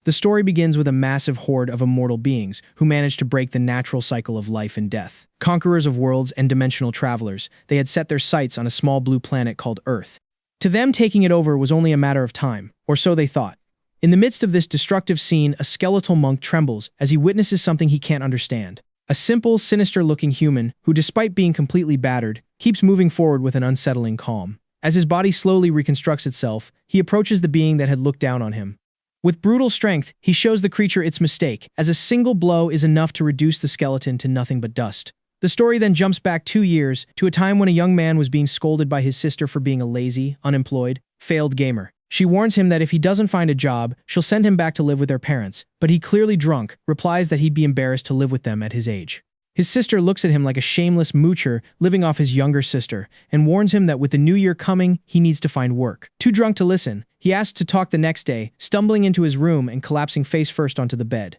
The story begins with a massive horde of immortal beings who managed to break the natural cycle of life and death. Conquerors of worlds and dimensional travelers, they had set their sights on a small blue planet called Earth. To them, taking it over was only a matter of time, or so they thought. In the midst of this destructive scene, a skeletal monk trembles as he witnesses something he can't understand. A simple, sinister-looking human who, despite being completely battered, keeps moving forward with an unsettling calm. As his body slowly reconstructs itself, he approaches the being that had looked down on him. With brutal strength, he shows the creature its mistake, as a single blow is enough to reduce the skeleton to nothing but dust. The story then jumps back 2 years, to a time when a young man was being scolded by his sister for being a lazy, unemployed, failed gamer. She warns him that if he doesn't find a job, she'll send him back to live with their parents, but he, clearly drunk, replies that he'd be embarrassed to live with them at his age. His sister looks at him like a shameless moocher living off his younger sister, and warns him that with the new year coming, he needs to find work. Too drunk to listen, he asks to talk the next day, stumbling into his room and collapsing face first onto the bed.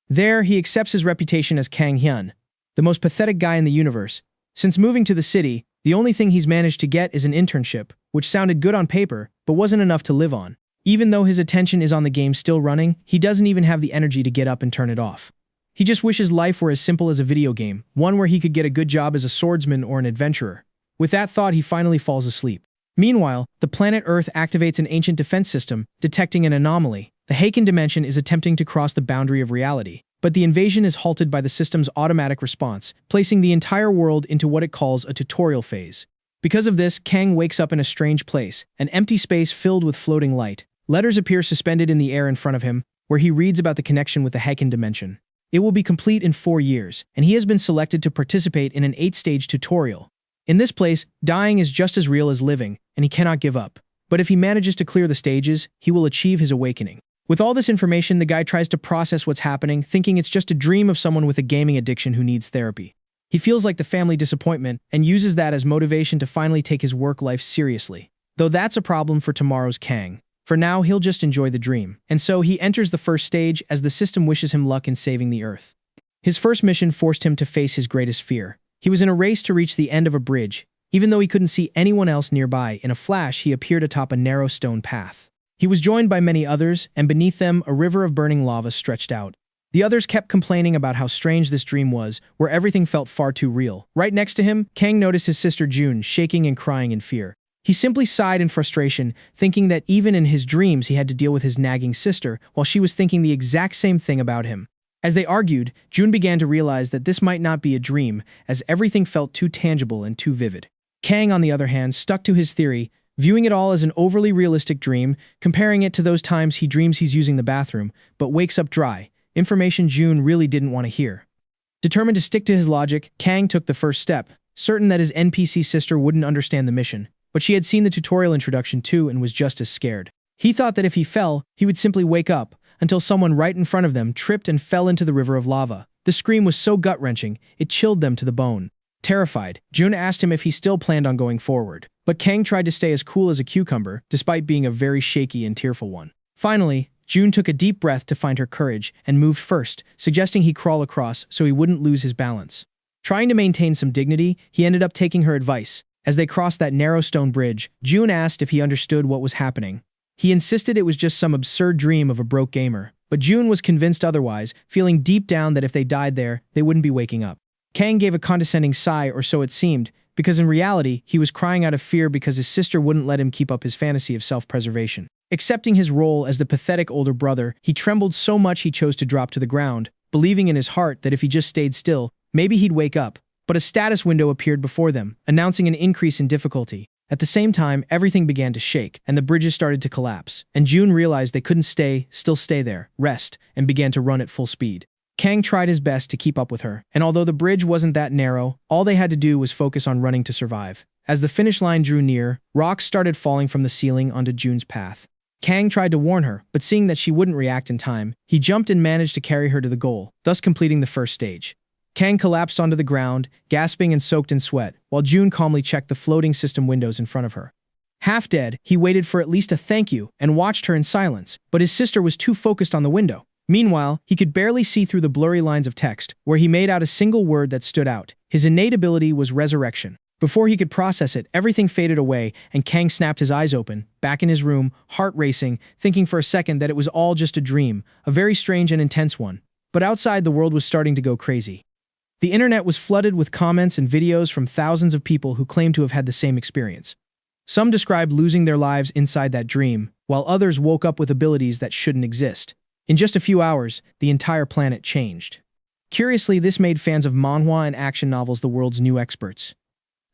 There, he accepts his reputation as Kang Hyun, the most pathetic guy in the universe. Since moving to the city, the only thing he's managed to get is an internship, which sounded good on paper, but wasn't enough to live on. Even though his attention is on the game still running, he doesn't even have the energy to get up and turn it off. He just wishes life were as simple as a video game, one where he could get a good job as a swordsman or an adventurer. With that thought, he finally falls asleep. Meanwhile, the planet Earth activates an ancient defense system, detecting an anomaly. The Haken dimension is attempting to cross the boundary of reality, but the invasion is halted by the system's automatic response, placing the entire world into what it calls a tutorial phase. Because of this, Kang wakes up in a strange place, an empty space filled with floating light. Letters appear suspended in the air in front of him, where he reads about the connection with the Haken dimension. It will be complete in 4 years, and he has been selected to participate in an 8-stage tutorial. In this place, dying is just as real as living, and he cannot give up. But if he manages to clear the stages, he will achieve his awakening. With all this information, the guy tries to process what's happening, thinking it's just a dream of someone with a gaming addiction who needs therapy. He feels like the family disappointment, and uses that as motivation to finally take his work life seriously. Though that's a problem for tomorrow's Kang. For now, he'll just enjoy the dream. And so he enters the first stage as the system wishes him luck in saving the Earth. His first mission forced him to face his greatest fear. He was in a race to reach the end of a bridge. Even though he couldn't see anyone else nearby, in a flash he appeared atop a narrow stone path. He was joined by many others, and beneath them a river of burning lava stretched out. The others kept complaining about how strange this dream was, where everything felt far too real. Right next to him, Kang noticed his sister June shaking and crying in fear. He simply sighed in frustration, thinking that even in his dreams he had to deal with his nagging sister, while she was thinking the exact same thing about him. As they argued, June began to realize that this might not be a dream, as everything felt too tangible and too vivid. Kang, on the other hand, stuck to his theory, viewing it all as an overly realistic dream, comparing it to those times he dreams he's using the bathroom, but wakes up dry, information June really didn't want to hear. Determined to stick to his logic, Kang took the first step, certain that his NPC sister wouldn't understand the mission. But she had seen the tutorial introduction too and was just as scared. He thought that if he fell, he would simply wake up, until someone right in front of them tripped and fell into the river of lava. The scream was so gut-wrenching, it chilled them to the bone. Terrified, June asked him if he still planned on going forward. But Kang tried to stay as cool as a cucumber, despite being a very shaky and tearful one. Finally, June took a deep breath to find her courage and moved first, suggesting he crawl across so he wouldn't lose his balance. Trying to maintain some dignity, he ended up taking her advice. As they crossed that narrow stone bridge, June asked if he understood what was happening. He insisted it was just some absurd dream of a broke gamer, but June was convinced otherwise, feeling deep down that if they died there, they wouldn't be waking up. Kang gave a condescending sigh, or so it seemed, because in reality, he was crying out of fear because his sister wouldn't let him keep up his fantasy of self-preservation. Accepting his role as the pathetic older brother, he trembled so much he chose to drop to the ground, believing in his heart that if he just stayed still, maybe he'd wake up. But a status window appeared before them, announcing an increase in difficulty. At the same time, everything began to shake, and the bridges started to collapse. And June realized they couldn't still stay there, rest, and began to run at full speed. Kang tried his best to keep up with her, and although the bridge wasn't that narrow, all they had to do was focus on running to survive. As the finish line drew near, rocks started falling from the ceiling onto June's path. Kang tried to warn her, but seeing that she wouldn't react in time, he jumped and managed to carry her to the goal, thus completing the first stage. Kang collapsed onto the ground, gasping and soaked in sweat, while June calmly checked the floating system windows in front of her. Half dead, he waited for at least a thank you and watched her in silence, but his sister was too focused on the window. Meanwhile, he could barely see through the blurry lines of text, where he made out a single word that stood out. His innate ability was resurrection. Before he could process it, everything faded away and Kang snapped his eyes open, back in his room, heart racing, thinking for a second that it was all just a dream, a very strange and intense one. But outside, the world was starting to go crazy. The internet was flooded with comments and videos from thousands of people who claimed to have had the same experience. Some described losing their lives inside that dream, while others woke up with abilities that shouldn't exist. In just a few hours, the entire planet changed. Curiously, this made fans of manhwa and action novels the world's new experts.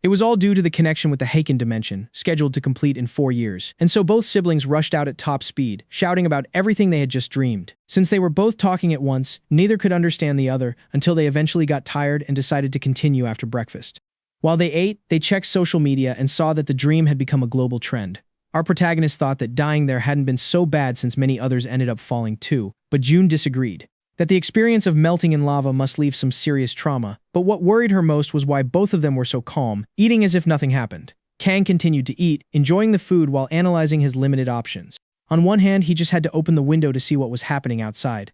It was all due to the connection with the Isekai'd dimension, scheduled to complete in 4 years, and so both siblings rushed out at top speed, shouting about everything they had just dreamed. Since they were both talking at once, neither could understand the other until they eventually got tired and decided to continue after breakfast. While they ate, they checked social media and saw that the dream had become a global trend. Our protagonist thought that dying there hadn't been so bad since many others ended up falling too, but June disagreed. That the experience of melting in lava must leave some serious trauma, but what worried her most was why both of them were so calm, eating as if nothing happened. Kang continued to eat, enjoying the food while analyzing his limited options. On one hand, he just had to open the window to see what was happening outside.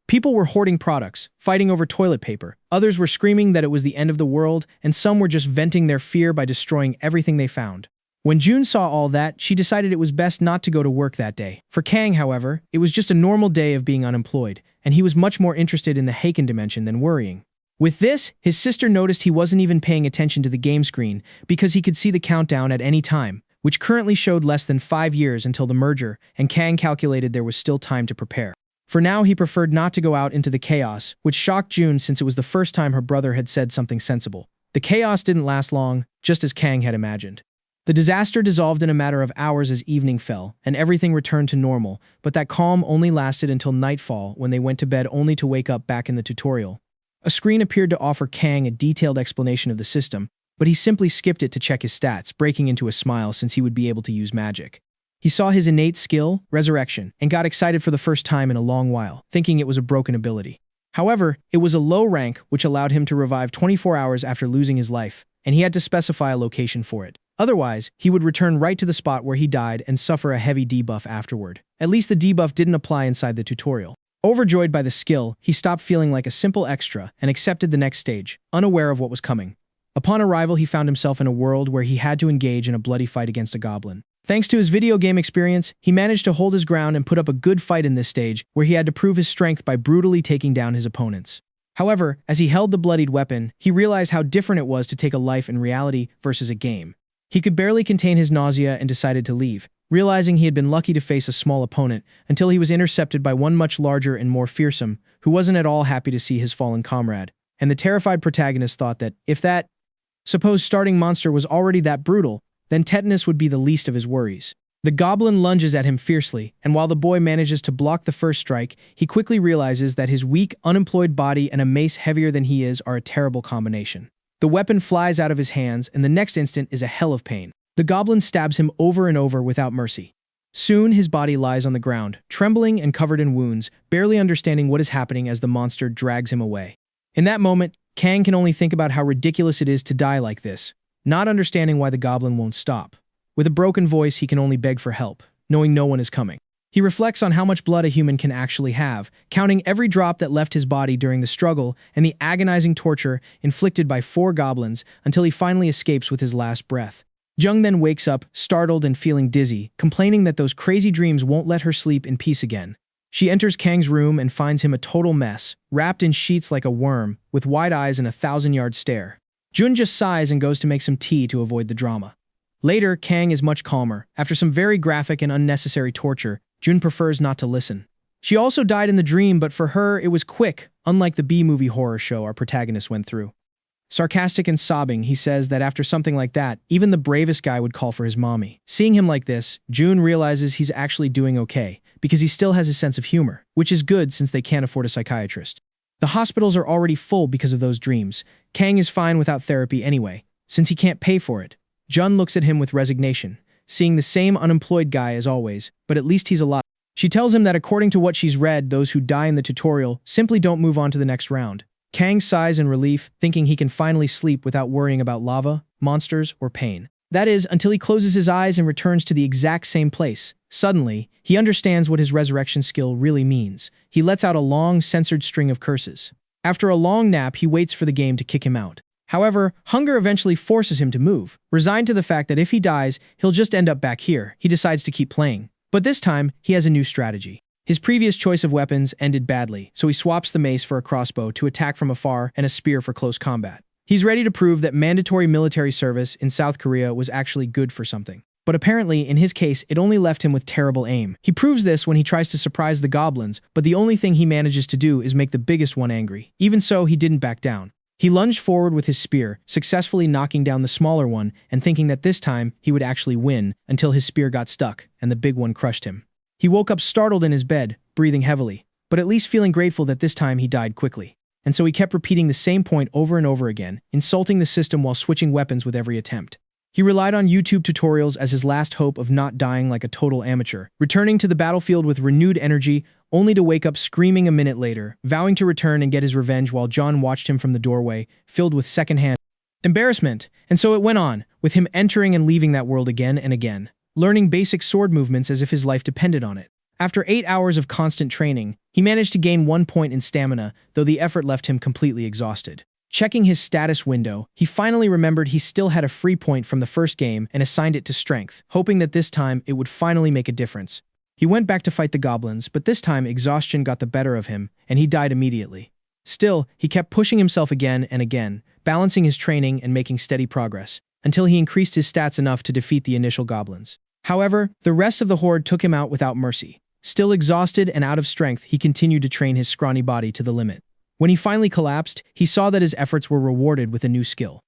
People were hoarding products, fighting over toilet paper, others were screaming that it was the end of the world, and some were just venting their fear by destroying everything they found. When June saw all that, she decided it was best not to go to work that day. For Kang, however, it was just a normal day of being unemployed, and he was much more interested in the Isekai'd dimension than worrying. With this, his sister noticed he wasn't even paying attention to the game screen because he could see the countdown at any time, which currently showed less than 5 years until the merger, and Kang calculated there was still time to prepare. For now, he preferred not to go out into the chaos, which shocked June since it was the first time her brother had said something sensible. The chaos didn't last long, just as Kang had imagined. The disaster dissolved in a matter of hours as evening fell, and everything returned to normal, but that calm only lasted until nightfall when they went to bed only to wake up back in the tutorial. A screen appeared to offer Kang a detailed explanation of the system, but he simply skipped it to check his stats, breaking into a smile since he would be able to use magic. He saw his innate skill, Resurrection, and got excited for the first time in a long while, thinking it was a broken ability. However, it was a low rank which allowed him to revive 24 hours after losing his life, and he had to specify a location for it. Otherwise, he would return right to the spot where he died and suffer a heavy debuff afterward. At least the debuff didn't apply inside the tutorial. Overjoyed by the skill, he stopped feeling like a simple extra and accepted the next stage, unaware of what was coming. Upon arrival, he found himself in a world where he had to engage in a bloody fight against a goblin. Thanks to his video game experience, he managed to hold his ground and put up a good fight in this stage, where he had to prove his strength by brutally taking down his opponents. However, as he held the bloodied weapon, he realized how different it was to take a life in reality versus a game. He could barely contain his nausea and decided to leave, realizing he had been lucky to face a small opponent until he was intercepted by one much larger and more fearsome, who wasn't at all happy to see his fallen comrade. And the terrified protagonist thought that, if that supposed starting monster was already that brutal, then tetanus would be the least of his worries. The goblin lunges at him fiercely, and while the boy manages to block the first strike, he quickly realizes that his weak, unemployed body and a mace heavier than he is are a terrible combination. The weapon flies out of his hands, and the next instant is a hell of pain. The goblin stabs him over and over without mercy. Soon, his body lies on the ground, trembling and covered in wounds, barely understanding what is happening as the monster drags him away. In that moment, Kang can only think about how ridiculous it is to die like this, not understanding why the goblin won't stop. With a broken voice, he can only beg for help, knowing no one is coming. He reflects on how much blood a human can actually have, counting every drop that left his body during the struggle and the agonizing torture inflicted by 4 goblins until he finally escapes with his last breath. Jung then wakes up, startled and feeling dizzy, complaining that those crazy dreams won't let her sleep in peace again. She enters Kang's room and finds him a total mess, wrapped in sheets like a worm, with wide eyes and a 1,000-yard stare. Jun just sighs and goes to make some tea to avoid the drama. Later, Kang is much calmer. After some very graphic and unnecessary torture, Jun prefers not to listen. She also died in the dream, but for her, it was quick, unlike the B-movie horror show our protagonist went through. Sarcastic and sobbing, he says that after something like that, even the bravest guy would call for his mommy. Seeing him like this, Jun realizes he's actually doing okay, because he still has a sense of humor, which is good since they can't afford a psychiatrist. The hospitals are already full because of those dreams. Kang is fine without therapy anyway, since he can't pay for it. Jun looks at him with resignation, seeing the same unemployed guy as always, but at least he's alive. She tells him that according to what she's read, those who die in the tutorial simply don't move on to the next round. Kang sighs in relief, thinking he can finally sleep without worrying about lava, monsters, or pain. That is, until he closes his eyes and returns to the exact same place. Suddenly, he understands what his resurrection skill really means. He lets out a long, censored string of curses. After a long nap, he waits for the game to kick him out. However, hunger eventually forces him to move. Resigned to the fact that if he dies, he'll just end up back here, he decides to keep playing. But this time, he has a new strategy. His previous choice of weapons ended badly, so he swaps the mace for a crossbow to attack from afar and a spear for close combat. He's ready to prove that mandatory military service in South Korea was actually good for something. But apparently, in his case, it only left him with terrible aim. He proves this when he tries to surprise the goblins, but the only thing he manages to do is make the biggest one angry. Even so, he didn't back down. He lunged forward with his spear, successfully knocking down the smaller one and thinking that this time he would actually win until his spear got stuck and the big one crushed him. He woke up startled in his bed, breathing heavily, but at least feeling grateful that this time he died quickly. And so he kept repeating the same point over and over again, insulting the system while switching weapons with every attempt. He relied on YouTube tutorials as his last hope of not dying like a total amateur, returning to the battlefield with renewed energy, only to wake up screaming a minute later, vowing to return and get his revenge while John watched him from the doorway, filled with secondhand embarrassment. And so it went on, with him entering and leaving that world again and again, learning basic sword movements as if his life depended on it. After 8 hours of constant training, he managed to gain 1 point in stamina, though the effort left him completely exhausted. Checking his status window, he finally remembered he still had a free point from the first game and assigned it to strength, hoping that this time it would finally make a difference. He went back to fight the goblins, but this time exhaustion got the better of him, and he died immediately. Still, he kept pushing himself again and again, balancing his training and making steady progress, until he increased his stats enough to defeat the initial goblins. However, the rest of the horde took him out without mercy. Still exhausted and out of strength, he continued to train his scrawny body to the limit. When he finally collapsed, he saw that his efforts were rewarded with a new skill.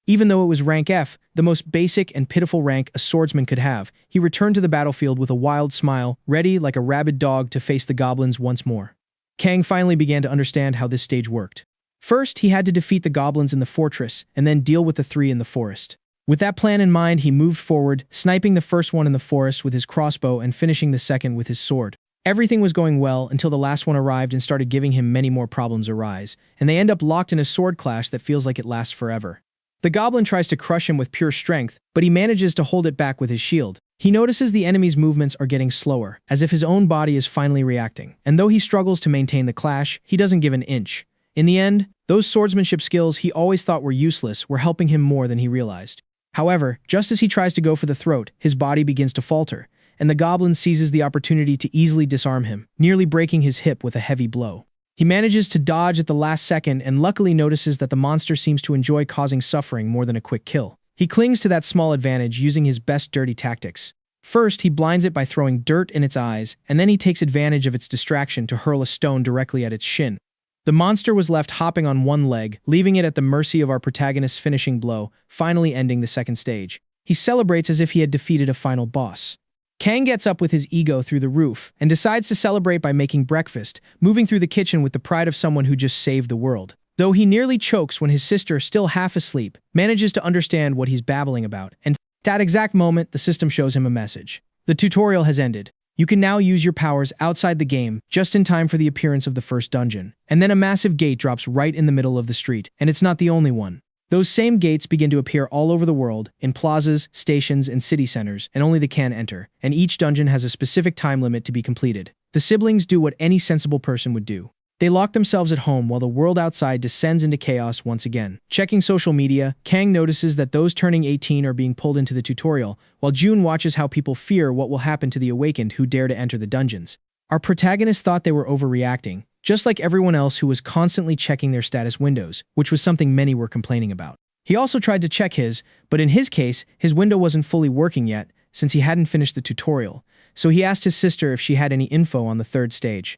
Even though it was rank F, the most basic and pitiful rank a swordsman could have, he returned to the battlefield with a wild smile, ready like a rabid dog to face the goblins once more. Kang finally began to understand how this stage worked. First, he had to defeat the goblins in the fortress, and then deal with the 3 in the forest. With that plan in mind, he moved forward, sniping the first one in the forest with his crossbow and finishing the second with his sword. Everything was going well until the last one arrived and started giving him many more problems arise, and they end up locked in a sword clash that feels like it lasts forever. The goblin tries to crush him with pure strength, but he manages to hold it back with his shield. He notices the enemy's movements are getting slower, as if his own body is finally reacting, and though he struggles to maintain the clash, he doesn't give an inch. In the end, those swordsmanship skills he always thought were useless were helping him more than he realized. However, just as he tries to go for the throat, his body begins to falter, and the goblin seizes the opportunity to easily disarm him, nearly breaking his hip with a heavy blow. He manages to dodge at the last second and luckily notices that the monster seems to enjoy causing suffering more than a quick kill. He clings to that small advantage using his best dirty tactics. First, he blinds it by throwing dirt in its eyes, and then he takes advantage of its distraction to hurl a stone directly at its shin. The monster was left hopping on one leg, leaving it at the mercy of our protagonist's finishing blow, finally ending the second stage. He celebrates as if he had defeated a final boss. Kang gets up with his ego through the roof and decides to celebrate by making breakfast, moving through the kitchen with the pride of someone who just saved the world. Though he nearly chokes when his sister, still half asleep, manages to understand what he's babbling about, and at that exact moment, the system shows him a message. The tutorial has ended. You can now use your powers outside the game, just in time for the appearance of the first dungeon. And then a massive gate drops right in the middle of the street, and it's not the only one. Those same gates begin to appear all over the world, in plazas, stations, and city centers, and only they can enter, and each dungeon has a specific time limit to be completed. The siblings do what any sensible person would do. They lock themselves at home while the world outside descends into chaos once again. Checking social media, Kang notices that those turning 18 are being pulled into the tutorial, while June watches how people fear what will happen to the awakened who dare to enter the dungeons. Our protagonist thought they were overreacting, just like everyone else who was constantly checking their status windows, which was something many were complaining about. He also tried to check his, but in his case, his window wasn't fully working yet, since he hadn't finished the tutorial, so he asked his sister if she had any info on the third stage.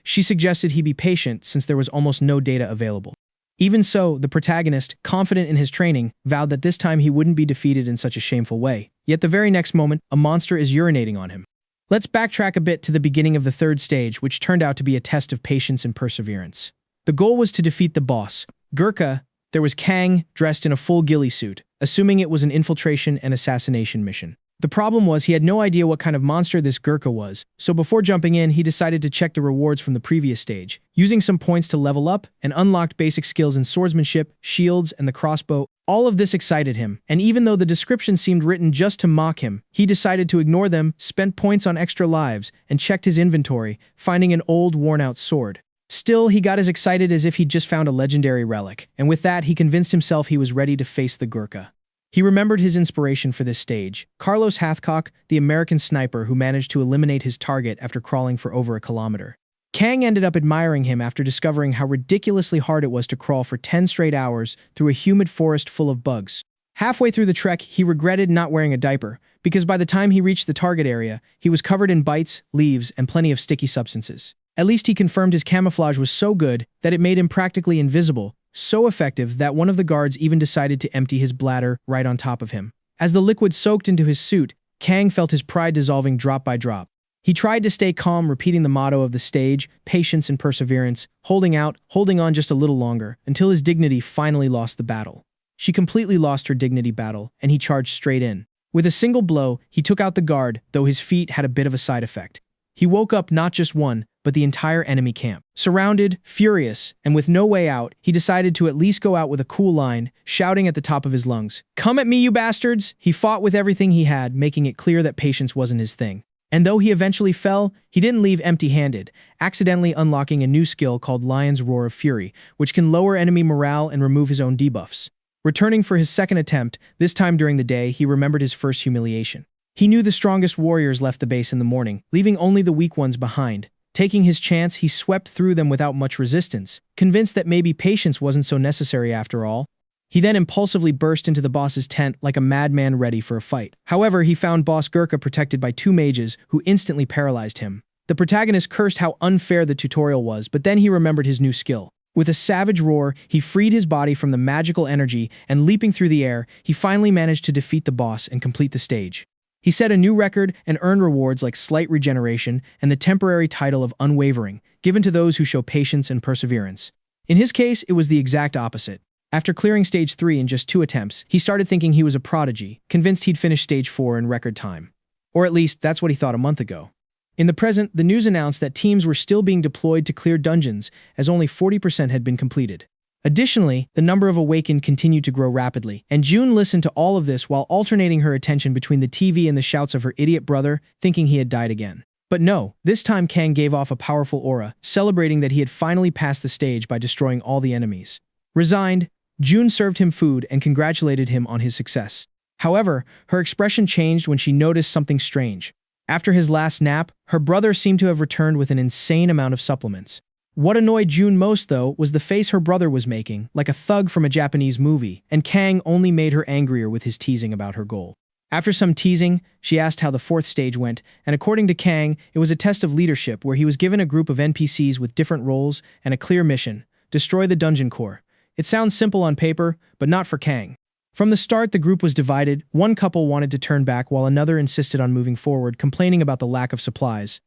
She suggested he be patient since there was almost no data available. Even so, the protagonist, confident in his training, vowed that this time he wouldn't be defeated in such a shameful way. Yet the very next moment, a monster is urinating on him. Let's backtrack a bit to the beginning of the third stage, which turned out to be a test of patience and perseverance. The goal was to defeat the boss, Gurkha. There was Kang, dressed in a full ghillie suit, assuming it was an infiltration and assassination mission. The problem was he had no idea what kind of monster this Gurkha was, so before jumping in, he decided to check the rewards from the previous stage, using some points to level up, and unlocked basic skills in swordsmanship, shields, and the crossbow. All of this excited him, and even though the description seemed written just to mock him, he decided to ignore them, spent points on extra lives, and checked his inventory, finding an old, worn-out sword. Still, he got as excited as if he'd just found a legendary relic, and with that, he convinced himself he was ready to face the Gurkha. He remembered his inspiration for this stage, Carlos Hathcock, the American sniper who managed to eliminate his target after crawling for over a kilometer. Kang ended up admiring him after discovering how ridiculously hard it was to crawl for 10 straight hours through a humid forest full of bugs. Halfway through the trek, he regretted not wearing a diaper, because by the time he reached the target area, he was covered in bites, leaves, and plenty of sticky substances. At least he confirmed his camouflage was so good that it made him practically invisible, so effective that one of the guards even decided to empty his bladder right on top of him. As the liquid soaked into his suit, Kang felt his pride dissolving drop by drop. He tried to stay calm, repeating the motto of the stage, patience and perseverance, holding on just a little longer, until his dignity finally lost the battle. She completely lost her dignity battle, and he charged straight in. With a single blow, he took out the guard, though his feat had a bit of a side effect. He woke up not just one, but the entire enemy camp. Surrounded, furious, and with no way out, he decided to at least go out with a cool line, shouting at the top of his lungs, "Come at me, you bastards!" He fought with everything he had, making it clear that patience wasn't his thing. And though he eventually fell, he didn't leave empty-handed, accidentally unlocking a new skill called Lion's Roar of Fury, which can lower enemy morale and remove his own debuffs. Returning for his second attempt, this time during the day, he remembered his first humiliation. He knew the strongest warriors left the base in the morning, leaving only the weak ones behind. Taking his chance, he swept through them without much resistance, convinced that maybe patience wasn't so necessary after all. He then impulsively burst into the boss's tent like a madman ready for a fight. However, he found Boss Gurkha protected by two mages who instantly paralyzed him. The protagonist cursed how unfair the tutorial was, but then he remembered his new skill. With a savage roar, he freed his body from the magical energy, and leaping through the air, he finally managed to defeat the boss and complete the stage. He set a new record and earned rewards like slight regeneration and the temporary title of Unwavering, given to those who show patience and perseverance. In his case, it was the exact opposite. After clearing Stage 3 in just 2 attempts, he started thinking he was a prodigy, convinced he'd finish Stage 4 in record time. Or at least, that's what he thought a month ago. In the present, the news announced that teams were still being deployed to clear dungeons, as only 40% had been completed. Additionally, the number of Awakened continued to grow rapidly, and June listened to all of this while alternating her attention between the TV and the shouts of her idiot brother, thinking he had died again. But no, this time Kang gave off a powerful aura, celebrating that he had finally passed the stage by destroying all the enemies. Resigned, June served him food and congratulated him on his success. However, her expression changed when she noticed something strange. After his last nap, her brother seemed to have returned with an insane amount of supplements. What annoyed June most, though, was the face her brother was making, like a thug from a Japanese movie, and Kang only made her angrier with his teasing about her goal. After some teasing, she asked how the 4th stage went, and according to Kang, it was a test of leadership where he was given a group of NPCs with different roles and a clear mission: destroy the dungeon core. It sounds simple on paper, but not for Kang. From the start, the group was divided. One couple wanted to turn back while another insisted on moving forward, complaining about the lack of supplies.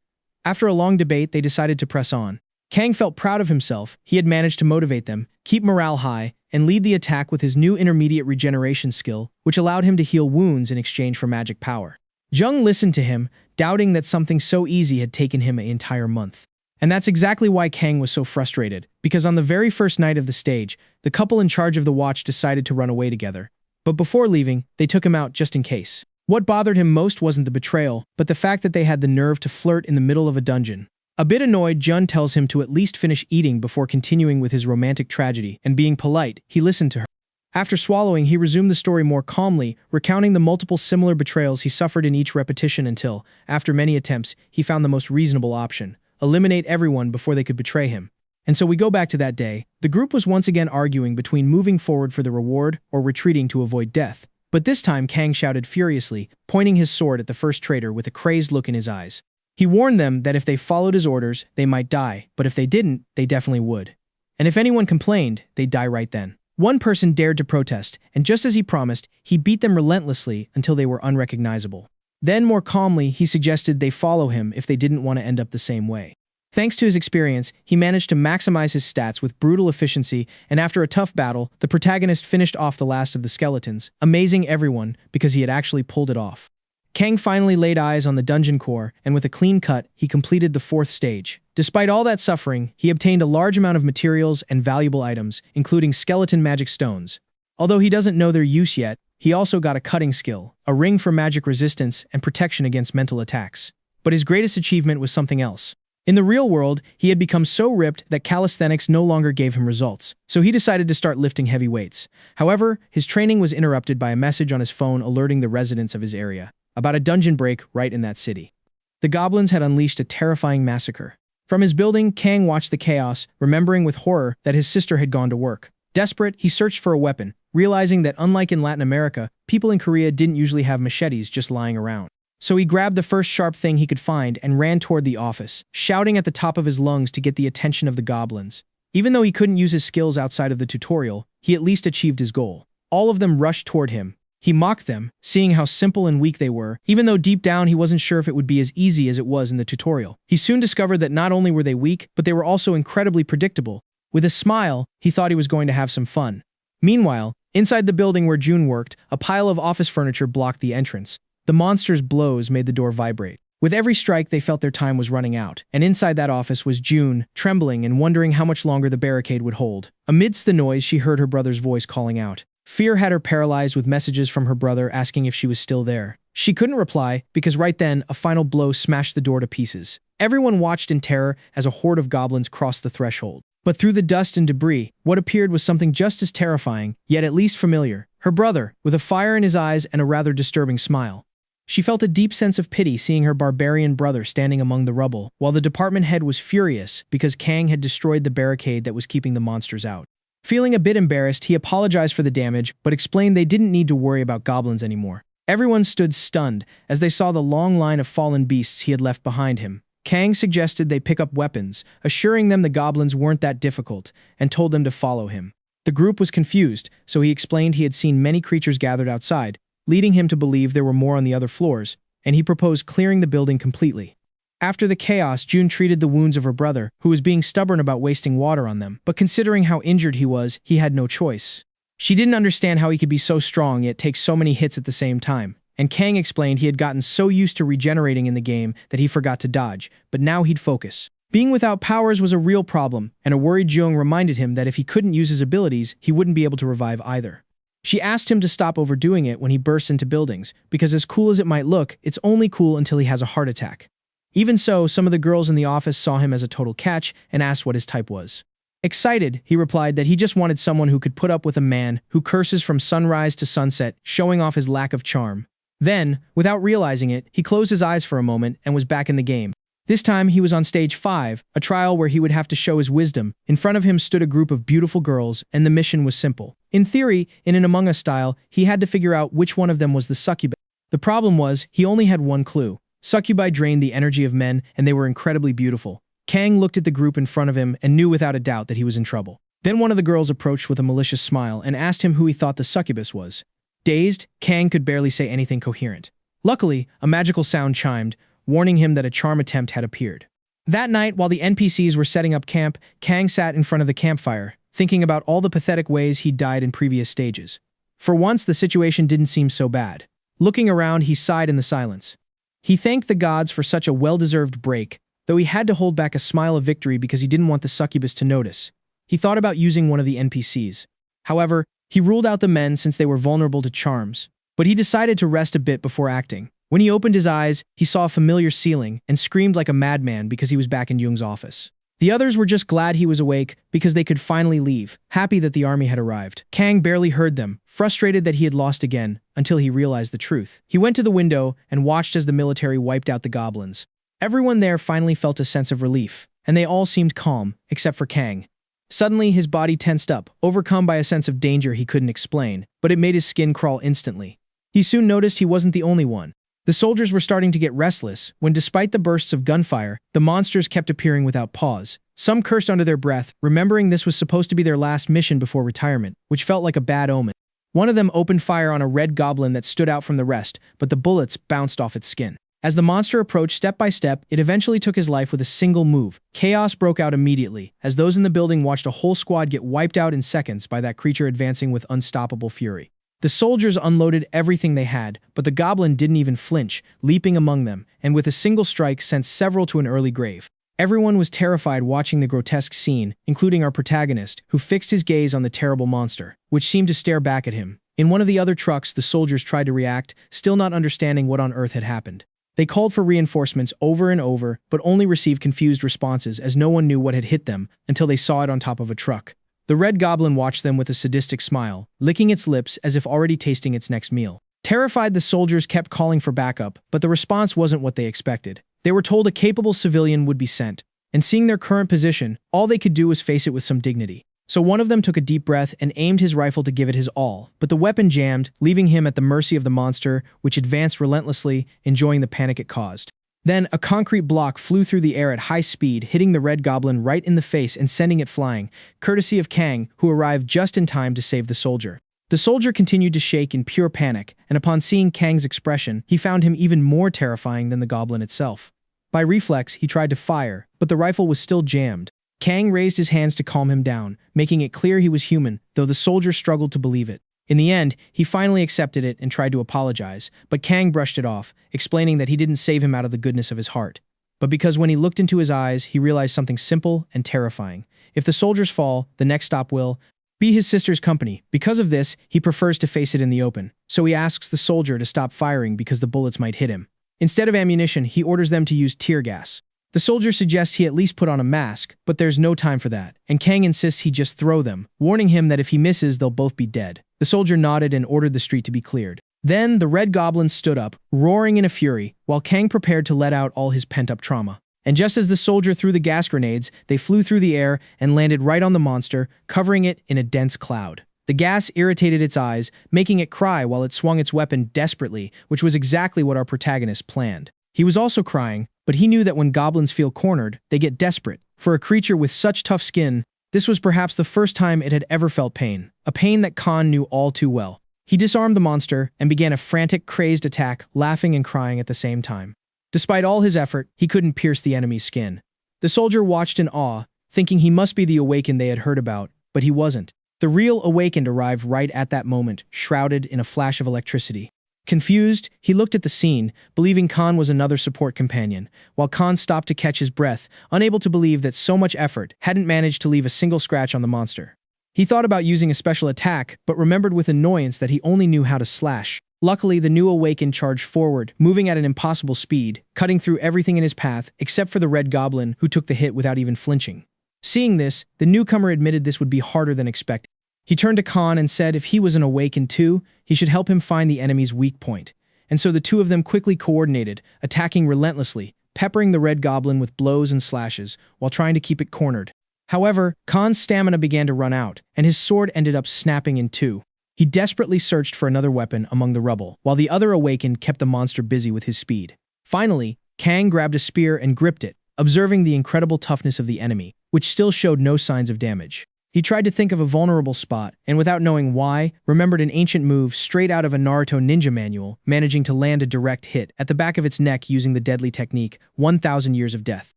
After a long debate, they decided to press on. Kang felt proud of himself. He had managed to motivate them, keep morale high, and lead the attack with his new intermediate regeneration skill, which allowed him to heal wounds in exchange for magic power. Jung listened to him, doubting that something so easy had taken him an entire month. And that's exactly why Kang was so frustrated, because on the very first night of the stage, the couple in charge of the watch decided to run away together. But before leaving, they took him out just in case. What bothered him most wasn't the betrayal, but the fact that they had the nerve to flirt in the middle of a dungeon. A bit annoyed, Jun tells him to at least finish eating before continuing with his romantic tragedy, and being polite, he listened to her. After swallowing, he resumed the story more calmly, recounting the multiple similar betrayals he suffered in each repetition until, after many attempts, he found the most reasonable option: eliminate everyone before they could betray him. And so we go back to that day. The group was once again arguing between moving forward for the reward or retreating to avoid death. But this time Kang shouted furiously, pointing his sword at the first traitor with a crazed look in his eyes. He warned them that if they followed his orders, they might die, but if they didn't, they definitely would. And if anyone complained, they'd die right then. One person dared to protest, and just as he promised, he beat them relentlessly until they were unrecognizable. Then, more calmly, he suggested they follow him if they didn't want to end up the same way. Thanks to his experience, he managed to maximize his stats with brutal efficiency, and after a tough battle, the protagonist finished off the last of the skeletons, amazing everyone because he had actually pulled it off. Kang finally laid eyes on the dungeon core, and with a clean cut, he completed the 4th stage. Despite all that suffering, he obtained a large amount of materials and valuable items, including skeleton magic stones. Although he doesn't know their use yet, he also got a cutting skill, a ring for magic resistance and protection against mental attacks. But his greatest achievement was something else. In the real world, he had become so ripped that calisthenics no longer gave him results, so he decided to start lifting heavy weights. However, his training was interrupted by a message on his phone alerting the residents of his area about a dungeon break right in that city. The goblins had unleashed a terrifying massacre. From his building, Kang watched the chaos, remembering with horror that his sister had gone to work. Desperate, he searched for a weapon, realizing that unlike in Latin America, people in Korea didn't usually have machetes just lying around. So he grabbed the first sharp thing he could find and ran toward the office, shouting at the top of his lungs to get the attention of the goblins. Even though he couldn't use his skills outside of the tutorial, he at least achieved his goal. All of them rushed toward him. He mocked them, seeing how simple and weak they were, even though deep down he wasn't sure if it would be as easy as it was in the tutorial. He soon discovered that not only were they weak, but they were also incredibly predictable. With a smile, he thought he was going to have some fun. Meanwhile, inside the building where June worked, a pile of office furniture blocked the entrance. The monster's blows made the door vibrate. With every strike, they felt their time was running out, and inside that office was June, trembling and wondering how much longer the barricade would hold. Amidst the noise, she heard her brother's voice calling out. Fear had her paralyzed with messages from her brother asking if she was still there. She couldn't reply, because right then, a final blow smashed the door to pieces. Everyone watched in terror as a horde of goblins crossed the threshold. But through the dust and debris, what appeared was something just as terrifying, yet at least familiar. Her brother, with a fire in his eyes and a rather disturbing smile. She felt a deep sense of pity seeing her barbarian brother standing among the rubble, while the department head was furious because Kang had destroyed the barricade that was keeping the monsters out. Feeling a bit embarrassed, he apologized for the damage, but explained they didn't need to worry about goblins anymore. Everyone stood stunned as they saw the long line of fallen beasts he had left behind him. Kang suggested they pick up weapons, assuring them the goblins weren't that difficult, and told them to follow him. The group was confused, so he explained he had seen many creatures gathered outside, leading him to believe there were more on the other floors, and he proposed clearing the building completely. After the chaos, June treated the wounds of her brother, who was being stubborn about wasting water on them, but considering how injured he was, he had no choice. She didn't understand how he could be so strong yet take so many hits at the same time, and Kang explained he had gotten so used to regenerating in the game that he forgot to dodge, but now he'd focus. Being without powers was a real problem, and a worried Jung reminded him that if he couldn't use his abilities, he wouldn't be able to revive either. She asked him to stop overdoing it when he bursts into buildings, because as cool as it might look, it's only cool until he has a heart attack. Even so, some of the girls in the office saw him as a total catch and asked what his type was. Excited, he replied that he just wanted someone who could put up with a man who curses from sunrise to sunset, showing off his lack of charm. Then, without realizing it, he closed his eyes for a moment and was back in the game. This time, he was on stage 5, a trial where he would have to show his wisdom. In front of him stood a group of beautiful girls, and the mission was simple. In theory, in an Among Us style, he had to figure out which one of them was the succubus. The problem was, he only had one clue. Succubi drained the energy of men, and they were incredibly beautiful. Kang looked at the group in front of him and knew without a doubt that he was in trouble. Then one of the girls approached with a malicious smile and asked him who he thought the succubus was. Dazed, Kang could barely say anything coherent. Luckily, a magical sound chimed, warning him that a charm attempt had appeared. That night, while the NPCs were setting up camp, Kang sat in front of the campfire, thinking about all the pathetic ways he'd died in previous stages. For once, the situation didn't seem so bad. Looking around, he sighed in the silence. He thanked the gods for such a well-deserved break, though he had to hold back a smile of victory because he didn't want the succubus to notice. He thought about using one of the NPCs. However, he ruled out the men since they were vulnerable to charms, but he decided to rest a bit before acting. When he opened his eyes, he saw a familiar ceiling and screamed like a madman because he was back in Jung's office. The others were just glad he was awake because they could finally leave, happy that the army had arrived. Kang barely heard them, frustrated that he had lost again, until he realized the truth. He went to the window and watched as the military wiped out the goblins. Everyone there finally felt a sense of relief, and they all seemed calm, except for Kang. Suddenly, his body tensed up, overcome by a sense of danger he couldn't explain, but it made his skin crawl instantly. He soon noticed he wasn't the only one. The soldiers were starting to get restless when, despite the bursts of gunfire, the monsters kept appearing without pause. Some cursed under their breath, remembering this was supposed to be their last mission before retirement, which felt like a bad omen. One of them opened fire on a red goblin that stood out from the rest, but the bullets bounced off its skin. As the monster approached step by step, it eventually took his life with a single move. Chaos broke out immediately, as those in the building watched a whole squad get wiped out in seconds by that creature advancing with unstoppable fury. The soldiers unloaded everything they had, but the goblin didn't even flinch, leaping among them, and with a single strike sent several to an early grave. Everyone was terrified watching the grotesque scene, including our protagonist, who fixed his gaze on the terrible monster, which seemed to stare back at him. In one of the other trucks, the soldiers tried to react, still not understanding what on earth had happened. They called for reinforcements over and over, but only received confused responses as no one knew what had hit them until they saw it on top of a truck. The Red Goblin watched them with a sadistic smile, licking its lips as if already tasting its next meal. Terrified, the soldiers kept calling for backup, but the response wasn't what they expected. They were told a capable civilian would be sent, and seeing their current position, all they could do was face it with some dignity. So one of them took a deep breath and aimed his rifle to give it his all, but the weapon jammed, leaving him at the mercy of the monster, which advanced relentlessly, enjoying the panic it caused. Then, a concrete block flew through the air at high speed, hitting the Red Goblin right in the face and sending it flying, courtesy of Kang, who arrived just in time to save the soldier. The soldier continued to shake in pure panic, and upon seeing Kang's expression, he found him even more terrifying than the goblin itself. By reflex, he tried to fire, but the rifle was still jammed. Kang raised his hands to calm him down, making it clear he was human, though the soldier struggled to believe it. In the end, he finally accepted it and tried to apologize, but Kang brushed it off, explaining that he didn't save him out of the goodness of his heart, but because when he looked into his eyes, he realized something simple and terrifying. If the soldiers fall, the next stop will be his sister's company. Because of this, he prefers to face it in the open, so he asks the soldier to stop firing because the bullets might hit him. Instead of ammunition, he orders them to use tear gas. The soldier suggests he at least put on a mask, but there's no time for that, and Kang insists he just throw them, warning him that if he misses, they'll both be dead. The soldier nodded and ordered the street to be cleared. Then, the Red Goblin stood up, roaring in a fury, while Kang prepared to let out all his pent-up trauma. And just as the soldier threw the gas grenades, they flew through the air and landed right on the monster, covering it in a dense cloud. The gas irritated its eyes, making it cry while it swung its weapon desperately, which was exactly what our protagonist planned. He was also crying, but he knew that when goblins feel cornered, they get desperate. For a creature with such tough skin, this was perhaps the first time it had ever felt pain, a pain that Khan knew all too well. He disarmed the monster and began a frantic, crazed attack, laughing and crying at the same time. Despite all his effort, he couldn't pierce the enemy's skin. The soldier watched in awe, thinking he must be the Awakened they had heard about, but he wasn't. The real Awakened arrived right at that moment, shrouded in a flash of electricity. Confused, he looked at the scene, believing Khan was another support companion, while Khan stopped to catch his breath, unable to believe that so much effort hadn't managed to leave a single scratch on the monster. He thought about using a special attack, but remembered with annoyance that he only knew how to slash. Luckily, the new Awakened charged forward, moving at an impossible speed, cutting through everything in his path except for the Red Goblin, who took the hit without even flinching. Seeing this, the newcomer admitted this would be harder than expected. He turned to Khan and said if he was an Awakened too, he should help him find the enemy's weak point. And so the two of them quickly coordinated, attacking relentlessly, peppering the Red Goblin with blows and slashes, while trying to keep it cornered. However, Khan's stamina began to run out, and his sword ended up snapping in two. He desperately searched for another weapon among the rubble, while the other Awakened kept the monster busy with his speed. Finally, Kang grabbed a spear and gripped it, observing the incredible toughness of the enemy, which still showed no signs of damage. He tried to think of a vulnerable spot, and without knowing why, remembered an ancient move straight out of a Naruto ninja manual, managing to land a direct hit at the back of its neck using the deadly technique, 1,000 Years of Death.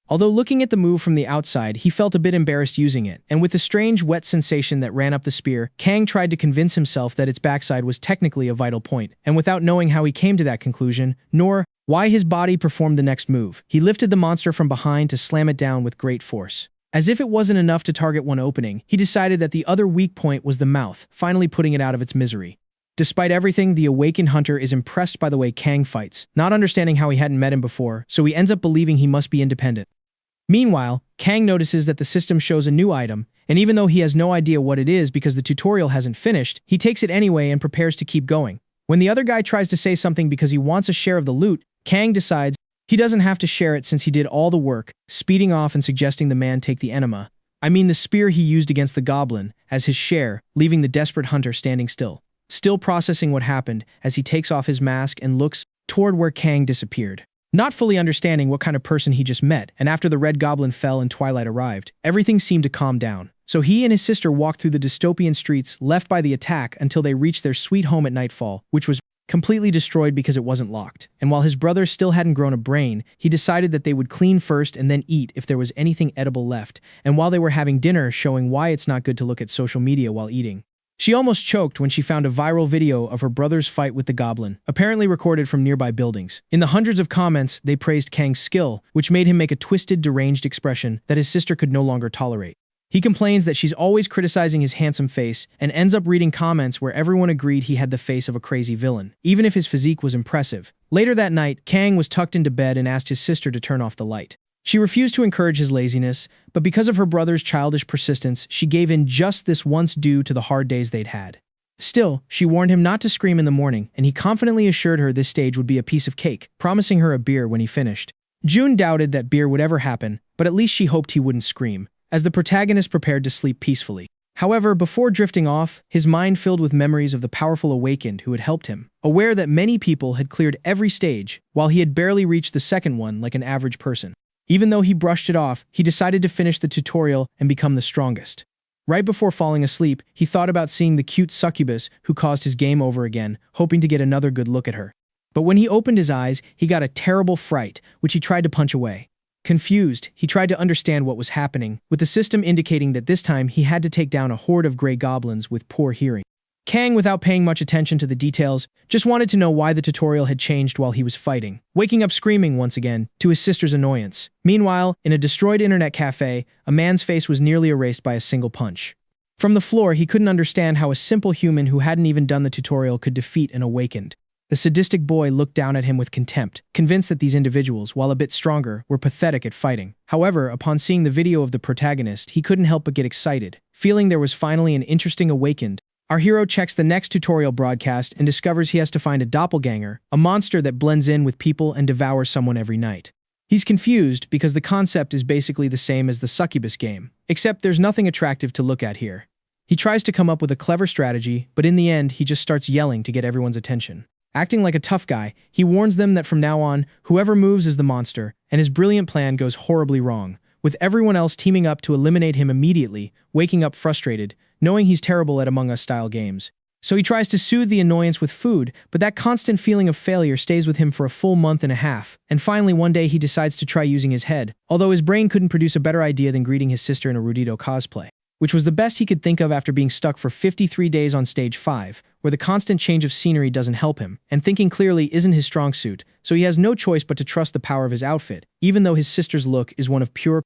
Although looking at the move from the outside, he felt a bit embarrassed using it, and with the strange wet sensation that ran up the spear, Kang tried to convince himself that its backside was technically a vital point, and without knowing how he came to that conclusion, nor why his body performed the next move, he lifted the monster from behind to slam it down with great force. As if it wasn't enough to target one opening, he decided that the other weak point was the mouth, finally putting it out of its misery. Despite everything, the Awakened Hunter is impressed by the way Kang fights, not understanding how he hadn't met him before, so he ends up believing he must be independent. Meanwhile, Kang notices that the system shows a new item, and even though he has no idea what it is because the tutorial hasn't finished, he takes it anyway and prepares to keep going. When the other guy tries to say something because he wants a share of the loot, Kang decides he doesn't have to share it since he did all the work, speeding off and suggesting the man take the enema. The spear he used against the goblin, as his share, leaving the desperate hunter standing still. Still processing what happened as he takes off his mask and looks toward where Kang disappeared. Not fully understanding what kind of person he just met, and after the Red Goblin fell and twilight arrived, everything seemed to calm down. So he and his sister walked through the dystopian streets left by the attack until they reached their sweet home at nightfall, which was completely destroyed because it wasn't locked. And while his brother still hadn't grown a brain, he decided that they would clean first and then eat if there was anything edible left, and while they were having dinner, showing why it's not good to look at social media while eating. She almost choked when she found a viral video of her brother's fight with the goblin, apparently recorded from nearby buildings. In the hundreds of comments, they praised Kang's skill, which made him make a twisted, deranged expression that his sister could no longer tolerate. He complains that she's always criticizing his handsome face and ends up reading comments where everyone agreed he had the face of a crazy villain. Even if his physique was impressive, Later that night, Kang was tucked into bed and asked his sister to turn off the light. She refused to encourage his laziness, but because of her brother's childish persistence, she gave in just this once due to the hard days they'd had. Still, she warned him not to scream in the morning, and he confidently assured her this stage would be a piece of cake, promising her a beer when he finished. June doubted that beer would ever happen, but at least she hoped he wouldn't scream, as the protagonist prepared to sleep peacefully. However, before drifting off, his mind filled with memories of the powerful Awakened who had helped him, aware that many people had cleared every stage, while he had barely reached the second one like an average person. Even though he brushed it off, he decided to finish the tutorial and become the strongest. Right before falling asleep, he thought about seeing the cute succubus who caused his game over again, hoping to get another good look at her. But when he opened his eyes, he got a terrible fright, which he tried to punch away. Confused, he tried to understand what was happening, with the system indicating that this time he had to take down a horde of gray goblins with poor hearing. Kang, without paying much attention to the details, just wanted to know why the tutorial had changed while he was fighting, waking up screaming once again, to his sister's annoyance. Meanwhile, in a destroyed internet cafe, a man's face was nearly erased by a single punch. From the floor, he couldn't understand how a simple human who hadn't even done the tutorial could defeat an Awakened. The sadistic boy looked down at him with contempt, convinced that these individuals, while a bit stronger, were pathetic at fighting. However, upon seeing the video of the protagonist, he couldn't help but get excited, feeling there was finally an interesting Awakened. Our hero checks the next tutorial broadcast and discovers he has to find a doppelganger, a monster that blends in with people and devours someone every night. He's confused because the concept is basically the same as the succubus game, except there's nothing attractive to look at here. He tries to come up with a clever strategy, but in the end, he just starts yelling to get everyone's attention. Acting like a tough guy, he warns them that from now on, whoever moves is the monster, and his brilliant plan goes horribly wrong, with everyone else teaming up to eliminate him immediately, waking up frustrated, knowing he's terrible at Among Us-style games. So he tries to soothe the annoyance with food, but that constant feeling of failure stays with him for a full month and a half, and finally one day he decides to try using his head, although his brain couldn't produce a better idea than greeting his sister in a Rudito cosplay, which was the best he could think of after being stuck for 53 days on stage 5, where the constant change of scenery doesn't help him, and thinking clearly isn't his strong suit, so he has no choice but to trust the power of his outfit, even though his sister's look is one of pure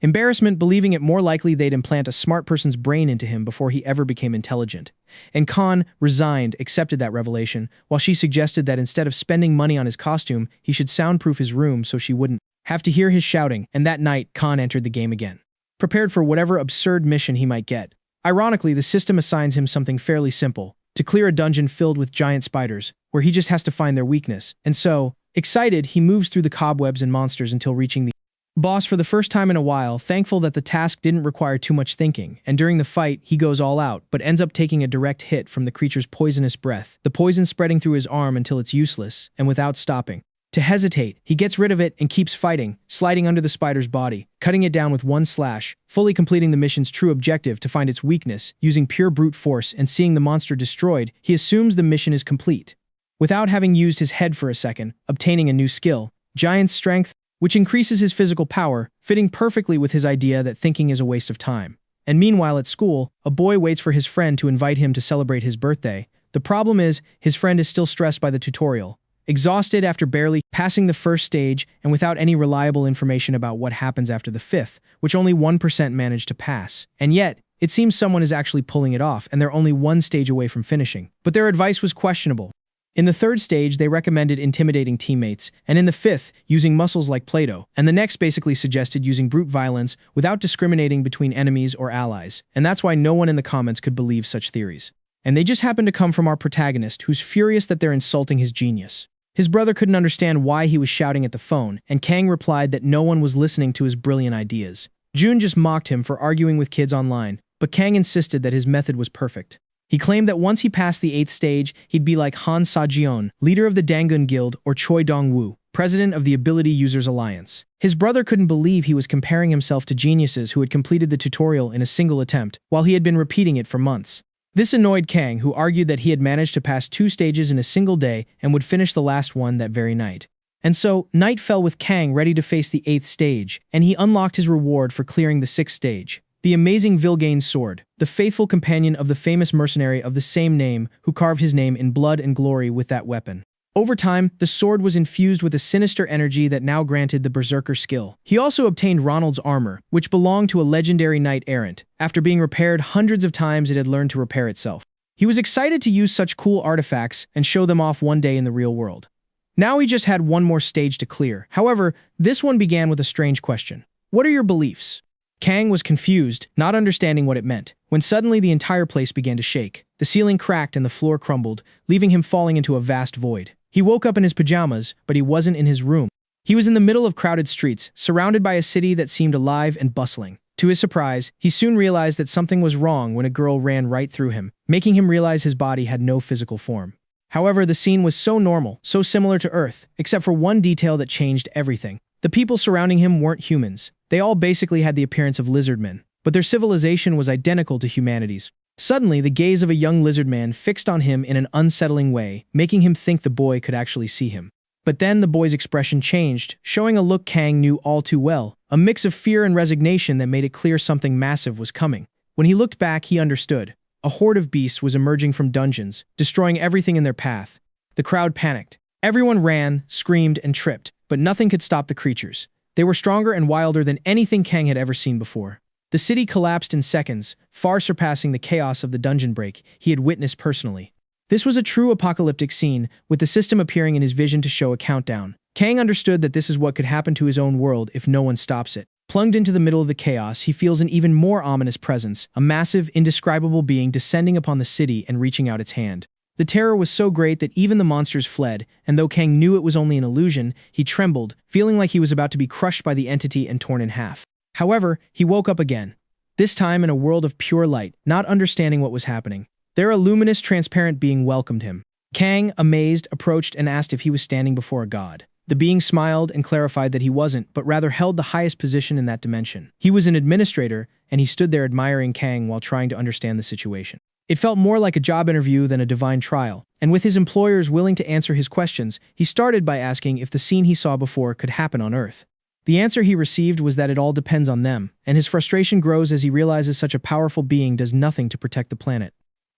embarrassment, believing it more likely they'd implant a smart person's brain into him before he ever became intelligent. And Khan, resigned, accepted that revelation, while she suggested that instead of spending money on his costume, he should soundproof his room so she wouldn't have to hear his shouting, and that night, Khan entered the game again, prepared for whatever absurd mission he might get. Ironically, the system assigns him something fairly simple, to clear a dungeon filled with giant spiders, where he just has to find their weakness, and so, excited, he moves through the cobwebs and monsters until reaching the boss for the first time in a while, thankful that the task didn't require too much thinking, and during the fight, he goes all out, but ends up taking a direct hit from the creature's poisonous breath, the poison spreading through his arm until it's useless, and without stopping to hesitate, he gets rid of it and keeps fighting, sliding under the spider's body, cutting it down with one slash, fully completing the mission's true objective to find its weakness, using pure brute force, and seeing the monster destroyed, he assumes the mission is complete. Without having used his head for a second, obtaining a new skill, Giant Strength, which increases his physical power, fitting perfectly with his idea that thinking is a waste of time. And meanwhile at school, a boy waits for his friend to invite him to celebrate his birthday. The problem is, his friend is still stressed by the tutorial, exhausted after barely passing the first stage and without any reliable information about what happens after the fifth, which only 1% managed to pass. And yet, it seems someone is actually pulling it off and they're only one stage away from finishing. But their advice was questionable. In the third stage, they recommended intimidating teammates, and in the fifth, using muscles like Play-Doh, and the next basically suggested using brute violence without discriminating between enemies or allies, and that's why no one in the comments could believe such theories. And they just happen to come from our protagonist, who's furious that they're insulting his genius. His brother couldn't understand why he was shouting at the phone, and Kang replied that no one was listening to his brilliant ideas. Jun just mocked him for arguing with kids online, but Kang insisted that his method was perfect. He claimed that once he passed the 8th stage, he'd be like Han Sa-jion, leader of the Dangun Guild, or Choi Dong-woo, president of the Ability Users Alliance. His brother couldn't believe he was comparing himself to geniuses who had completed the tutorial in a single attempt, while he had been repeating it for months. This annoyed Kang, who argued that he had managed to pass 2 stages in a single day and would finish the last one that very night. And so, night fell with Kang ready to face the 8th stage, and he unlocked his reward for clearing the 6th stage. The amazing Vilgain's sword, the faithful companion of the famous mercenary of the same name who carved his name in blood and glory with that weapon. Over time, the sword was infused with a sinister energy that now granted the Berserker skill. He also obtained Ronald's armor, which belonged to a legendary knight-errant. After being repaired hundreds of times, it had learned to repair itself. He was excited to use such cool artifacts and show them off one day in the real world. Now he just had one more stage to clear. However, this one began with a strange question. What are your beliefs? Kang was confused, not understanding what it meant, when suddenly the entire place began to shake. The ceiling cracked and the floor crumbled, leaving him falling into a vast void. He woke up in his pajamas, but he wasn't in his room. He was in the middle of crowded streets, surrounded by a city that seemed alive and bustling. To his surprise, he soon realized that something was wrong when a girl ran right through him, making him realize his body had no physical form. However, the scene was so normal, so similar to Earth, except for one detail that changed everything. The people surrounding him weren't humans. They all basically had the appearance of lizardmen, but their civilization was identical to humanity's. Suddenly, the gaze of a young lizard man fixed on him in an unsettling way, making him think the boy could actually see him. But then the boy's expression changed, showing a look Kang knew all too well, a mix of fear and resignation that made it clear something massive was coming. When he looked back, he understood. A horde of beasts was emerging from dungeons, destroying everything in their path. The crowd panicked. Everyone ran, screamed, and tripped, but nothing could stop the creatures. They were stronger and wilder than anything Kang had ever seen before. The city collapsed in seconds, far surpassing the chaos of the dungeon break he had witnessed personally. This was a true apocalyptic scene, with the system appearing in his vision to show a countdown. Kang understood that this is what could happen to his own world if no one stops it. Plunged into the middle of the chaos, he feels an even more ominous presence, a massive, indescribable being descending upon the city and reaching out its hand. The terror was so great that even the monsters fled, and though Kang knew it was only an illusion, he trembled, feeling like he was about to be crushed by the entity and torn in half. However, he woke up again, this time in a world of pure light, not understanding what was happening. There a luminous, transparent being welcomed him. Kang, amazed, approached and asked if he was standing before a god. The being smiled and clarified that he wasn't, but rather held the highest position in that dimension. He was an administrator, and he stood there admiring Kang while trying to understand the situation. It felt more like a job interview than a divine trial, and with his employers willing to answer his questions, he started by asking if the scene he saw before could happen on Earth. The answer he received was that it all depends on them, and his frustration grows as he realizes such a powerful being does nothing to protect the planet.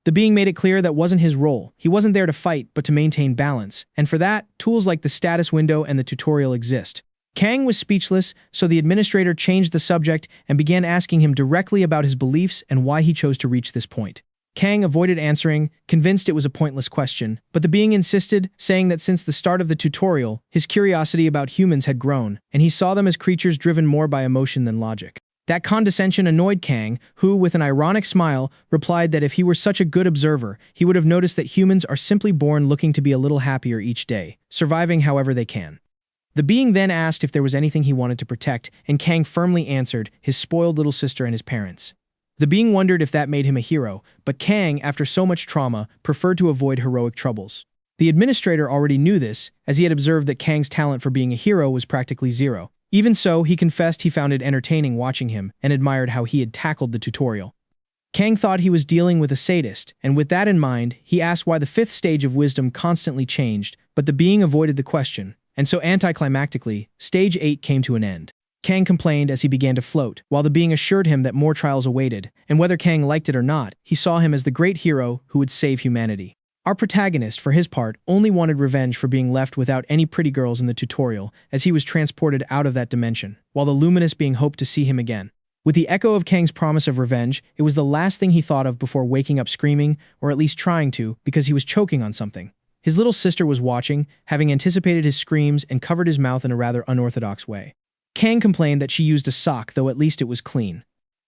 The being made it clear that wasn't his role. He wasn't there to fight, but to maintain balance. And for that, tools like the status window and the tutorial exist. Kang was speechless, so the administrator changed the subject and began asking him directly about his beliefs and why he chose to reach this point. Kang avoided answering, convinced it was a pointless question, but the being insisted, saying that since the start of the tutorial, his curiosity about humans had grown, and he saw them as creatures driven more by emotion than logic. That condescension annoyed Kang, who, with an ironic smile, replied that if he were such a good observer, he would have noticed that humans are simply born looking to be a little happier each day, surviving however they can. The being then asked if there was anything he wanted to protect, and Kang firmly answered, his spoiled little sister and his parents. The being wondered if that made him a hero, but Kang, after so much trauma, preferred to avoid heroic troubles. The administrator already knew this, as he had observed that Kang's talent for being a hero was practically zero. Even so, he confessed he found it entertaining watching him and admired how he had tackled the tutorial. Kang thought he was dealing with a sadist, and with that in mind, he asked why the fifth stage of wisdom constantly changed, but the being avoided the question, and so anticlimactically, stage 8 came to an end. Kang complained as he began to float, while the being assured him that more trials awaited, and whether Kang liked it or not, he saw him as the great hero who would save humanity. Our protagonist, for his part, only wanted revenge for being left without any pretty girls in the tutorial, as he was transported out of that dimension, while the luminous being hoped to see him again. With the echo of Kang's promise of revenge, it was the last thing he thought of before waking up screaming, or at least trying to, because he was choking on something. His little sister was watching, having anticipated his screams and covered his mouth in a rather unorthodox way. Kang complained that she used a sock, though at least it was clean.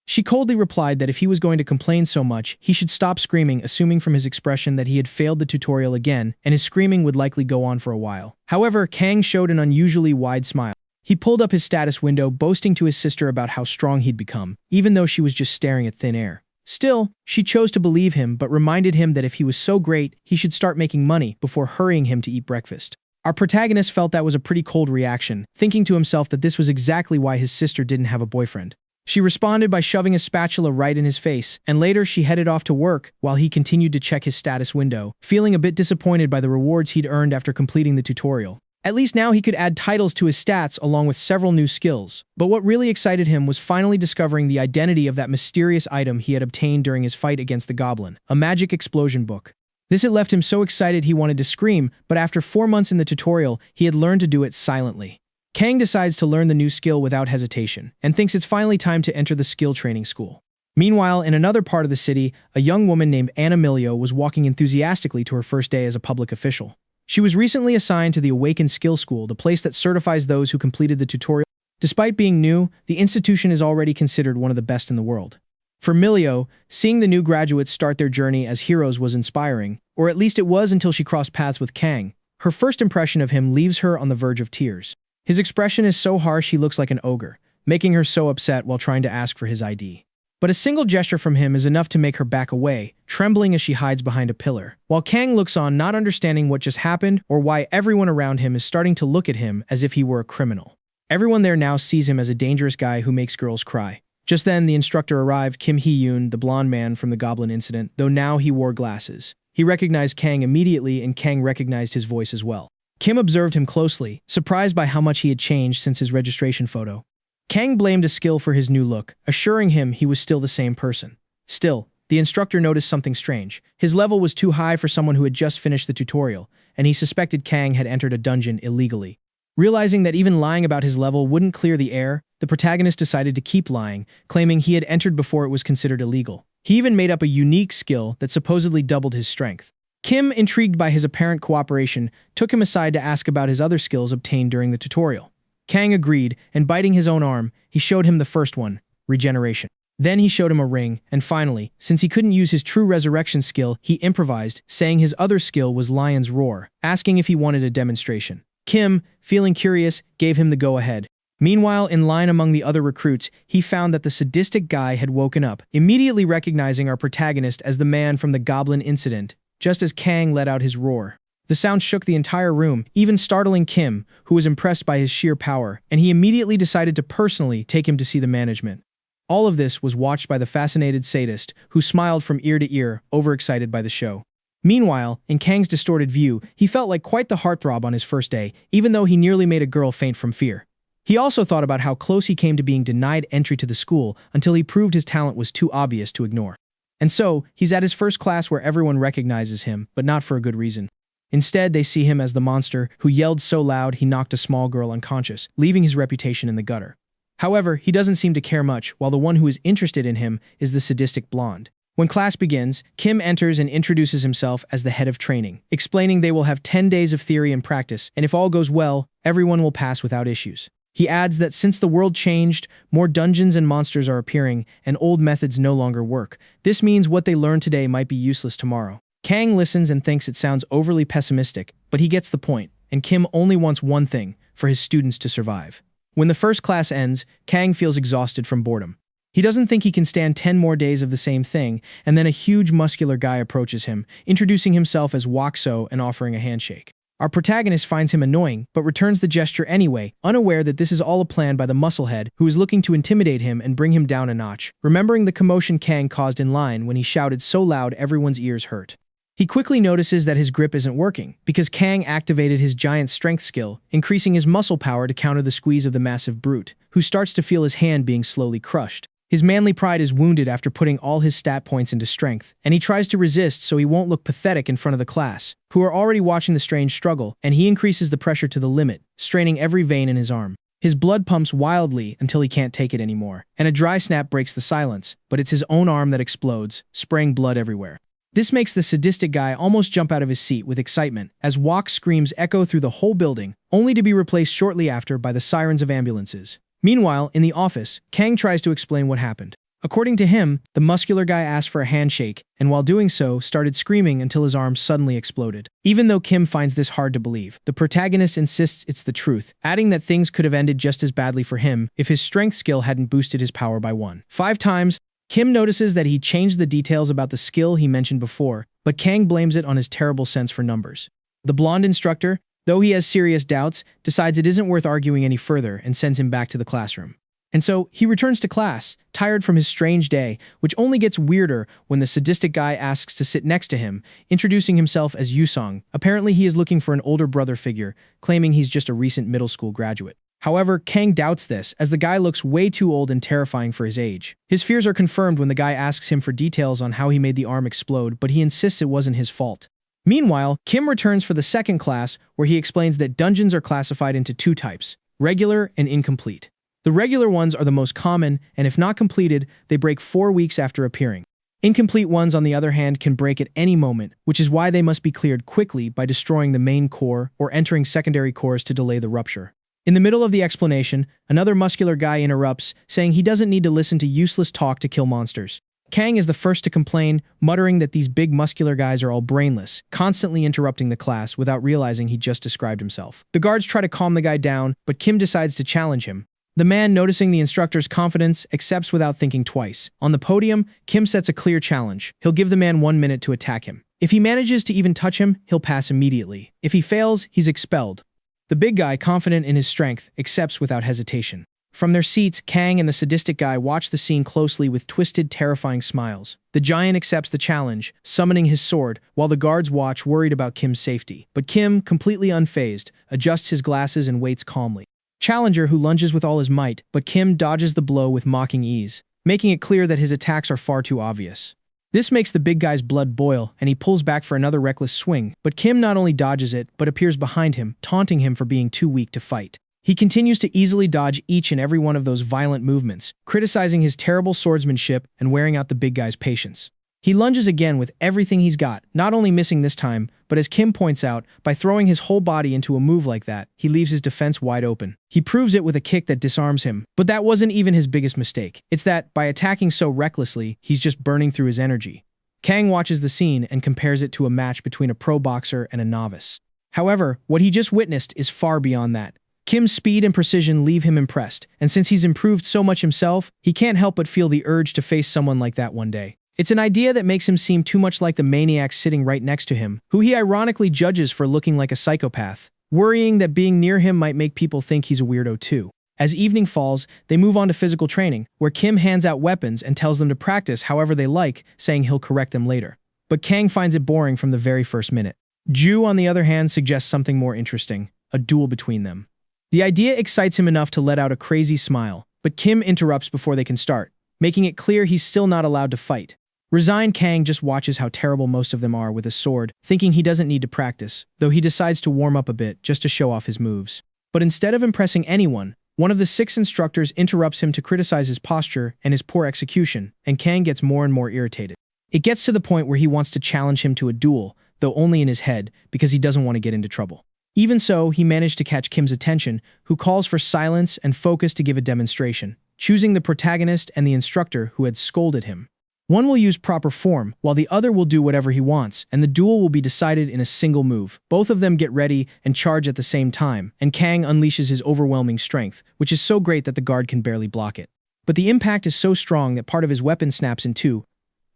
She coldly replied that if he was going to complain so much, he should stop screaming, assuming from his expression that he had failed the tutorial again, and his screaming would likely go on for a while. However, Kang showed an unusually wide smile. He pulled up his status window, boasting to his sister about how strong he'd become, even though she was just staring at thin air. Still, she chose to believe him, but reminded him that if he was so great, he should start making money before hurrying him to eat breakfast. Our protagonist felt that was a pretty cold reaction, thinking to himself that this was exactly why his sister didn't have a boyfriend. She responded by shoving a spatula right in his face, and later she headed off to work while he continued to check his status window, feeling a bit disappointed by the rewards he'd earned after completing the tutorial. At least now he could add titles to his stats along with several new skills. But what really excited him was finally discovering the identity of that mysterious item he had obtained during his fight against the goblin, a magic explosion book. This had left him so excited he wanted to scream, but after 4 months in the tutorial, he had learned to do it silently. Kang decides to learn the new skill without hesitation, and thinks it's finally time to enter the skill training school. Meanwhile, in another part of the city, a young woman named Anna Milio was walking enthusiastically to her first day as a public official. She was recently assigned to the Awakened Skill School, the place that certifies those who completed the tutorial. Despite being new, the institution is already considered one of the best in the world. For Milio, seeing the new graduates start their journey as heroes was inspiring, or at least it was until she crossed paths with Kang. Her first impression of him leaves her on the verge of tears. His expression is so harsh he looks like an ogre, making her so upset while trying to ask for his ID. But a single gesture from him is enough to make her back away, trembling as she hides behind a pillar. While Kang looks on, not understanding what just happened or why everyone around him is starting to look at him as if he were a criminal. Everyone there now sees him as a dangerous guy who makes girls cry. Just then, the instructor arrived, Kim Hee-yoon, the blonde man from the Goblin incident, though now he wore glasses. He recognized Kang immediately, and Kang recognized his voice as well. Kim observed him closely, surprised by how much he had changed since his registration photo. Kang blamed a skill for his new look, assuring him he was still the same person. Still, the instructor noticed something strange. His level was too high for someone who had just finished the tutorial, and he suspected Kang had entered a dungeon illegally. Realizing that even lying about his level wouldn't clear the air, the protagonist decided to keep lying, claiming he had entered before it was considered illegal. He even made up a unique skill that supposedly doubled his strength. Kim, intrigued by his apparent cooperation, took him aside to ask about his other skills obtained during the tutorial. Kang agreed, and biting his own arm, he showed him the first one, regeneration. Then he showed him a ring, and finally, since he couldn't use his true resurrection skill, he improvised, saying his other skill was Lion's Roar, asking if he wanted a demonstration. Kim, feeling curious, gave him the go-ahead. Meanwhile, in line among the other recruits, he found that the sadistic guy had woken up, immediately recognizing our protagonist as the man from the Goblin incident, just as Kang let out his roar. The sound shook the entire room, even startling Kim, who was impressed by his sheer power, and he immediately decided to personally take him to see the management. All of this was watched by the fascinated sadist, who smiled from ear to ear, overexcited by the show. Meanwhile, in Kang's distorted view, he felt like quite the heartthrob on his first day, even though he nearly made a girl faint from fear. He also thought about how close he came to being denied entry to the school until he proved his talent was too obvious to ignore. And so, he's at his first class where everyone recognizes him, but not for a good reason. Instead, they see him as the monster who yelled so loud he knocked a small girl unconscious, leaving his reputation in the gutter. However, he doesn't seem to care much, while the one who is interested in him is the sadistic blonde. When class begins, Kim enters and introduces himself as the head of training, explaining they will have 10 days of theory and practice, and if all goes well, everyone will pass without issues. He adds that since the world changed, more dungeons and monsters are appearing, and old methods no longer work. This means what they learn today might be useless tomorrow. Kang listens and thinks it sounds overly pessimistic, but he gets the point, and Kim only wants one thing, for his students to survive. When the first class ends, Kang feels exhausted from boredom. He doesn't think he can stand 10 more days of the same thing, and then a huge muscular guy approaches him, introducing himself as Waxo and offering a handshake. Our protagonist finds him annoying, but returns the gesture anyway, unaware that this is all a plan by the musclehead who is looking to intimidate him and bring him down a notch, remembering the commotion Kang caused in line when he shouted so loud everyone's ears hurt. He quickly notices that his grip isn't working, because Kang activated his giant strength skill, increasing his muscle power to counter the squeeze of the massive brute, who starts to feel his hand being slowly crushed. His manly pride is wounded after putting all his stat points into strength, and he tries to resist so he won't look pathetic in front of the class, who are already watching the strange struggle, and he increases the pressure to the limit, straining every vein in his arm. His blood pumps wildly until he can't take it anymore, and a dry snap breaks the silence, but it's his own arm that explodes, spraying blood everywhere. This makes the sadistic guy almost jump out of his seat with excitement, as Walk's screams echo through the whole building, only to be replaced shortly after by the sirens of ambulances. Meanwhile, in the office, Kang tries to explain what happened. According to him, the muscular guy asked for a handshake, and while doing so, started screaming until his arm suddenly exploded. Even though Kim finds this hard to believe, the protagonist insists it's the truth, adding that things could have ended just as badly for him if his strength skill hadn't boosted his power by 5 times. Kim notices that he changed the details about the skill he mentioned before, but Kang blames it on his terrible sense for numbers. The blonde instructor, though he has serious doubts, decides it isn't worth arguing any further and sends him back to the classroom. And so, he returns to class, tired from his strange day, which only gets weirder when the sadistic guy asks to sit next to him, introducing himself as Yusong. Apparently he is looking for an older brother figure, claiming he's just a recent middle school graduate. However, Kang doubts this, as the guy looks way too old and terrifying for his age. His fears are confirmed when the guy asks him for details on how he made the arm explode, but he insists it wasn't his fault. Meanwhile, Kim returns for the second class, where he explains that dungeons are classified into 2 types, regular and incomplete. The regular ones are the most common, and if not completed, they break 4 weeks after appearing. Incomplete ones, on the other hand, can break at any moment, which is why they must be cleared quickly by destroying the main core or entering secondary cores to delay the rupture. In the middle of the explanation, another muscular guy interrupts, saying he doesn't need to listen to useless talk to kill monsters. Kang is the first to complain, muttering that these big muscular guys are all brainless, constantly interrupting the class without realizing he just described himself. The guards try to calm the guy down, but Kim decides to challenge him. The man, noticing the instructor's confidence, accepts without thinking twice. On the podium, Kim sets a clear challenge. He'll give the man 1 minute to attack him. If he manages to even touch him, he'll pass immediately. If he fails, he's expelled. The big guy, confident in his strength, accepts without hesitation. From their seats, Kang and the sadistic guy watch the scene closely with twisted, terrifying smiles. The giant accepts the challenge, summoning his sword, while the guards watch, worried about Kim's safety. But Kim, completely unfazed, adjusts his glasses and waits calmly. Challenger, who lunges with all his might, but Kim dodges the blow with mocking ease, making it clear that his attacks are far too obvious. This makes the big guy's blood boil, and he pulls back for another reckless swing, but Kim not only dodges it, but appears behind him, taunting him for being too weak to fight. He continues to easily dodge each and every one of those violent movements, criticizing his terrible swordsmanship and wearing out the big guy's patience. He lunges again with everything he's got, not only missing this time, but as Kim points out, by throwing his whole body into a move like that, he leaves his defense wide open. He proves it with a kick that disarms him, but that wasn't even his biggest mistake. It's that, by attacking so recklessly, he's just burning through his energy. Kang watches the scene and compares it to a match between a pro boxer and a novice. However, what he just witnessed is far beyond that. Kim's speed and precision leave him impressed, and since he's improved so much himself, he can't help but feel the urge to face someone like that one day. It's an idea that makes him seem too much like the maniac sitting right next to him, who he ironically judges for looking like a psychopath, worrying that being near him might make people think he's a weirdo too. As evening falls, they move on to physical training, where Kim hands out weapons and tells them to practice however they like, saying he'll correct them later. But Kang finds it boring from the very first minute. Ju, on the other hand, suggests something more interesting, a duel between them. The idea excites him enough to let out a crazy smile, but Kim interrupts before they can start, making it clear he's still not allowed to fight. Resigned, Kang just watches how terrible most of them are with a sword, thinking he doesn't need to practice, though he decides to warm up a bit just to show off his moves. But instead of impressing anyone, one of the 6 instructors interrupts him to criticize his posture and his poor execution, and Kang gets more and more irritated. It gets to the point where he wants to challenge him to a duel, though only in his head, because he doesn't want to get into trouble. Even so, he managed to catch Kim's attention, who calls for silence and focus to give a demonstration, choosing the protagonist and the instructor who had scolded him. One will use proper form, while the other will do whatever he wants, and the duel will be decided in a single move. Both of them get ready and charge at the same time, and Kang unleashes his overwhelming strength, which is so great that the guard can barely block it. But the impact is so strong that part of his weapon snaps in two,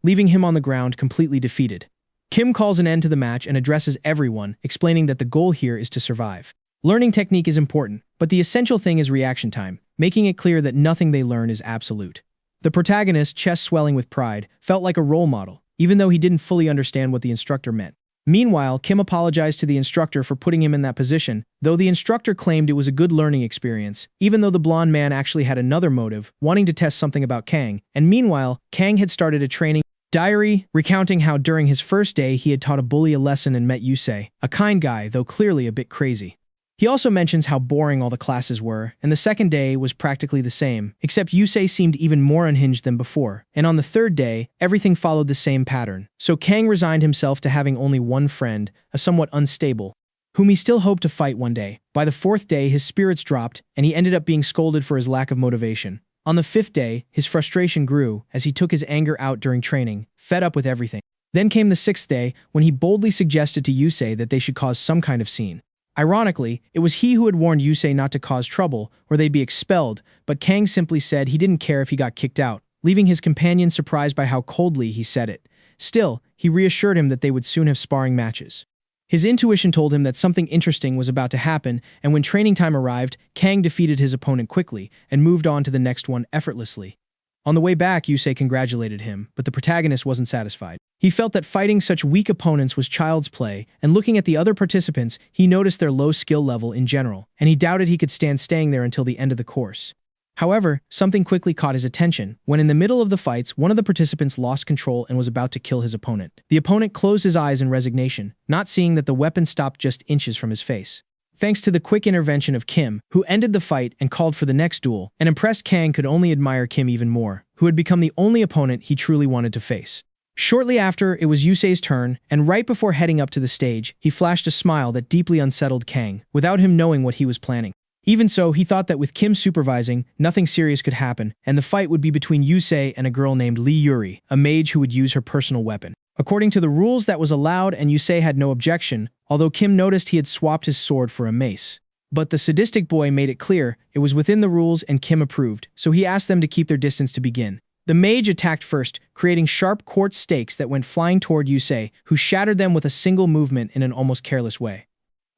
leaving him on the ground completely defeated. Kim calls an end to the match and addresses everyone, explaining that the goal here is to survive. Learning technique is important, but the essential thing is reaction time, making it clear that nothing they learn is absolute. The protagonist, chest swelling with pride, felt like a role model, even though he didn't fully understand what the instructor meant. Meanwhile, Kim apologized to the instructor for putting him in that position, though the instructor claimed it was a good learning experience, even though the blonde man actually had another motive, wanting to test something about Kang. And meanwhile, Kang had started a training diary, recounting how during his first day he had taught a bully a lesson and met Yusei, a kind guy, though clearly a bit crazy. He also mentions how boring all the classes were, and the second day was practically the same, except Yusei seemed even more unhinged than before, and on the third day, everything followed the same pattern. So Kang resigned himself to having only one friend, a somewhat unstable, whom he still hoped to fight one day. By the fourth day, his spirits dropped, and he ended up being scolded for his lack of motivation. On the fifth day, his frustration grew as he took his anger out during training, fed up with everything. Then came the sixth day, when he boldly suggested to Yusei that they should cause some kind of scene. Ironically, it was he who had warned Yusei not to cause trouble, or they'd be expelled, but Kang simply said he didn't care if he got kicked out, leaving his companion surprised by how coldly he said it. Still, he reassured him that they would soon have sparring matches. His intuition told him that something interesting was about to happen, and when training time arrived, Kang defeated his opponent quickly and moved on to the next one effortlessly. On the way back, Yusei congratulated him, but the protagonist wasn't satisfied. He felt that fighting such weak opponents was child's play, and looking at the other participants, he noticed their low skill level in general, and he doubted he could stand staying there until the end of the course. However, something quickly caught his attention. When in the middle of the fights, one of the participants lost control and was about to kill his opponent. The opponent closed his eyes in resignation, not seeing that the weapon stopped just inches from his face. Thanks to the quick intervention of Kim, who ended the fight and called for the next duel, an impressed Kang could only admire Kim even more, who had become the only opponent he truly wanted to face. Shortly after, it was Yusei's turn, and right before heading up to the stage, he flashed a smile that deeply unsettled Kang, without him knowing what he was planning. Even so, he thought that with Kim supervising, nothing serious could happen, and the fight would be between Yusei and a girl named Lee Yuri, a mage who would use her personal weapon. According to the rules, that was allowed, and Yusei had no objection, although Kim noticed he had swapped his sword for a mace. But the sadistic boy made it clear it was within the rules and Kim approved, so he asked them to keep their distance to begin. The mage attacked first, creating sharp quartz stakes that went flying toward Yusei, who shattered them with a single movement in an almost careless way.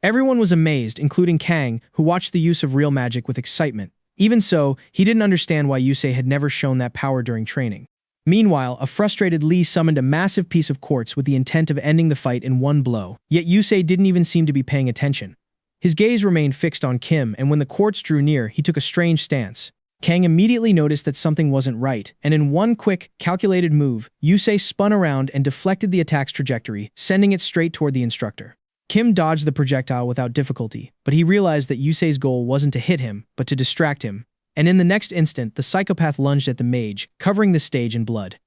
Everyone was amazed, including Kang, who watched the use of real magic with excitement. Even so, he didn't understand why Yusei had never shown that power during training. Meanwhile, a frustrated Lee summoned a massive piece of quartz with the intent of ending the fight in one blow, yet Yusei didn't even seem to be paying attention. His gaze remained fixed on Kim, and when the quartz drew near, he took a strange stance. Kang immediately noticed that something wasn't right, and in one quick, calculated move, Yusei spun around and deflected the attack's trajectory, sending it straight toward the instructor. Kim dodged the projectile without difficulty, but he realized that Yusei's goal wasn't to hit him, but to distract him. And in the next instant, the psychopath lunged at the mage, covering the stage in blood,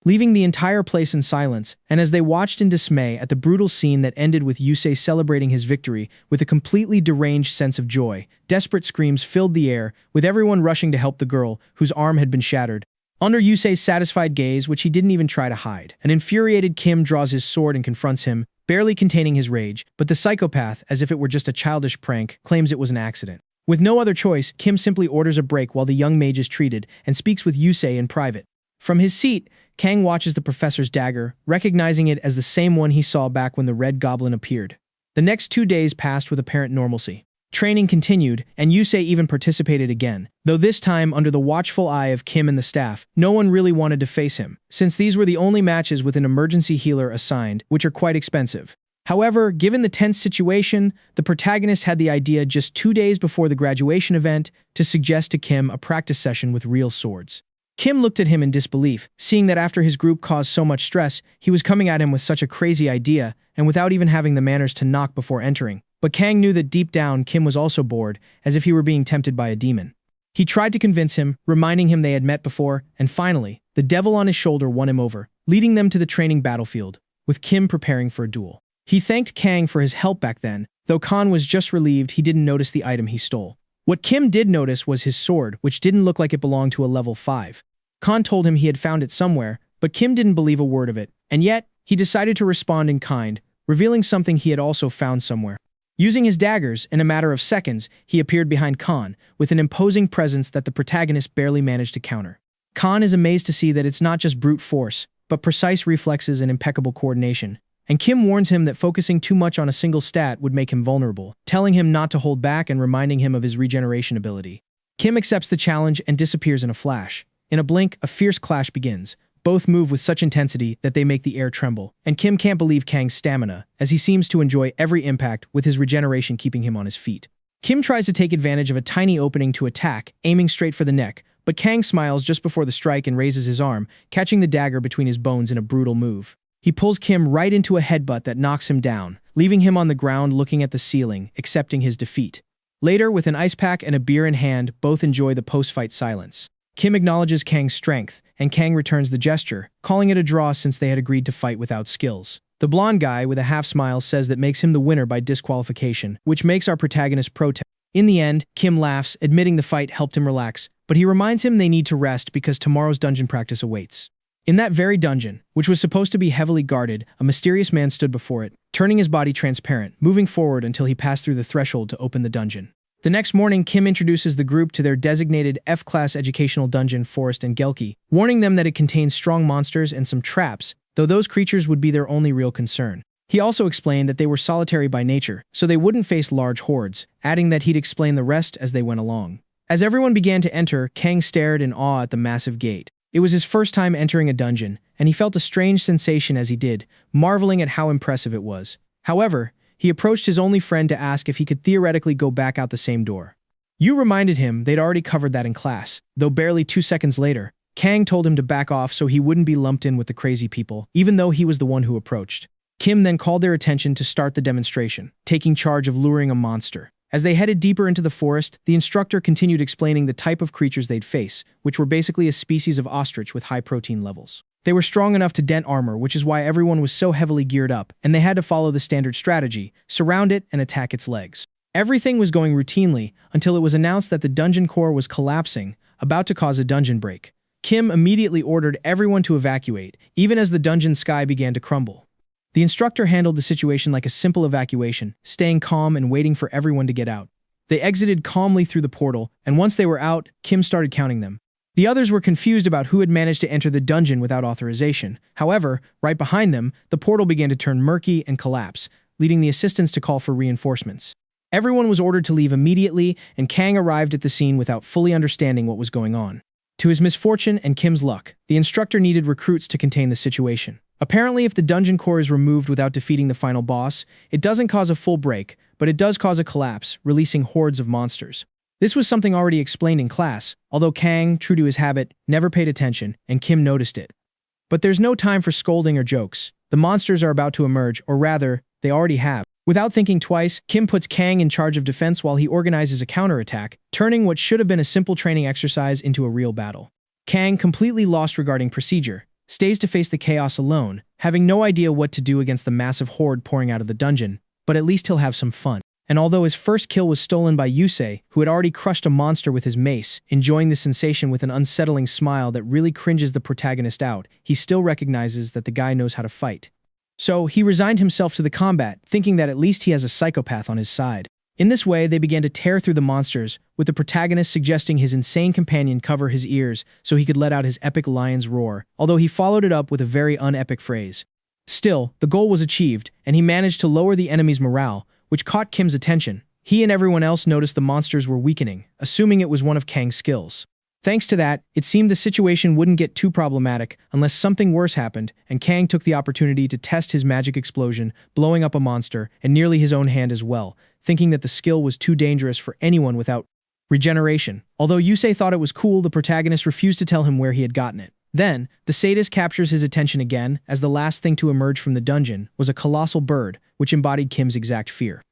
leaving the entire place in silence, and as they watched in dismay at the brutal scene that ended with Yusei celebrating his victory with a completely deranged sense of joy, desperate screams filled the air, with everyone rushing to help the girl, whose arm had been shattered. Under Yusei's satisfied gaze, which he didn't even try to hide, an infuriated Kim draws his sword and confronts him, barely containing his rage, but the psychopath, as if it were just a childish prank, claims it was an accident. With no other choice, Kim simply orders a break while the young mage is treated and speaks with Yusei in private. From his seat, Kang watches the professor's dagger, recognizing it as the same one he saw back when the Red Goblin appeared. The next 2 days passed with apparent normalcy. Training continued, and Yusei even participated again, though this time under the watchful eye of Kim and the staff. No one really wanted to face him, since these were the only matches with an emergency healer assigned, which are quite expensive. However, given the tense situation, the protagonist had the idea just 2 days before the graduation event to suggest to Kim a practice session with real swords. Kim looked at him in disbelief, seeing that after his group caused so much stress, he was coming at him with such a crazy idea, and without even having the manners to knock before entering. But Kang knew that deep down Kim was also bored, as if he were being tempted by a demon. He tried to convince him, reminding him they had met before, and finally, the devil on his shoulder won him over, leading them to the training battlefield, with Kim preparing for a duel. He thanked Kang for his help back then, though Khan was just relieved he didn't notice the item he stole. What Kim did notice was his sword, which didn't look like it belonged to a level 5. Khan told him he had found it somewhere, but Kim didn't believe a word of it, and yet, he decided to respond in kind, revealing something he had also found somewhere. Using his daggers, in a matter of seconds, he appeared behind Khan, with an imposing presence that the protagonist barely managed to counter. Khan is amazed to see that it's not just brute force, but precise reflexes and impeccable coordination. And Kim warns him that focusing too much on a single stat would make him vulnerable, telling him not to hold back and reminding him of his regeneration ability. Kim accepts the challenge and disappears in a flash. In a blink, a fierce clash begins. Both move with such intensity that they make the air tremble, and Kim can't believe Kang's stamina, as he seems to enjoy every impact, with his regeneration keeping him on his feet. Kim tries to take advantage of a tiny opening to attack, aiming straight for the neck, but Kang smiles just before the strike and raises his arm, catching the dagger between his bones in a brutal move. He pulls Kim right into a headbutt that knocks him down, leaving him on the ground looking at the ceiling, accepting his defeat. Later, with an ice pack and a beer in hand, both enjoy the post-fight silence. Kim acknowledges Kang's strength, and Kang returns the gesture, calling it a draw since they had agreed to fight without skills. The blonde guy, with a half-smile, says that makes him the winner by disqualification, which makes our protagonist protest. In the end, Kim laughs, admitting the fight helped him relax, but he reminds him they need to rest because tomorrow's dungeon practice awaits. In that very dungeon, which was supposed to be heavily guarded, a mysterious man stood before it, turning his body transparent, moving forward until he passed through the threshold to open the dungeon. The next morning, Kim introduces the group to their designated F-class educational dungeon, Forest and Gelki, warning them that it contains strong monsters and some traps, though those creatures would be their only real concern. He also explained that they were solitary by nature, so they wouldn't face large hordes, adding that he'd explain the rest as they went along. As everyone began to enter, Kang stared in awe at the massive gate. It was his first time entering a dungeon, and he felt a strange sensation as he did, marveling at how impressive it was. However, he approached his only friend to ask if he could theoretically go back out the same door. Yu reminded him they'd already covered that in class, though barely 2 seconds later, Kang told him to back off so he wouldn't be lumped in with the crazy people, even though he was the one who approached. Kim then called their attention to start the demonstration, taking charge of luring a monster. As they headed deeper into the forest, the instructor continued explaining the type of creatures they'd face, which were basically a species of ostrich with high protein levels. They were strong enough to dent armor, which is why everyone was so heavily geared up, and they had to follow the standard strategy, surround it and attack its legs. Everything was going routinely until it was announced that the dungeon core was collapsing, about to cause a dungeon break. Kim immediately ordered everyone to evacuate, even as the dungeon sky began to crumble. The instructor handled the situation like a simple evacuation, staying calm and waiting for everyone to get out. They exited calmly through the portal, and once they were out, Kim started counting them. The others were confused about who had managed to enter the dungeon without authorization. However, right behind them, the portal began to turn murky and collapse, leading the assistants to call for reinforcements. Everyone was ordered to leave immediately, and Kang arrived at the scene without fully understanding what was going on. To his misfortune and Kim's luck, the instructor needed recruits to contain the situation. Apparently, if the dungeon core is removed without defeating the final boss, it doesn't cause a full break, but it does cause a collapse, releasing hordes of monsters. This was something already explained in class, although Kang, true to his habit, never paid attention, and Kim noticed it. But there's no time for scolding or jokes. The monsters are about to emerge, or rather, they already have. Without thinking twice, Kim puts Kang in charge of defense while he organizes a counterattack, turning what should have been a simple training exercise into a real battle. Kang, completely lost regarding procedure, stays to face the chaos alone, having no idea what to do against the massive horde pouring out of the dungeon, but at least he'll have some fun. And although his first kill was stolen by Yusei, who had already crushed a monster with his mace, enjoying the sensation with an unsettling smile that really cringes the protagonist out, he still recognizes that the guy knows how to fight. So he resigned himself to the combat, thinking that at least he has a psychopath on his side. In this way, they began to tear through the monsters, with the protagonist suggesting his insane companion cover his ears so he could let out his epic lion's roar, although he followed it up with a very unepic phrase. Still, the goal was achieved, and he managed to lower the enemy's morale, which caught Kim's attention. He and everyone else noticed the monsters were weakening, assuming it was one of Kang's skills. Thanks to that, it seemed the situation wouldn't get too problematic unless something worse happened, and Kang took the opportunity to test his magic explosion, blowing up a monster, and nearly his own hand as well, thinking that the skill was too dangerous for anyone without regeneration. Although Yusei thought it was cool, the protagonist refused to tell him where he had gotten it. Then, the sadist captures his attention again, as the last thing to emerge from the dungeon was a colossal bird, which embodied Kim's exact fear.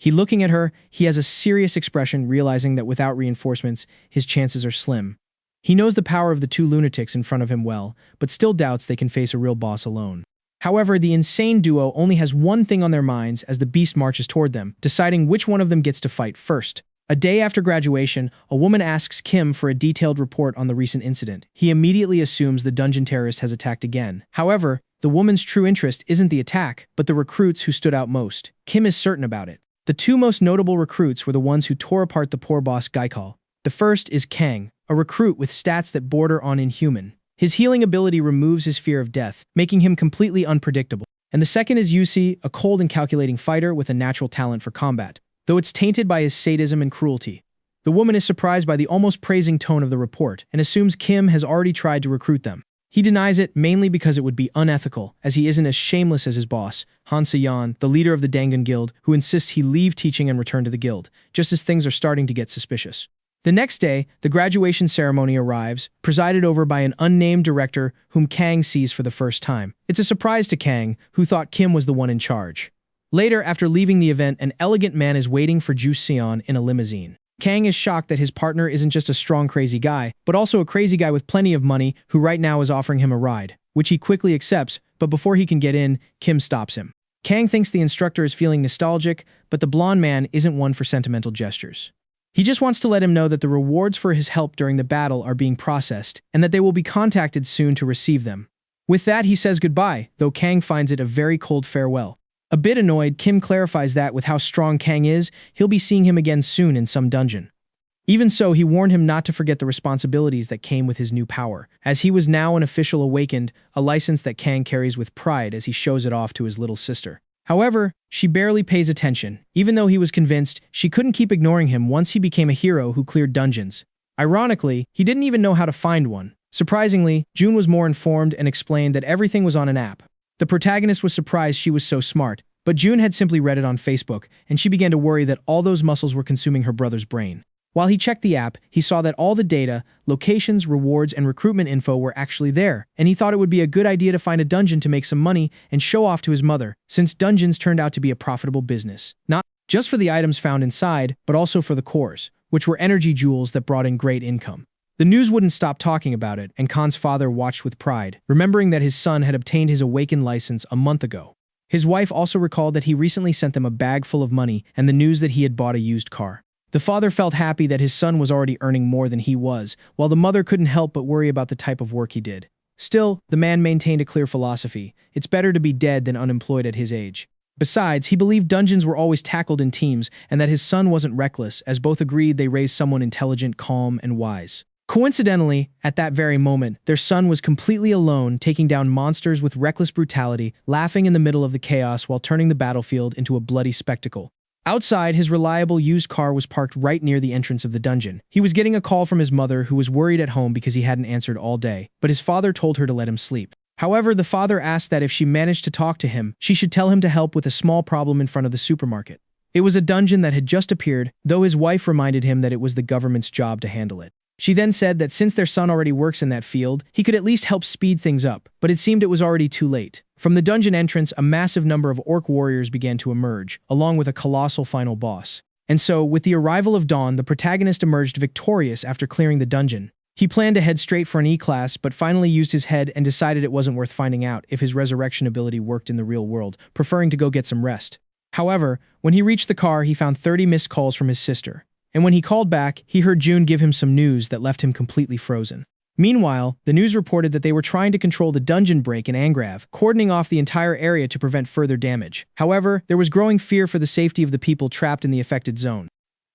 Looking at her, he has a serious expression, realizing that without reinforcements, his chances are slim. He knows the power of the two lunatics in front of him well, but still doubts they can face a real boss alone. However, the insane duo only has one thing on their minds as the beast marches toward them, deciding which one of them gets to fight first. A day after graduation, a woman asks Kim for a detailed report on the recent incident. He immediately assumes the dungeon terrorist has attacked again. However, the woman's true interest isn't the attack, but the recruits who stood out most. Kim is certain about it. The two most notable recruits were the ones who tore apart the poor boss Gaikal. The first is Kang, a recruit with stats that border on inhuman. His healing ability removes his fear of death, making him completely unpredictable. And the second is Yusei, a cold and calculating fighter with a natural talent for combat, though it's tainted by his sadism and cruelty. The woman is surprised by the almost praising tone of the report and assumes Kim has already tried to recruit them. He denies it mainly because it would be unethical, as he isn't as shameless as his boss, Han Se-yeon, the leader of the Dangan Guild, who insists he leave teaching and return to the guild, just as things are starting to get suspicious. The next day, the graduation ceremony arrives, presided over by an unnamed director whom Kang sees for the first time. It's a surprise to Kang, who thought Kim was the one in charge. Later, after leaving the event, an elegant man is waiting for Ju Seon in a limousine. Kang is shocked that his partner isn't just a strong crazy guy, but also a crazy guy with plenty of money who right now is offering him a ride, which he quickly accepts, but before he can get in, Kim stops him. Kang thinks the instructor is feeling nostalgic, but the blonde man isn't one for sentimental gestures. He just wants to let him know that the rewards for his help during the battle are being processed, and that they will be contacted soon to receive them. With that, he says goodbye, though Kang finds it a very cold farewell. A bit annoyed, Kim clarifies that with how strong Kang is, he'll be seeing him again soon in some dungeon. Even so, he warned him not to forget the responsibilities that came with his new power, as he was now an official awakened, a license that Kang carries with pride as he shows it off to his little sister. However, she barely pays attention, even though he was convinced she couldn't keep ignoring him once he became a hero who cleared dungeons. Ironically, he didn't even know how to find one. Surprisingly, June was more informed and explained that everything was on an app. The protagonist was surprised she was so smart, but June had simply read it on Facebook, and she began to worry that all those muscles were consuming her brother's brain. While he checked the app, he saw that all the data, locations, rewards, and recruitment info were actually there, and he thought it would be a good idea to find a dungeon to make some money and show off to his mother, since dungeons turned out to be a profitable business. Not just for the items found inside, but also for the cores, which were energy jewels that brought in great income. The news wouldn't stop talking about it, and Khan's father watched with pride, remembering that his son had obtained his awakened license a month ago. His wife also recalled that he recently sent them a bag full of money and the news that he had bought a used car. The father felt happy that his son was already earning more than he was, while the mother couldn't help but worry about the type of work he did. Still, the man maintained a clear philosophy. It's better to be dead than unemployed at his age. Besides, he believed dungeons were always tackled in teams and that his son wasn't reckless, as both agreed they raised someone intelligent, calm, and wise. Coincidentally, at that very moment, their son was completely alone, taking down monsters with reckless brutality, laughing in the middle of the chaos while turning the battlefield into a bloody spectacle. Outside, his reliable used car was parked right near the entrance of the dungeon. He was getting a call from his mother, who was worried at home because he hadn't answered all day, but his father told her to let him sleep. However, the father asked that if she managed to talk to him, she should tell him to help with a small problem in front of the supermarket. It was a dungeon that had just appeared, though his wife reminded him that it was the government's job to handle it. She then said that since their son already works in that field, he could at least help speed things up, but it seemed it was already too late. From the dungeon entrance, a massive number of orc warriors began to emerge, along with a colossal final boss. And so, with the arrival of dawn, the protagonist emerged victorious after clearing the dungeon. He planned to head straight for an E-class, but finally used his head and decided it wasn't worth finding out if his resurrection ability worked in the real world, preferring to go get some rest. However, when he reached the car, he found 30 missed calls from his sister. And when he called back, he heard June give him some news that left him completely frozen. Meanwhile, the news reported that they were trying to control the dungeon break in Angrav, cordoning off the entire area to prevent further damage. However, there was growing fear for the safety of the people trapped in the affected zone.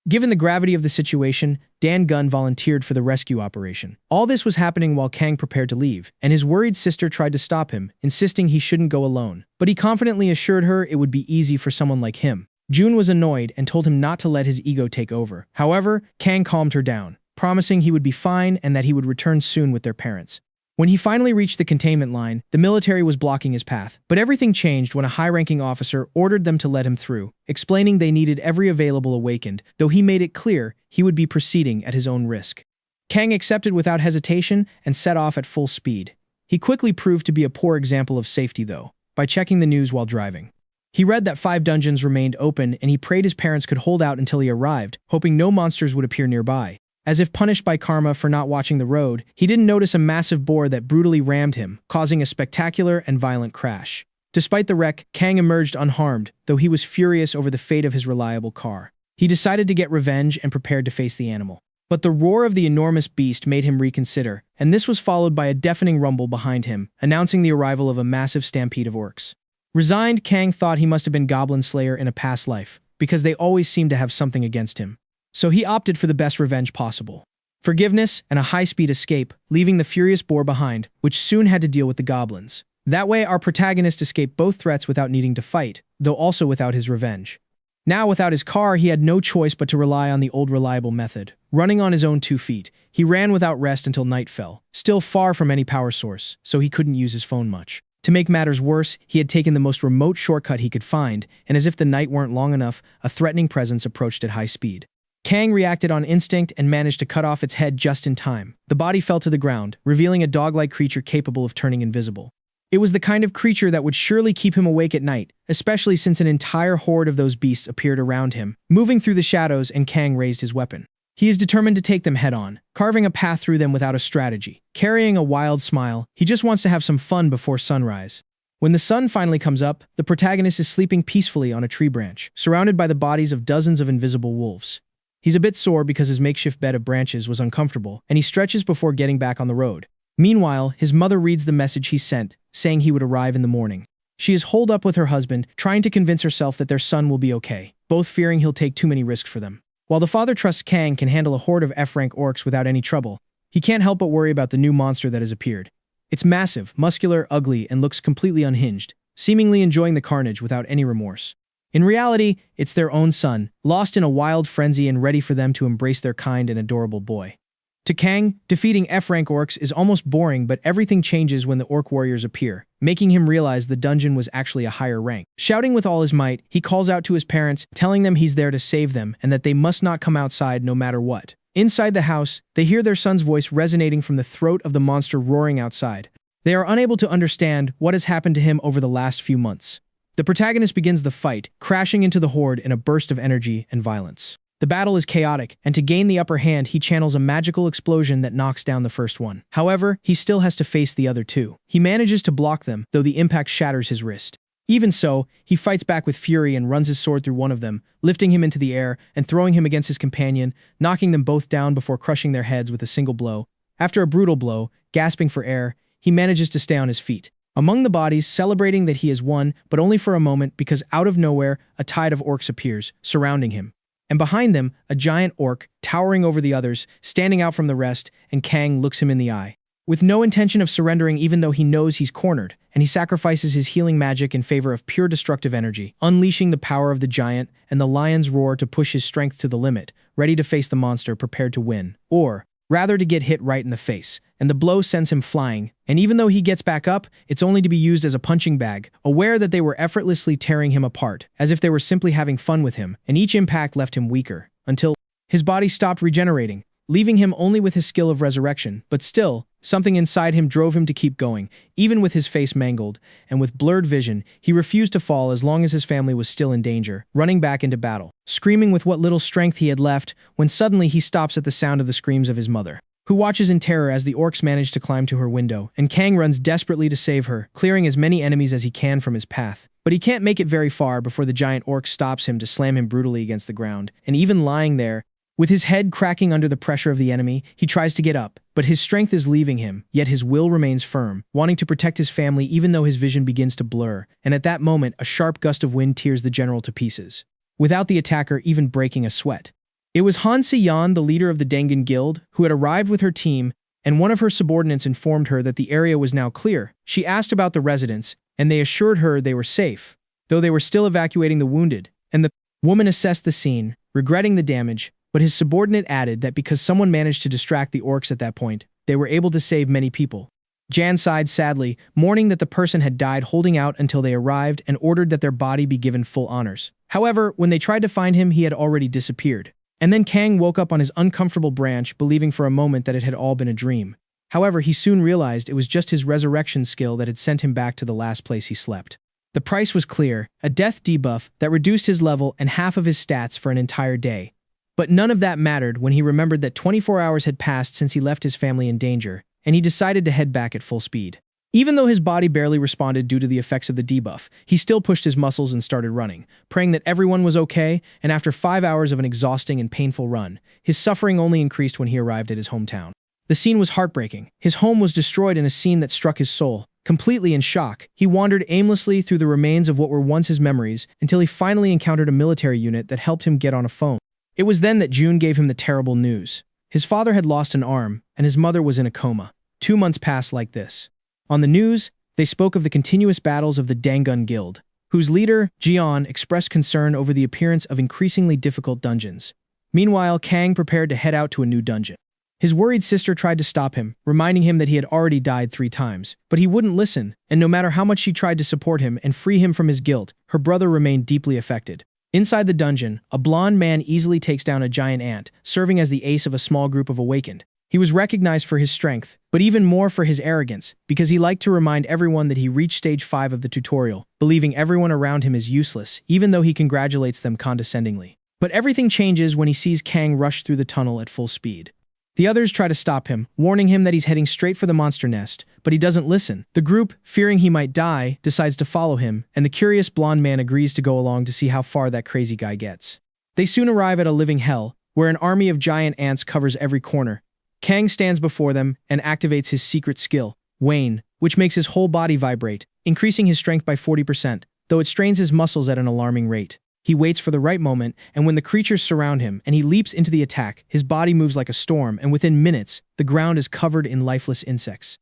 Given the gravity of the situation, Dan Gunn volunteered for the rescue operation. All this was happening while Kang prepared to leave, and his worried sister tried to stop him, insisting he shouldn't go alone. But he confidently assured her it would be easy for someone like him. June was annoyed and told him not to let his ego take over. However, Kang calmed her down, promising he would be fine and that he would return soon with their parents. When he finally reached the containment line, the military was blocking his path, but everything changed when a high-ranking officer ordered them to let him through, explaining they needed every available awakened, though he made it clear he would be proceeding at his own risk. Kang accepted without hesitation and set off at full speed. He quickly proved to be a poor example of safety, though, by checking the news while driving. He read that 5 dungeons remained open, and he prayed his parents could hold out until he arrived, hoping no monsters would appear nearby. As if punished by karma for not watching the road, he didn't notice a massive boar that brutally rammed him, causing a spectacular and violent crash. Despite the wreck, Kang emerged unharmed, though he was furious over the fate of his reliable car. He decided to get revenge and prepared to face the animal. But the roar of the enormous beast made him reconsider, and this was followed by a deafening rumble behind him, announcing the arrival of a massive stampede of orcs. Resigned, Kang thought he must have been Goblin Slayer in a past life, because they always seemed to have something against him. So he opted for the best revenge possible. Forgiveness and a high-speed escape, leaving the furious boar behind, which soon had to deal with the goblins. That way, our protagonist escaped both threats without needing to fight, though also without his revenge. Now, without his car, he had no choice but to rely on the old reliable method. Running on his own 2 feet, he ran without rest until night fell, still far from any power source, so he couldn't use his phone much. To make matters worse, he had taken the most remote shortcut he could find, and as if the night weren't long enough, a threatening presence approached at high speed. Kang reacted on instinct and managed to cut off its head just in time. The body fell to the ground, revealing a dog-like creature capable of turning invisible. It was the kind of creature that would surely keep him awake at night, especially since an entire horde of those beasts appeared around him, moving through the shadows, and Kang raised his weapon. He is determined to take them head-on, carving a path through them without a strategy. Carrying a wild smile, he just wants to have some fun before sunrise. When the sun finally comes up, the protagonist is sleeping peacefully on a tree branch, surrounded by the bodies of dozens of invisible wolves. He's a bit sore because his makeshift bed of branches was uncomfortable, and he stretches before getting back on the road. Meanwhile, his mother reads the message he sent, saying he would arrive in the morning. She is holed up with her husband, trying to convince herself that their son will be okay, both fearing he'll take too many risks for them. While the father trusts Kang can handle a horde of F-rank orcs without any trouble, he can't help but worry about the new monster that has appeared. It's massive, muscular, ugly, and looks completely unhinged, seemingly enjoying the carnage without any remorse. In reality, it's their own son, lost in a wild frenzy and ready for them to embrace their kind and adorable boy. To Kang, defeating F-rank orcs is almost boring, but everything changes when the orc warriors appear, making him realize the dungeon was actually a higher rank. Shouting with all his might, he calls out to his parents, telling them he's there to save them and that they must not come outside no matter what. Inside the house, they hear their son's voice resonating from the throat of the monster roaring outside. They are unable to understand what has happened to him over the last few months. The protagonist begins the fight, crashing into the horde in a burst of energy and violence. The battle is chaotic, and to gain the upper hand, he channels a magical explosion that knocks down the first one. However, he still has to face the other two. He manages to block them, though the impact shatters his wrist. Even so, he fights back with fury and runs his sword through one of them, lifting him into the air and throwing him against his companion, knocking them both down before crushing their heads with a single blow. After a brutal blow, gasping for air, he manages to stay on his feet. Among the bodies, celebrating that he has won, but only for a moment because out of nowhere, a tide of orcs appears, surrounding him. And behind them, a giant orc, towering over the others, standing out from the rest, and Kang looks him in the eye. With no intention of surrendering even though he knows he's cornered, and he sacrifices his healing magic in favor of pure destructive energy, unleashing the power of the giant and the lion's roar to push his strength to the limit, ready to face the monster prepared to win. Or, rather to get hit right in the face, and the blow sends him flying, and even though he gets back up, it's only to be used as a punching bag, aware that they were effortlessly tearing him apart, as if they were simply having fun with him, and each impact left him weaker, until his body stopped regenerating, leaving him only with his skill of resurrection. But still, something inside him drove him to keep going, even with his face mangled, and with blurred vision, he refused to fall as long as his family was still in danger, running back into battle, screaming with what little strength he had left, when suddenly he stops at the sound of the screams of his mother, who watches in terror as the orcs manage to climb to her window, and Kang runs desperately to save her, clearing as many enemies as he can from his path. But he can't make it very far before the giant orc stops him to slam him brutally against the ground, and even lying there, with his head cracking under the pressure of the enemy, he tries to get up, but his strength is leaving him, yet his will remains firm, wanting to protect his family even though his vision begins to blur, and at that moment, a sharp gust of wind tears the general to pieces, without the attacker even breaking a sweat. It was Han Si-yeon, the leader of the Dangan Guild, who had arrived with her team, and one of her subordinates informed her that the area was now clear. She asked about the residents, and they assured her they were safe, though they were still evacuating the wounded, and the woman assessed the scene, regretting the damage, but his subordinate added that because someone managed to distract the orcs at that point, they were able to save many people. Jan sighed sadly, mourning that the person had died holding out until they arrived and ordered that their body be given full honors. However, when they tried to find him, he had already disappeared. And then Kang woke up on his uncomfortable branch, believing for a moment that it had all been a dream. However, he soon realized it was just his resurrection skill that had sent him back to the last place he slept. The price was clear, a death debuff that reduced his level and half of his stats for an entire day. But none of that mattered when he remembered that 24 hours had passed since he left his family in danger, and he decided to head back at full speed. Even though his body barely responded due to the effects of the debuff, he still pushed his muscles and started running, praying that everyone was okay, and after 5 hours of an exhausting and painful run, his suffering only increased when he arrived at his hometown. The scene was heartbreaking. His home was destroyed in a scene that struck his soul. Completely in shock, he wandered aimlessly through the remains of what were once his memories until he finally encountered a military unit that helped him get on a phone. It was then that June gave him the terrible news. His father had lost an arm, and his mother was in a coma. 2 months passed like this. On the news, they spoke of the continuous battles of the Dangun Guild, whose leader, Jian, expressed concern over the appearance of increasingly difficult dungeons. Meanwhile, Kang prepared to head out to a new dungeon. His worried sister tried to stop him, reminding him that he had already died 3 times, but he wouldn't listen, and no matter how much she tried to support him and free him from his guilt, her brother remained deeply affected. Inside the dungeon, a blonde man easily takes down a giant ant, serving as the ace of a small group of awakened. He was recognized for his strength, but even more for his arrogance, because he liked to remind everyone that he reached stage 5 of the tutorial, believing everyone around him is useless, even though he congratulates them condescendingly. But everything changes when he sees Kang rush through the tunnel at full speed. The others try to stop him, warning him that he's heading straight for the monster nest, but he doesn't listen. The group, fearing he might die, decides to follow him, and the curious blonde man agrees to go along to see how far that crazy guy gets. They soon arrive at a living hell, where an army of giant ants covers every corner. Kang stands before them and activates his secret skill, Wayne, which makes his whole body vibrate, increasing his strength by 40%, though it strains his muscles at an alarming rate. He waits for the right moment, and when the creatures surround him and he leaps into the attack, his body moves like a storm, and within minutes, the ground is covered in lifeless insects.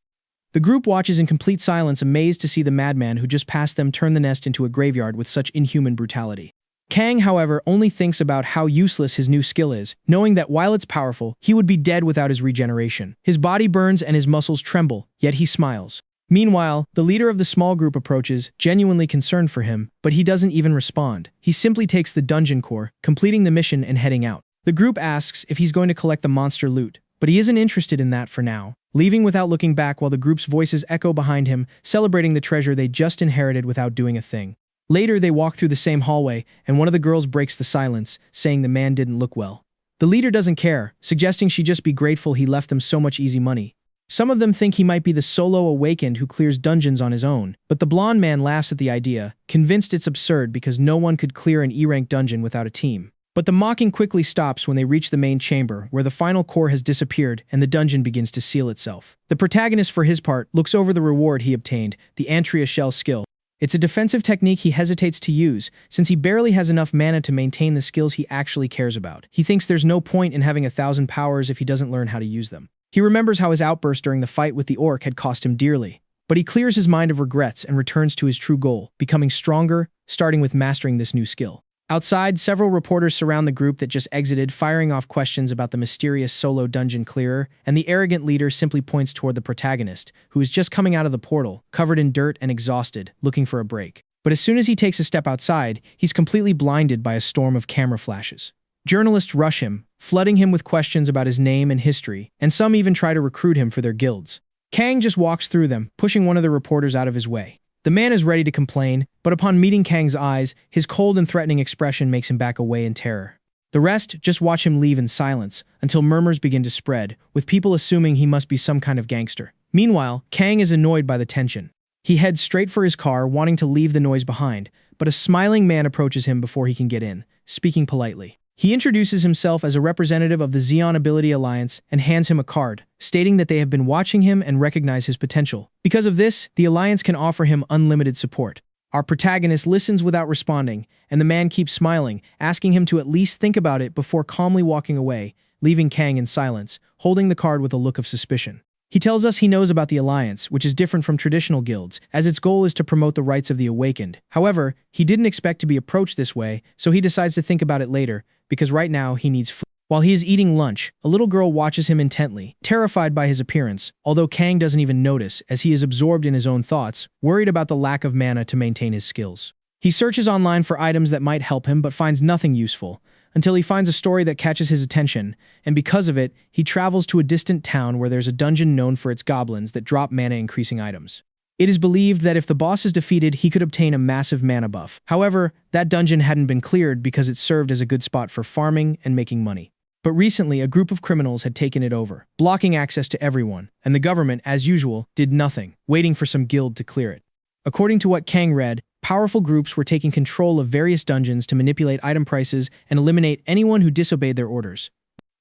The group watches in complete silence, amazed to see the madman who just passed them turn the nest into a graveyard with such inhuman brutality. Kang, however, only thinks about how useless his new skill is, knowing that while it's powerful, he would be dead without his regeneration. His body burns and his muscles tremble, yet he smiles. Meanwhile, the leader of the small group approaches, genuinely concerned for him, but he doesn't even respond. He simply takes the dungeon core, completing the mission and heading out. The group asks if he's going to collect the monster loot, but he isn't interested in that for now, leaving without looking back while the group's voices echo behind him, celebrating the treasure they just inherited without doing a thing. Later, they walk through the same hallway, and one of the girls breaks the silence, saying the man didn't look well. The leader doesn't care, suggesting she just be grateful he left them so much easy money. Some of them think he might be the solo awakened who clears dungeons on his own, but the blonde man laughs at the idea, convinced it's absurd because no one could clear an E-rank dungeon without a team. But the mocking quickly stops when they reach the main chamber, where the final core has disappeared and the dungeon begins to seal itself. The protagonist, for his part, looks over the reward he obtained, the Antria Shell skill. It's a defensive technique he hesitates to use, since he barely has enough mana to maintain the skills he actually cares about. He thinks there's no point in having 1,000 powers if he doesn't learn how to use them. He remembers how his outburst during the fight with the orc had cost him dearly. But he clears his mind of regrets and returns to his true goal, becoming stronger, starting with mastering this new skill. Outside, several reporters surround the group that just exited, firing off questions about the mysterious solo dungeon clearer, and the arrogant leader simply points toward the protagonist, who is just coming out of the portal, covered in dirt and exhausted, looking for a break. But as soon as he takes a step outside, he's completely blinded by a storm of camera flashes. Journalists rush him, flooding him with questions about his name and history, and some even try to recruit him for their guilds. Kang just walks through them, pushing one of the reporters out of his way. The man is ready to complain, but upon meeting Kang's eyes, his cold and threatening expression makes him back away in terror. The rest just watch him leave in silence, until murmurs begin to spread, with people assuming he must be some kind of gangster. Meanwhile, Kang is annoyed by the tension. He heads straight for his car, wanting to leave the noise behind, but a smiling man approaches him before he can get in, speaking politely. He introduces himself as a representative of the Xeon Ability Alliance and hands him a card, stating that they have been watching him and recognize his potential. Because of this, the Alliance can offer him unlimited support. Our protagonist listens without responding, and the man keeps smiling, asking him to at least think about it before calmly walking away, leaving Kang in silence, holding the card with a look of suspicion. He tells us he knows about the Alliance, which is different from traditional guilds, as its goal is to promote the rights of the awakened. However, he didn't expect to be approached this way, so he decides to think about it later, because right now he needs food. While he is eating lunch, a little girl watches him intently, terrified by his appearance, although Kang doesn't even notice as he is absorbed in his own thoughts, worried about the lack of mana to maintain his skills. He searches online for items that might help him but finds nothing useful, until he finds a story that catches his attention, and because of it, he travels to a distant town where there's a dungeon known for its goblins that drop mana-increasing items. It is believed that if the boss is defeated, he could obtain a massive mana buff. However, that dungeon hadn't been cleared because it served as a good spot for farming and making money. But recently, a group of criminals had taken it over, blocking access to everyone, and the government, as usual, did nothing, waiting for some guild to clear it. According to what Kang read, powerful groups were taking control of various dungeons to manipulate item prices and eliminate anyone who disobeyed their orders.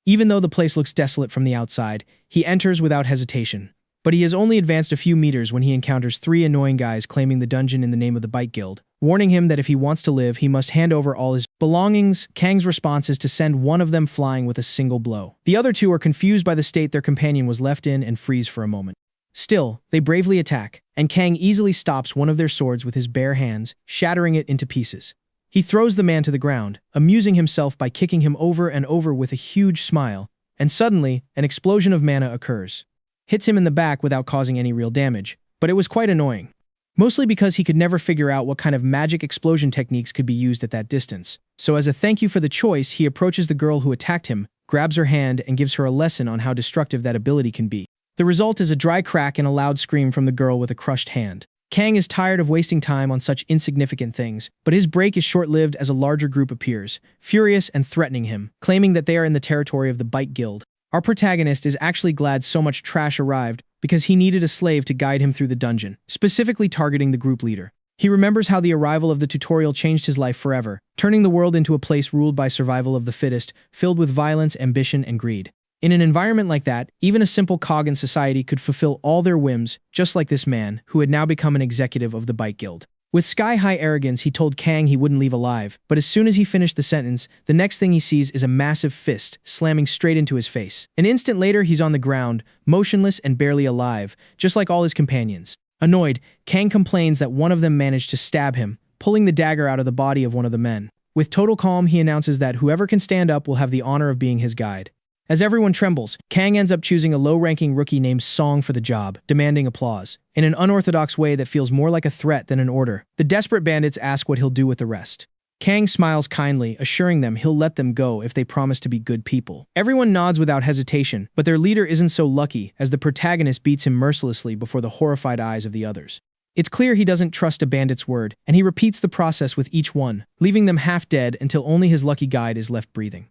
Even though the place looks desolate from the outside, he enters without hesitation. But he has only advanced a few meters when he encounters 3 annoying guys claiming the dungeon in the name of the Bite Guild, warning him that if he wants to live, he must hand over all his belongings. Kang's response is to send one of them flying with a single blow. The other 2 are confused by the state their companion was left in and freeze for a moment. Still, they bravely attack, and Kang easily stops one of their swords with his bare hands, shattering it into pieces. He throws the man to the ground, amusing himself by kicking him over and over with a huge smile, and suddenly, an explosion of mana occurs. Hits him in the back without causing any real damage, but it was quite annoying. Mostly because he could never figure out what kind of magic explosion techniques could be used at that distance. So as a thank you for the choice, he approaches the girl who attacked him, grabs her hand, and gives her a lesson on how destructive that ability can be. The result is a dry crack and a loud scream from the girl with a crushed hand. Kang is tired of wasting time on such insignificant things, but his break is short-lived as a larger group appears, furious and threatening him, claiming that they are in the territory of the Bite Guild. Our protagonist is actually glad so much trash arrived because he needed a slave to guide him through the dungeon, specifically targeting the group leader. He remembers how the arrival of the tutorial changed his life forever, turning the world into a place ruled by survival of the fittest, filled with violence, ambition, and greed. In an environment like that, even a simple cog in society could fulfill all their whims, just like this man, who had now become an executive of the Bite Guild. With sky-high arrogance, he told Kang he wouldn't leave alive, but as soon as he finished the sentence, the next thing he sees is a massive fist slamming straight into his face. An instant later, he's on the ground, motionless and barely alive, just like all his companions. Annoyed, Kang complains that one of them managed to stab him, pulling the dagger out of the body of one of the men. With total calm, he announces that whoever can stand up will have the honor of being his guide. As everyone trembles, Kang ends up choosing a low-ranking rookie named Song for the job, demanding applause, in an unorthodox way that feels more like a threat than an order. The desperate bandits ask what he'll do with the rest. Kang smiles kindly, assuring them he'll let them go if they promise to be good people. Everyone nods without hesitation, but their leader isn't so lucky as the protagonist beats him mercilessly before the horrified eyes of the others. It's clear he doesn't trust a bandit's word, and he repeats the process with each one, leaving them half dead until only his lucky guide is left breathing.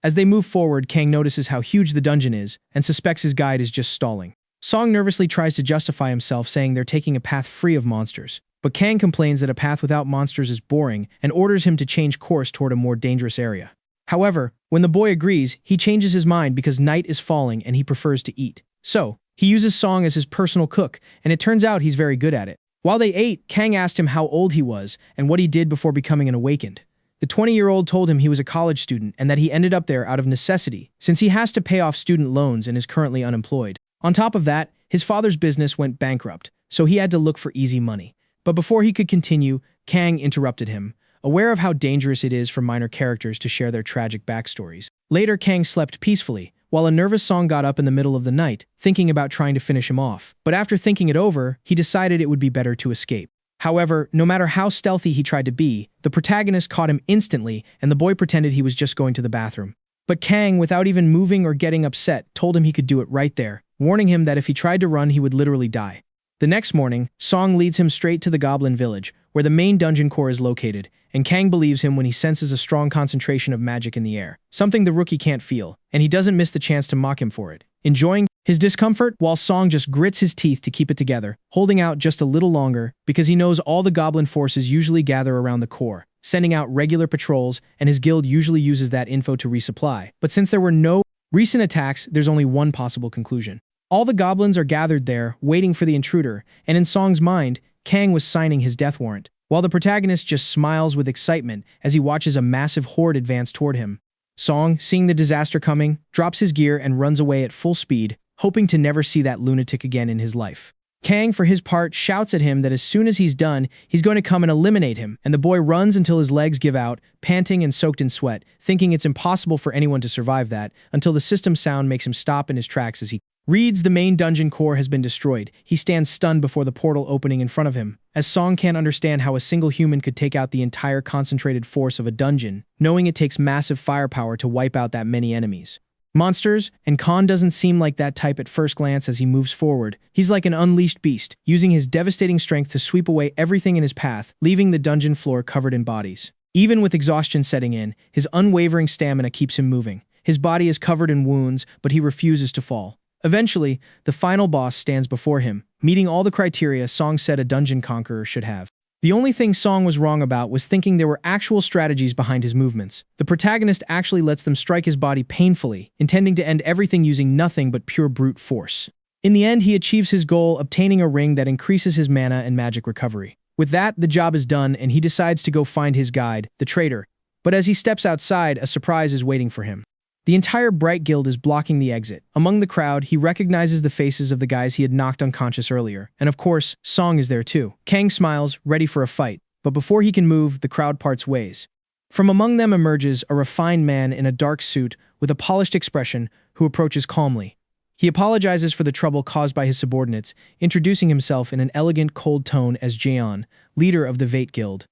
As they move forward, Kang notices how huge the dungeon is and suspects his guide is just stalling. Song nervously tries to justify himself, saying they're taking a path free of monsters. But Kang complains that a path without monsters is boring and orders him to change course toward a more dangerous area. However, when the boy agrees, he changes his mind because night is falling and he prefers to eat. So, he uses Song as his personal cook, and it turns out he's very good at it. While they ate, Kang asked him how old he was and what he did before becoming an awakened. The 20-year-old told him he was a college student and that he ended up there out of necessity, since he has to pay off student loans and is currently unemployed. On top of that, his father's business went bankrupt, so he had to look for easy money. But before he could continue, Kang interrupted him, aware of how dangerous it is for minor characters to share their tragic backstories. Later, Kang slept peacefully, while a nervous Song got up in the middle of the night, thinking about trying to finish him off. But after thinking it over, he decided it would be better to escape. However, no matter how stealthy he tried to be, the protagonist caught him instantly, and the boy pretended he was just going to the bathroom. But Kang, without even moving or getting upset, told him he could do it right there, warning him that if he tried to run, he would literally die. The next morning, Song leads him straight to the Goblin Village, where the main dungeon core is located, and Kang believes him when he senses a strong concentration of magic in the air, something the rookie can't feel, and he doesn't miss the chance to mock him for it. Enjoying his discomfort, while Song just grits his teeth to keep it together, holding out just a little longer because he knows all the goblin forces usually gather around the core, sending out regular patrols, and his guild usually uses that info to resupply. But since there were no recent attacks, there's only one possible conclusion. All the goblins are gathered there, waiting for the intruder, and in Song's mind, Kang was signing his death warrant, while the protagonist just smiles with excitement as he watches a massive horde advance toward him. Song, seeing the disaster coming, drops his gear and runs away at full speed, hoping to never see that lunatic again in his life. Kang, for his part, shouts at him that as soon as he's done, he's going to come and eliminate him, and the boy runs until his legs give out, panting and soaked in sweat, thinking it's impossible for anyone to survive that, until the system sound makes him stop in his tracks as he reads the main dungeon core has been destroyed. He stands stunned before the portal opening in front of him, as Song can't understand how a single human could take out the entire concentrated force of a dungeon, knowing it takes massive firepower to wipe out that many enemies. Monsters, and Khan doesn't seem like that type at first glance as he moves forward. He's like an unleashed beast, using his devastating strength to sweep away everything in his path, leaving the dungeon floor covered in bodies. Even with exhaustion setting in, his unwavering stamina keeps him moving. His body is covered in wounds, but he refuses to fall. Eventually, the final boss stands before him, meeting all the criteria Song said a dungeon conqueror should have. The only thing Song was wrong about was thinking there were actual strategies behind his movements. The protagonist actually lets them strike his body painfully, intending to end everything using nothing but pure brute force. In the end, he achieves his goal, obtaining a ring that increases his mana and magic recovery. With that, the job is done, and he decides to go find his guide, the traitor. But as he steps outside, a surprise is waiting for him. The entire Bright Guild is blocking the exit. Among the crowd, he recognizes the faces of the guys he had knocked unconscious earlier. And of course, Song is there too. Kang smiles, ready for a fight. But before he can move, the crowd parts ways. From among them emerges a refined man in a dark suit with a polished expression who approaches calmly. He apologizes for the trouble caused by his subordinates, introducing himself in an elegant, cold tone as Jaeon, leader of the Vate Guild.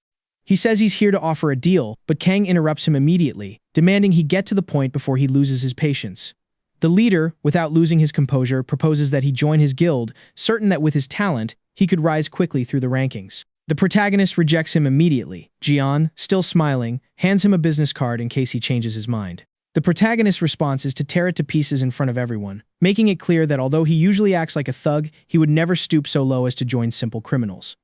He says he's here to offer a deal, but Kang interrupts him immediately, demanding he get to the point before he loses his patience. The leader, without losing his composure, proposes that he join his guild, certain that with his talent, he could rise quickly through the rankings. The protagonist rejects him immediately. Jaeon, still smiling, hands him a business card in case he changes his mind. The protagonist's response is to tear it to pieces in front of everyone, making it clear that although he usually acts like a thug, he would never stoop so low as to join simple criminals.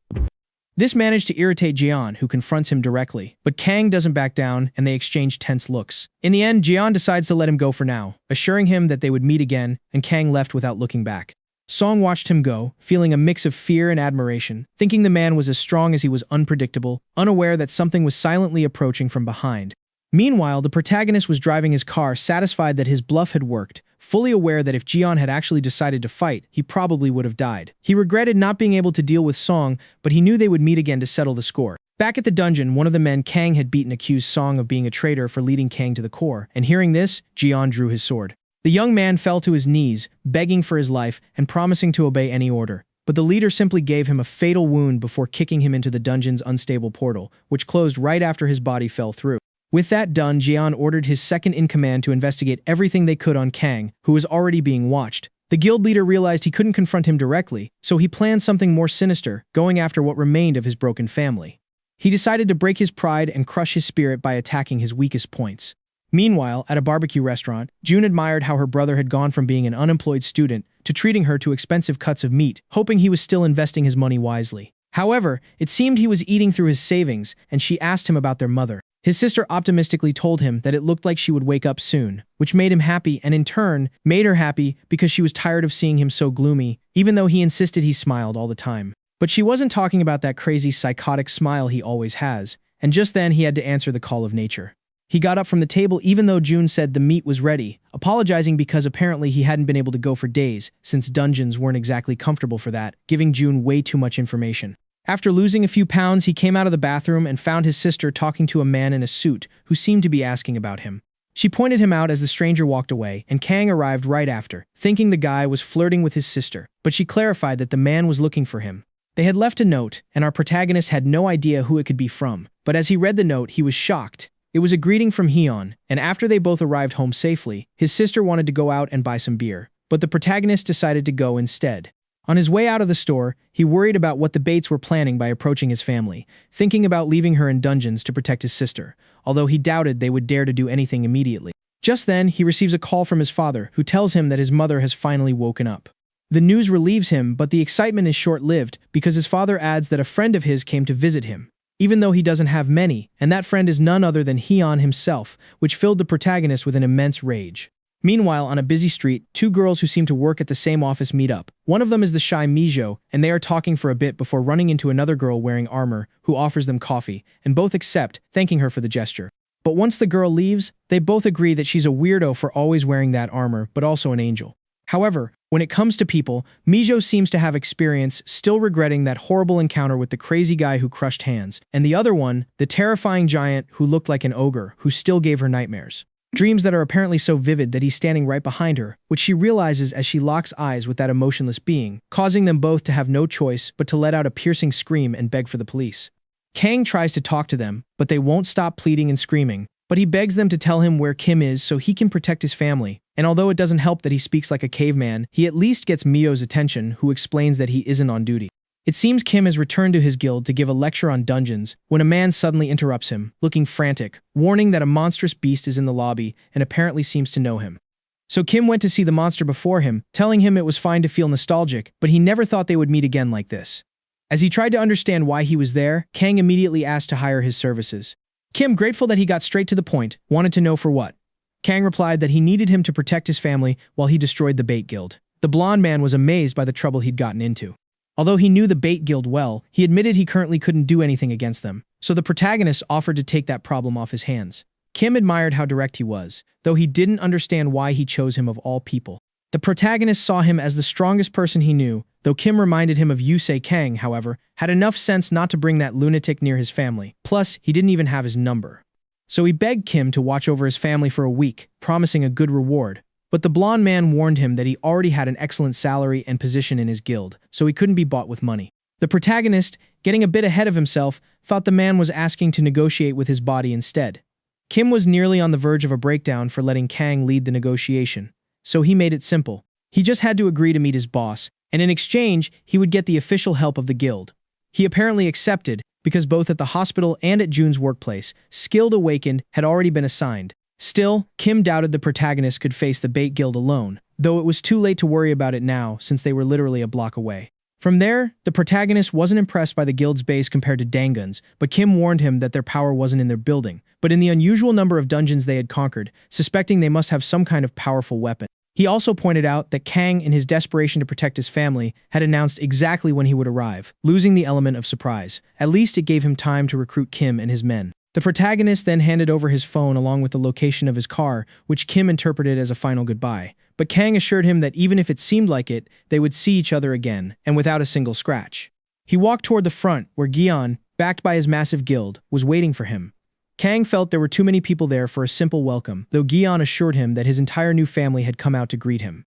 This managed to irritate Jaeon, who confronts him directly, but Kang doesn't back down and they exchange tense looks. In the end, Jaeon decides to let him go for now, assuring him that they would meet again, and Kang left without looking back. Song watched him go, feeling a mix of fear and admiration, thinking the man was as strong as he was unpredictable, unaware that something was silently approaching from behind. Meanwhile, the protagonist was driving his car, satisfied that his bluff had worked, fully aware that if Jaeon had actually decided to fight, he probably would have died. He regretted not being able to deal with Song, but he knew they would meet again to settle the score. Back at the dungeon, one of the men Kang had beaten accused Song of being a traitor for leading Kang to the core, and hearing this, Jaeon drew his sword. The young man fell to his knees, begging for his life and promising to obey any order. But the leader simply gave him a fatal wound before kicking him into the dungeon's unstable portal, which closed right after his body fell through. With that done, Jaeon ordered his second-in-command to investigate everything they could on Kang, who was already being watched. The guild leader realized he couldn't confront him directly, so he planned something more sinister, going after what remained of his broken family. He decided to break his pride and crush his spirit by attacking his weakest points. Meanwhile, at a barbecue restaurant, June admired how her brother had gone from being an unemployed student to treating her to expensive cuts of meat, hoping he was still investing his money wisely. However, it seemed he was eating through his savings, and she asked him about their mother. His sister optimistically told him that it looked like she would wake up soon, which made him happy and in turn made her happy because she was tired of seeing him so gloomy, even though he insisted he smiled all the time. But she wasn't talking about that crazy psychotic smile he always has, and just then he had to answer the call of nature. He got up from the table even though June said the meat was ready, apologizing because apparently he hadn't been able to go for days since dungeons weren't exactly comfortable for that, giving June way too much information. After losing a few pounds, he came out of the bathroom and found his sister talking to a man in a suit who seemed to be asking about him. She pointed him out as the stranger walked away, and Kang arrived right after, thinking the guy was flirting with his sister, but she clarified that the man was looking for him. They had left a note, and our protagonist had no idea who it could be from, but as he read the note, he was shocked. It was a greeting from Hyun, and after they both arrived home safely, his sister wanted to go out and buy some beer, but the protagonist decided to go instead. On his way out of the store, he worried about what the Bates were planning by approaching his family, thinking about leaving her in dungeons to protect his sister, although he doubted they would dare to do anything immediately. Just then, he receives a call from his father, who tells him that his mother has finally woken up. The news relieves him, but the excitement is short-lived because his father adds that a friend of his came to visit him, even though he doesn't have many, and that friend is none other than Hyun himself, which filled the protagonist with an immense rage. Meanwhile, on a busy street, two girls who seem to work at the same office meet up. One of them is the shy Mijo, and they are talking for a bit before running into another girl wearing armor, who offers them coffee, and both accept, thanking her for the gesture. But once the girl leaves, they both agree that she's a weirdo for always wearing that armor, but also an angel. However, when it comes to people, Mijo seems to have experience, still regretting that horrible encounter with the crazy guy who crushed hands, and the other one, the terrifying giant who looked like an ogre, who still gave her nightmares. Dreams that are apparently so vivid that he's standing right behind her, which she realizes as she locks eyes with that emotionless being, causing them both to have no choice but to let out a piercing scream and beg for the police. Kang tries to talk to them, but they won't stop pleading and screaming, but he begs them to tell him where Kim is so he can protect his family, and although it doesn't help that he speaks like a caveman, he at least gets Mio's attention, who explains that he isn't on duty. It seems Kim has returned to his guild to give a lecture on dungeons when a man suddenly interrupts him, looking frantic, warning that a monstrous beast is in the lobby and apparently seems to know him. So Kim went to see the monster before him, telling him it was fine to feel nostalgic, but he never thought they would meet again like this. As he tried to understand why he was there, Kang immediately asked to hire his services. Kim, grateful that he got straight to the point, wanted to know for what. Kang replied that he needed him to protect his family while he destroyed the Bait Guild. The blonde man was amazed by the trouble he'd gotten into. Although he knew the Bait Guild well, he admitted he currently couldn't do anything against them, so the protagonist offered to take that problem off his hands. Kim admired how direct he was, though he didn't understand why he chose him of all people. The protagonist saw him as the strongest person he knew, though Kim reminded him of Yusei Kang, however, had enough sense not to bring that lunatic near his family. Plus, he didn't even have his number. So he begged Kim to watch over his family for a week, promising a good reward. But the blonde man warned him that he already had an excellent salary and position in his guild, so he couldn't be bought with money. The protagonist, getting a bit ahead of himself, thought the man was asking to negotiate with his body instead. Kim was nearly on the verge of a breakdown for letting Kang lead the negotiation, so he made it simple. He just had to agree to meet his boss, and in exchange, he would get the official help of the guild. He apparently accepted, because both at the hospital and at June's workplace, skilled awakened had already been assigned. Still, Kim doubted the protagonist could face the Bait Guild alone, though it was too late to worry about it now since they were literally a block away. From there, the protagonist wasn't impressed by the guild's base compared to Dangun's, but Kim warned him that their power wasn't in their building, but in the unusual number of dungeons they had conquered, suspecting they must have some kind of powerful weapon. He also pointed out that Kang, in his desperation to protect his family, had announced exactly when he would arrive, losing the element of surprise. At least it gave him time to recruit Kim and his men. The protagonist then handed over his phone along with the location of his car, which Kim interpreted as a final goodbye. But Kang assured him that even if it seemed like it, they would see each other again, and without a single scratch. He walked toward the front, where Gion, backed by his massive guild, was waiting for him. Kang felt there were too many people there for a simple welcome, though Gion assured him that his entire new family had come out to greet him.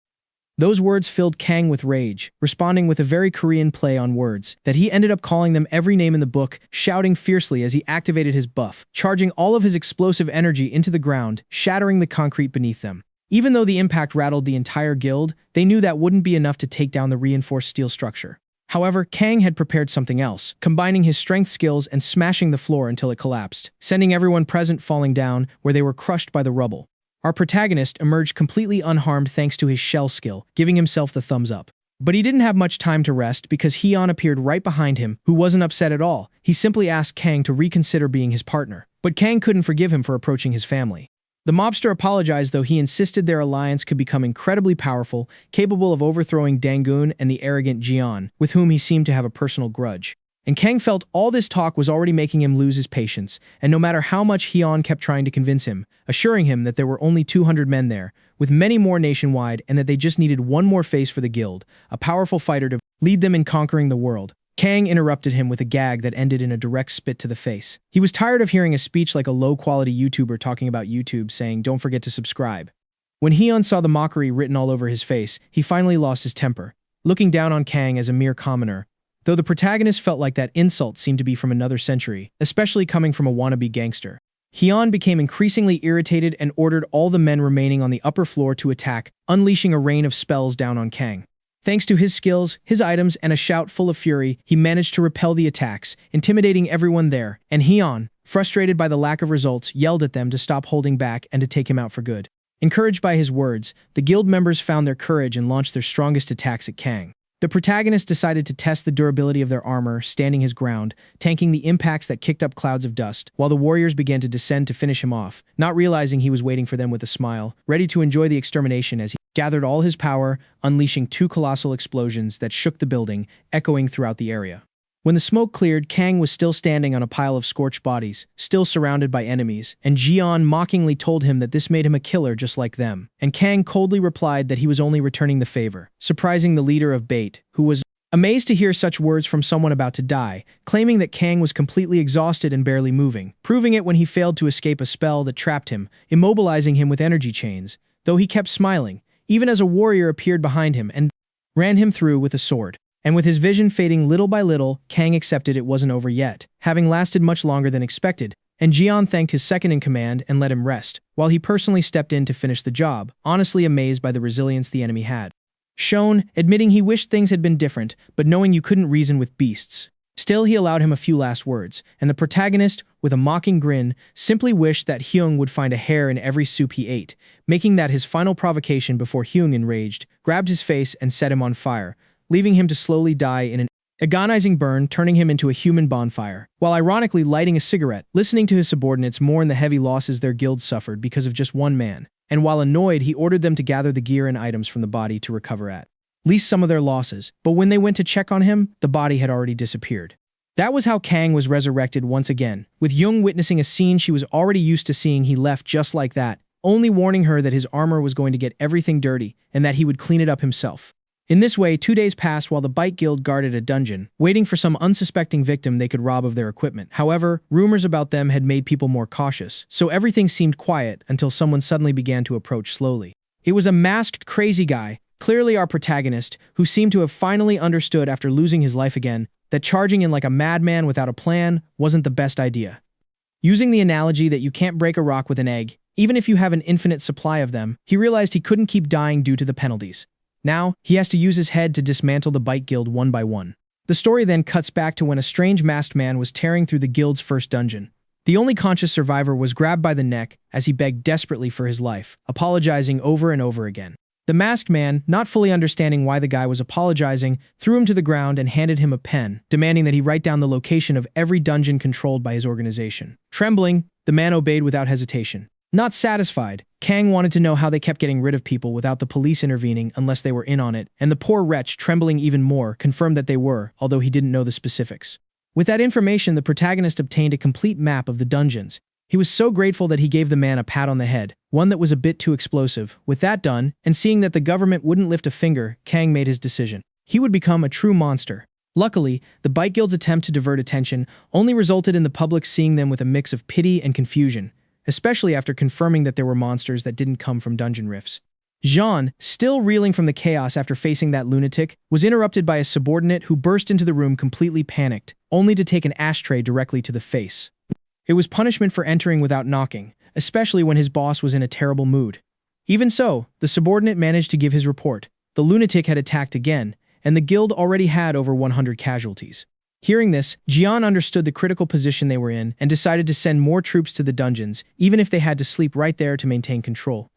Those words filled Kang with rage, responding with a very Korean play on words, that he ended up calling them every name in the book, shouting fiercely as he activated his buff, charging all of his explosive energy into the ground, shattering the concrete beneath them. Even though the impact rattled the entire guild, they knew that wouldn't be enough to take down the reinforced steel structure. However, Kang had prepared something else, combining his strength skills and smashing the floor until it collapsed, sending everyone present falling down where they were crushed by the rubble. Our protagonist emerged completely unharmed thanks to his shell skill, giving himself the thumbs up. But he didn't have much time to rest because Hyun appeared right behind him, who wasn't upset at all. He simply asked Kang to reconsider being his partner. But Kang couldn't forgive him for approaching his family. The mobster apologized, though he insisted their alliance could become incredibly powerful, capable of overthrowing Dangun and the arrogant Jian, with whom he seemed to have a personal grudge. And Kang felt all this talk was already making him lose his patience, and no matter how much Hyun kept trying to convince him, assuring him that there were only 200 men there, with many more nationwide, and that they just needed one more face for the guild, a powerful fighter to lead them in conquering the world, Kang interrupted him with a gag that ended in a direct spit to the face. He was tired of hearing a speech like a low-quality YouTuber talking about YouTube saying, "Don't forget to subscribe." When Hyun saw the mockery written all over his face, he finally lost his temper, looking down on Kang as a mere commoner, though the protagonist felt like that insult seemed to be from another century, especially coming from a wannabe gangster. Hyun became increasingly irritated and ordered all the men remaining on the upper floor to attack, unleashing a rain of spells down on Kang. Thanks to his skills, his items, and a shout full of fury, he managed to repel the attacks, intimidating everyone there, and Hyun, frustrated by the lack of results, yelled at them to stop holding back and to take him out for good. Encouraged by his words, the guild members found their courage and launched their strongest attacks at Kang. The protagonist decided to test the durability of their armor, standing his ground, tanking the impacts that kicked up clouds of dust, while the warriors began to descend to finish him off, not realizing he was waiting for them with a smile, ready to enjoy the extermination as he gathered all his power, unleashing 2 colossal explosions that shook the building, echoing throughout the area. When the smoke cleared, Kang was still standing on a pile of scorched bodies, still surrounded by enemies, and Jian mockingly told him that this made him a killer just like them. And Kang coldly replied that he was only returning the favor, surprising the leader of Bait, who was amazed to hear such words from someone about to die, claiming that Kang was completely exhausted and barely moving, proving it when he failed to escape a spell that trapped him, immobilizing him with energy chains, though he kept smiling, even as a warrior appeared behind him and ran him through with a sword. And with his vision fading little by little, Kang accepted it wasn't over yet, having lasted much longer than expected, and Jian thanked his second-in-command and let him rest, while he personally stepped in to finish the job, honestly amazed by the resilience the enemy had. Shone, admitting he wished things had been different, but knowing you couldn't reason with beasts. Still, he allowed him a few last words, and the protagonist, with a mocking grin, simply wished that Hyung would find a hair in every soup he ate, making that his final provocation before Hyung enraged, grabbed his face and set him on fire, leaving him to slowly die in an agonizing burn, turning him into a human bonfire, while ironically lighting a cigarette, listening to his subordinates mourn the heavy losses their guild suffered because of just one man. And while annoyed, he ordered them to gather the gear and items from the body to recover at least some of their losses, but when they went to check on him, the body had already disappeared. That was how Kang was resurrected once again, with Jung witnessing a scene she was already used to seeing. He left just like that, only warning her that his armor was going to get everything dirty and that he would clean it up himself. In this way, 2 days passed while the Bite Guild guarded a dungeon, waiting for some unsuspecting victim they could rob of their equipment. However, rumors about them had made people more cautious, so everything seemed quiet until someone suddenly began to approach slowly. It was a masked, crazy guy, clearly our protagonist, who seemed to have finally understood after losing his life again, that charging in like a madman without a plan wasn't the best idea. Using the analogy that you can't break a rock with an egg, even if you have an infinite supply of them, he realized he couldn't keep dying due to the penalties. Now, he has to use his head to dismantle the Bite Guild one by one. The story then cuts back to when a strange masked man was tearing through the guild's first dungeon. The only conscious survivor was grabbed by the neck as he begged desperately for his life, apologizing over and over again. The masked man, not fully understanding why the guy was apologizing, threw him to the ground and handed him a pen, demanding that he write down the location of every dungeon controlled by his organization. Trembling, the man obeyed without hesitation. Not satisfied, Kang wanted to know how they kept getting rid of people without the police intervening unless they were in on it, and the poor wretch, trembling even more, confirmed that they were, although he didn't know the specifics. With that information, the protagonist obtained a complete map of the dungeons. He was so grateful that he gave the man a pat on the head, one that was a bit too explosive. With that done, and seeing that the government wouldn't lift a finger, Kang made his decision. He would become a true monster. Luckily, the Bite Guild's attempt to divert attention only resulted in the public seeing them with a mix of pity and confusion, especially after confirming that there were monsters that didn't come from dungeon rifts. Jean, still reeling from the chaos after facing that lunatic, was interrupted by a subordinate who burst into the room completely panicked, only to take an ashtray directly to the face. It was punishment for entering without knocking, especially when his boss was in a terrible mood. Even so, the subordinate managed to give his report. The lunatic had attacked again, and the guild already had over 100 casualties. Hearing this, Jian understood the critical position they were in and decided to send more troops to the dungeons, even if they had to sleep right there to maintain control.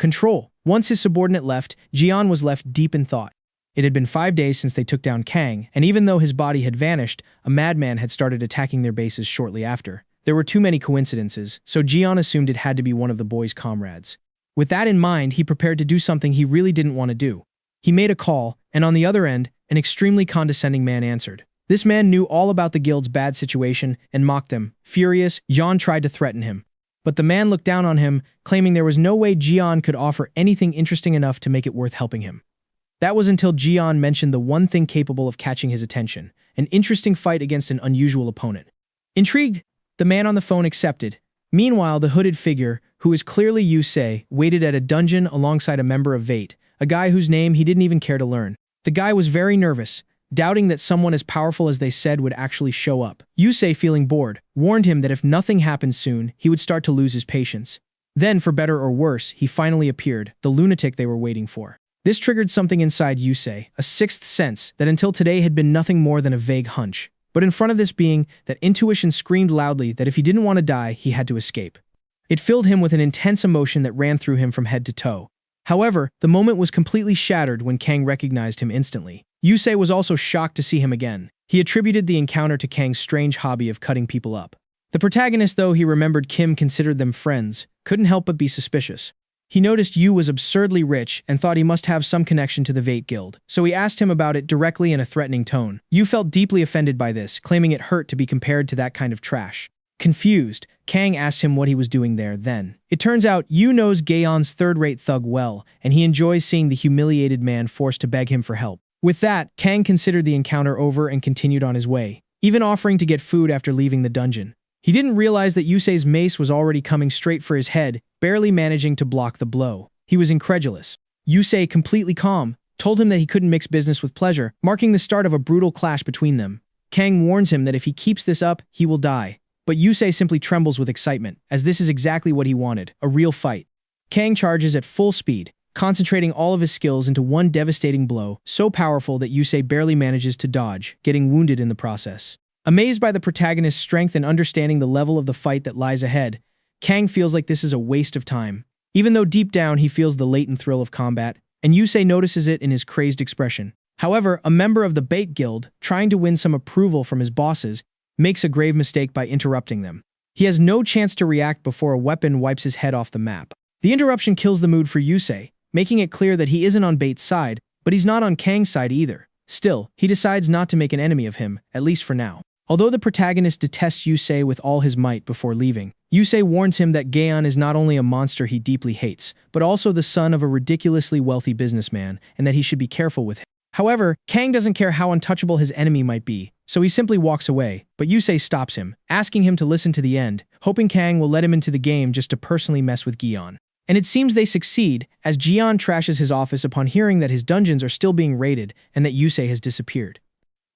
Once his subordinate left, Jian was left deep in thought. It had been 5 days since they took down Kang, and even though his body had vanished, a madman had started attacking their bases shortly after. There were too many coincidences, so Jian assumed it had to be one of the boys' comrades. With that in mind, he prepared to do something he really didn't want to do. He made a call, and on the other end, an extremely condescending man answered. This man knew all about the guild's bad situation and mocked them. Furious, Jian tried to threaten him. But the man looked down on him, claiming there was no way Jian could offer anything interesting enough to make it worth helping him. That was until Jian mentioned the one thing capable of catching his attention, an interesting fight against an unusual opponent. Intrigued, the man on the phone accepted. Meanwhile, the hooded figure, who is clearly Yusei, waited at a dungeon alongside a member of Vate, a guy whose name he didn't even care to learn. The guy was very nervous, doubting that someone as powerful as they said would actually show up. Yusei, feeling bored, warned him that if nothing happened soon, he would start to lose his patience. Then, for better or worse, he finally appeared, the lunatic they were waiting for. This triggered something inside Yusei, a sixth sense that until today had been nothing more than a vague hunch. But in front of this being, that intuition screamed loudly that if he didn't want to die, he had to escape. It filled him with an intense emotion that ran through him from head to toe. However, the moment was completely shattered when Kang recognized him instantly. Yusei was also shocked to see him again. He attributed the encounter to Kang's strange hobby of cutting people up. The protagonist, though he remembered Kim considered them friends, couldn't help but be suspicious. He noticed Yu was absurdly rich and thought he must have some connection to the Vate Guild, so he asked him about it directly in a threatening tone. Yu felt deeply offended by this, claiming it hurt to be compared to that kind of trash. Confused, Kang asked him what he was doing there then. It turns out Yu knows Gaon's third-rate thug well, and he enjoys seeing the humiliated man forced to beg him for help. With that, Kang considered the encounter over and continued on his way, even offering to get food after leaving the dungeon. He didn't realize that Yusei's mace was already coming straight for his head, barely managing to block the blow. He was incredulous. Yusei, completely calm, told him that he couldn't mix business with pleasure, marking the start of a brutal clash between them. Kang warns him that if he keeps this up, he will die. But Yusei simply trembles with excitement, as this is exactly what he wanted, a real fight. Kang charges at full speed, concentrating all of his skills into one devastating blow, so powerful that Yusei barely manages to dodge, getting wounded in the process. Amazed by the protagonist's strength and understanding the level of the fight that lies ahead, Kang feels like this is a waste of time. Even though deep down he feels the latent thrill of combat, and Yusei notices it in his crazed expression. However, a member of the Bait Guild, trying to win some approval from his bosses, makes a grave mistake by interrupting them. He has no chance to react before a weapon wipes his head off the map. The interruption kills the mood for Yusei, making it clear that he isn't on Bait's side, but he's not on Kang's side either. Still, he decides not to make an enemy of him, at least for now. Although the protagonist detests Yusei with all his might before leaving, Yusei warns him that Gaon is not only a monster he deeply hates, but also the son of a ridiculously wealthy businessman, and that he should be careful with him. However, Kang doesn't care how untouchable his enemy might be, so he simply walks away, but Yusei stops him, asking him to listen to the end, hoping Kang will let him into the game just to personally mess with Gaon. And it seems they succeed, as Jian trashes his office upon hearing that his dungeons are still being raided and that Yusei has disappeared.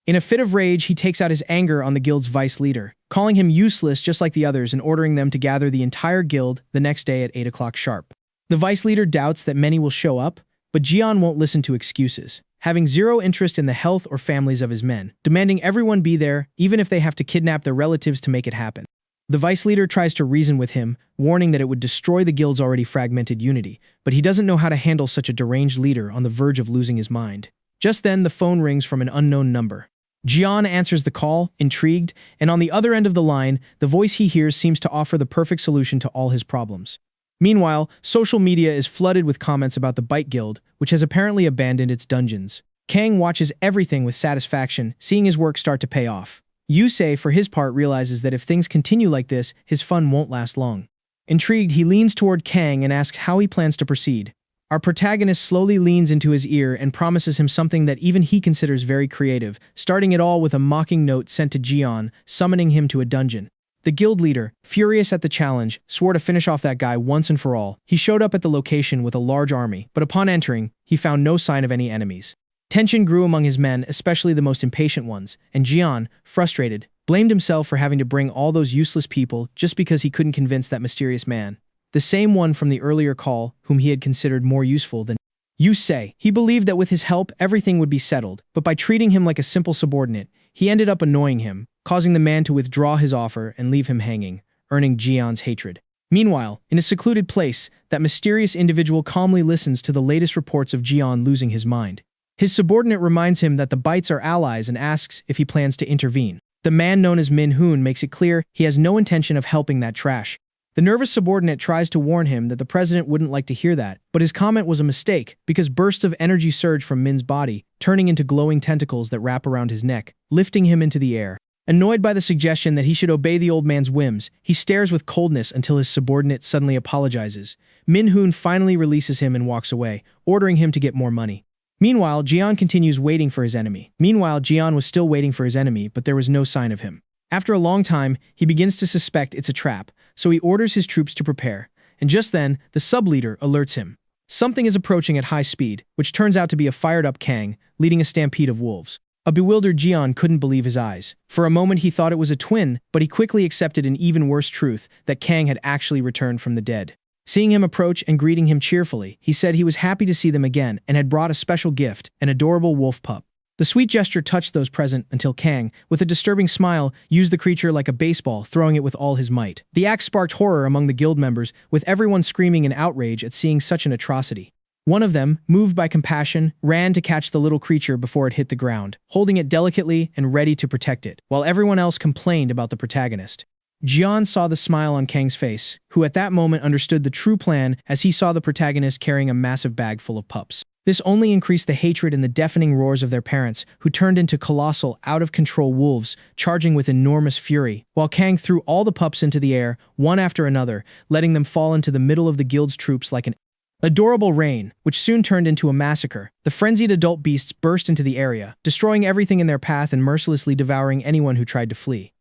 In a fit of rage, he takes out his anger on the guild's vice leader, calling him useless just like the others and ordering them to gather the entire guild the next day at 8 o'clock sharp. The vice leader doubts that many will show up, but Jian won't listen to excuses, having zero interest in the health or families of his men, demanding everyone be there even if they have to kidnap their relatives to make it happen. The vice leader tries to reason with him, warning that it would destroy the guild's already fragmented unity, but he doesn't know how to handle such a deranged leader on the verge of losing his mind. Just then, the phone rings from an unknown number. Jian answers the call, intrigued, and on the other end of the line, the voice he hears seems to offer the perfect solution to all his problems. Meanwhile, social media is flooded with comments about the Bite Guild, which has apparently abandoned its dungeons. Kang watches everything with satisfaction, seeing his work start to pay off. Yusei, for his part, realizes that if things continue like this, his fun won't last long. Intrigued, he leans toward Kang and asks how he plans to proceed. Our protagonist slowly leans into his ear and promises him something that even he considers very creative, starting it all with a mocking note sent to Jian, summoning him to a dungeon. The guild leader, furious at the challenge, swore to finish off that guy once and for all. He showed up at the location with a large army, but upon entering, he found no sign of any enemies. Tension grew among his men, especially the most impatient ones, and Jian, frustrated, blamed himself for having to bring all those useless people just because he couldn't convince that mysterious man. the same one from the earlier call whom he had considered more useful than Yusei. He believed that with his help, everything would be settled, but by treating him like a simple subordinate, he ended up annoying him, causing the man to withdraw his offer and leave him hanging, earning Jian's hatred. Meanwhile, in a secluded place, that mysterious individual calmly listens to the latest reports of Jian losing his mind. His subordinate reminds him that the Bites are allies and asks if he plans to intervene. The man known as Manhua makes it clear he has no intention of helping that trash. The nervous subordinate tries to warn him that the president wouldn't like to hear that, but his comment was a mistake because bursts of energy surge from Min's body, turning into glowing tentacles that wrap around his neck, lifting him into the air. Annoyed by the suggestion that he should obey the old man's whims, he stares with coldness until his subordinate suddenly apologizes. Manhua finally releases him and walks away, ordering him to get more money. Meanwhile, Jian continues waiting for his enemy. Jian was still waiting for his enemy, but there was no sign of him. After a long time, he begins to suspect it's a trap, so he orders his troops to prepare. And just then, the sub-leader alerts him. Something is approaching at high speed, which turns out to be a fired-up Kang, leading a stampede of wolves. A bewildered Jian couldn't believe his eyes. For a moment he thought it was a twin, but he quickly accepted an even worse truth, that Kang had actually returned from the dead. Seeing him approach and greeting him cheerfully, he said he was happy to see them again and had brought a special gift, an adorable wolf pup. The sweet gesture touched those present until Kang, with a disturbing smile, used the creature like a baseball, throwing it with all his might. The act sparked horror among the guild members, with everyone screaming in outrage at seeing such an atrocity. One of them, moved by compassion, ran to catch the little creature before it hit the ground, holding it delicately and ready to protect it, while everyone else complained about the protagonist. Jian saw the smile on Kang's face, who at that moment understood the true plan as he saw the protagonist carrying a massive bag full of pups. This only increased the hatred and the deafening roars of their parents, who turned into colossal, out-of-control wolves, charging with enormous fury, while Kang threw all the pups into the air, one after another, letting them fall into the middle of the guild's troops like an adorable rain, which soon turned into a massacre. The frenzied adult beasts burst into the area, destroying everything in their path and mercilessly devouring anyone who tried to flee.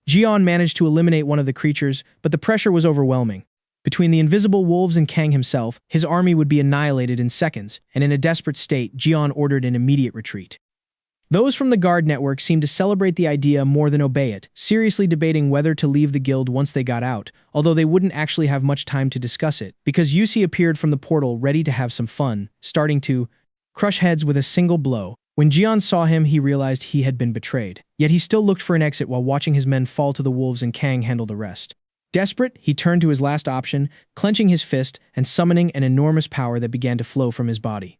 Jian managed to eliminate one of the creatures, but the pressure was overwhelming. Between the invisible wolves and Kang himself, his army would be annihilated in seconds, and in a desperate state, Jian ordered an immediate retreat. Those from the guard network seemed to celebrate the idea more than obey it, seriously debating whether to leave the guild once they got out, although they wouldn't actually have much time to discuss it, because Yusei appeared from the portal ready to have some fun, starting to crush heads with a single blow. When Jian saw him, he realized he had been betrayed. Yet he still looked for an exit while watching his men fall to the wolves and Kang handle the rest. Desperate, he turned to his last option, clenching his fist and summoning an enormous power that began to flow from his body.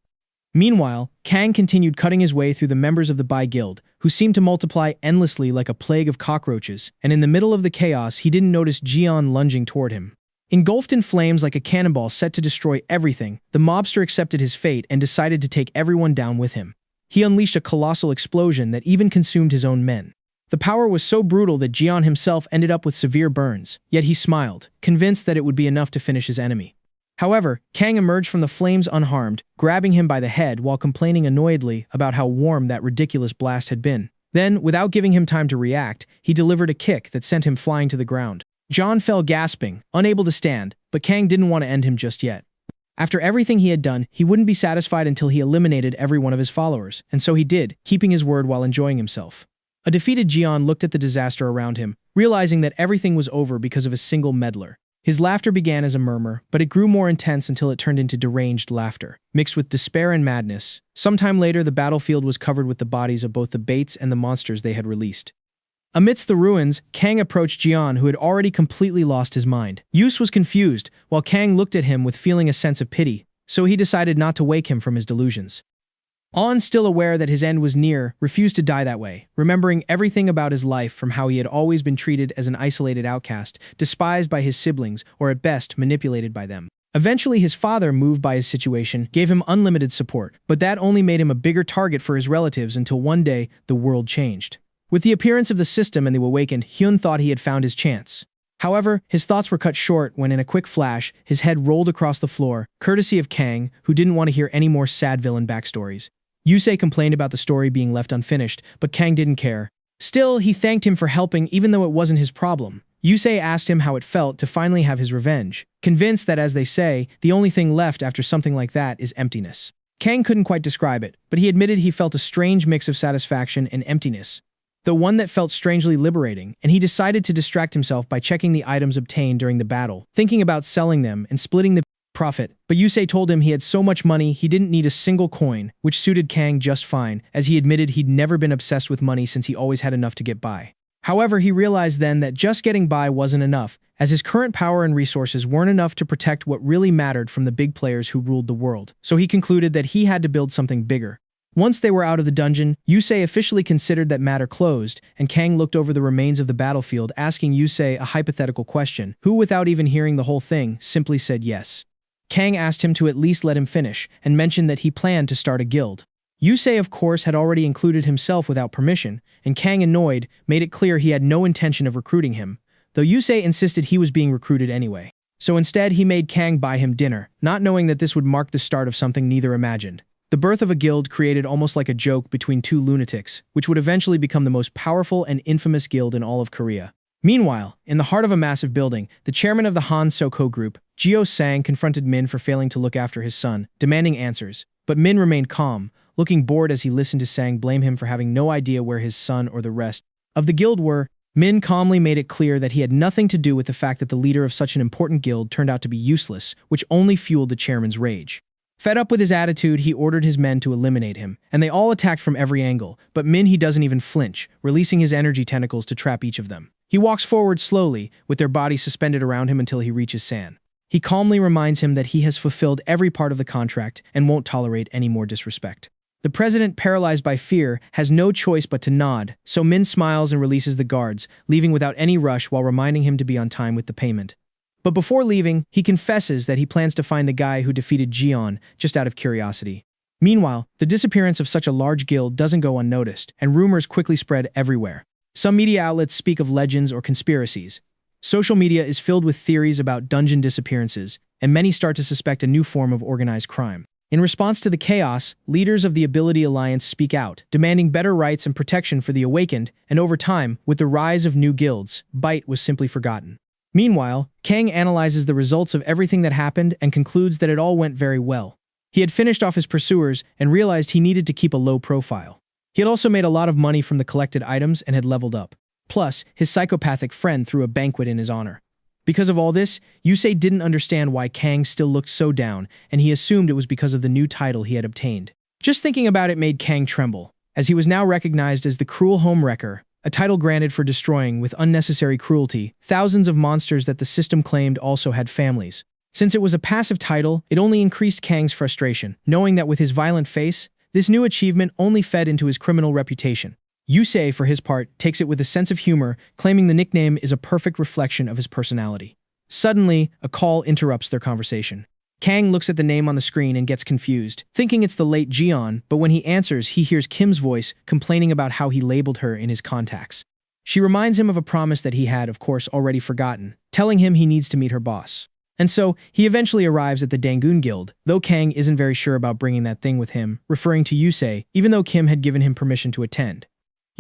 Meanwhile, Kang continued cutting his way through the members of the Bai Guild, who seemed to multiply endlessly like a plague of cockroaches, and in the middle of the chaos he didn't notice Jian lunging toward him. Engulfed in flames like a cannonball set to destroy everything, the mobster accepted his fate and decided to take everyone down with him. He unleashed a colossal explosion that even consumed his own men. The power was so brutal that Jian himself ended up with severe burns, yet he smiled, convinced that it would be enough to finish his enemy. However, Kang emerged from the flames unharmed, grabbing him by the head while complaining annoyedly about how warm that ridiculous blast had been. Then, without giving him time to react, he delivered a kick that sent him flying to the ground. Jian fell gasping, unable to stand, but Kang didn't want to end him just yet. After everything he had done, he wouldn't be satisfied until he eliminated every one of his followers, and so he did, keeping his word while enjoying himself. A defeated Jian looked at the disaster around him, realizing that everything was over because of a single meddler. His laughter began as a murmur, but it grew more intense until it turned into deranged laughter, mixed with despair and madness. Sometime later, the battlefield was covered with the bodies of both the Bates and the monsters they had released. Amidst the ruins, Kang approached Jian, who had already completely lost his mind. Yus was confused, while Kang looked at him with feeling a sense of pity, so he decided not to wake him from his delusions. On, still aware that his end was near, refused to die that way, remembering everything about his life from how he had always been treated as an isolated outcast, despised by his siblings, or at best, manipulated by them. Eventually, his father, moved by his situation, gave him unlimited support, but that only made him a bigger target for his relatives until one day, the world changed. With the appearance of the system and the awakened, Hyun thought he had found his chance. However, his thoughts were cut short when in a quick flash, his head rolled across the floor, courtesy of Kang, who didn't want to hear any more sad villain backstories. Yusei complained about the story being left unfinished, but Kang didn't care. Still, he thanked him for helping even though it wasn't his problem. Yusei asked him how it felt to finally have his revenge, convinced that, as they say, the only thing left after something like that is emptiness. Kang couldn't quite describe it, but he admitted he felt a strange mix of satisfaction and emptiness. though one that felt strangely liberating, and he decided to distract himself by checking the items obtained during the battle, thinking about selling them and splitting the profit. But Yusei told him he had so much money he didn't need a single coin, which suited Kang just fine, as he admitted he'd never been obsessed with money since he always had enough to get by. However, he realized then that just getting by wasn't enough, as his current power and resources weren't enough to protect what really mattered from the big players who ruled the world. So he concluded that he had to build something bigger. Once they were out of the dungeon, Yusei officially considered that matter closed, and Kang looked over the remains of the battlefield, asking Yusei a hypothetical question, who, without even hearing the whole thing, simply said yes. Kang asked him to at least let him finish, and mentioned that he planned to start a guild. Yusei, of course, had already included himself without permission, and Kang, annoyed, made it clear he had no intention of recruiting him, though Yusei insisted he was being recruited anyway. So instead, he made Kang buy him dinner, not knowing that this would mark the start of something neither imagined. The birth of a guild created almost like a joke between two lunatics, which would eventually become the most powerful and infamous guild in all of Korea. Meanwhile, in the heart of a massive building, the chairman of the Han Soko group, Jio Sang, confronted Min for failing to look after his son, demanding answers. But Min remained calm, looking bored as he listened to Sang blame him for having no idea where his son or the rest of the guild were. Min calmly made it clear that he had nothing to do with the fact that the leader of such an important guild turned out to be useless, which only fueled the chairman's rage. Fed up with his attitude, he ordered his men to eliminate him, and they all attacked from every angle, but Min, he doesn't even flinch, releasing his energy tentacles to trap each of them. He walks forward slowly, with their bodies suspended around him until he reaches San. He calmly reminds him that he has fulfilled every part of the contract and won't tolerate any more disrespect. The president, paralyzed by fear, has no choice but to nod, so Min smiles and releases the guards, leaving without any rush while reminding him to be on time with the payment. But before leaving, he confesses that he plans to find the guy who defeated Jion, just out of curiosity. Meanwhile, the disappearance of such a large guild doesn't go unnoticed, and rumors quickly spread everywhere. Some media outlets speak of legends or conspiracies. Social media is filled with theories about dungeon disappearances, and many start to suspect a new form of organized crime. In response to the chaos, leaders of the Ability Alliance speak out, demanding better rights and protection for the awakened, and over time, with the rise of new guilds, Bite was simply forgotten. Meanwhile, Kang analyzes the results of everything that happened and concludes that it all went very well. He had finished off his pursuers and realized he needed to keep a low profile. He had also made a lot of money from the collected items and had leveled up. Plus, his psychopathic friend threw a banquet in his honor. Because of all this, Yusei didn't understand why Kang still looked so down, and he assumed it was because of the new title he had obtained. Just thinking about it made Kang tremble, as he was now recognized as the Cruel Homewrecker, a title granted for destroying, with unnecessary cruelty, thousands of monsters that the system claimed also had families. Since it was a passive title, it only increased Kang's frustration, knowing that with his violent face, this new achievement only fed into his criminal reputation. Yusei, for his part, takes it with a sense of humor, claiming the nickname is a perfect reflection of his personality. Suddenly, a call interrupts their conversation. Kang looks at the name on the screen and gets confused, thinking it's the late Jion, but when he answers, he hears Kim's voice complaining about how he labeled her in his contacts. She reminds him of a promise that he had, of course, already forgotten, telling him he needs to meet her boss. And so, he eventually arrives at the Dangun Guild, though Kang isn't very sure about bringing that thing with him, referring to Yusei, even though Kim had given him permission to attend.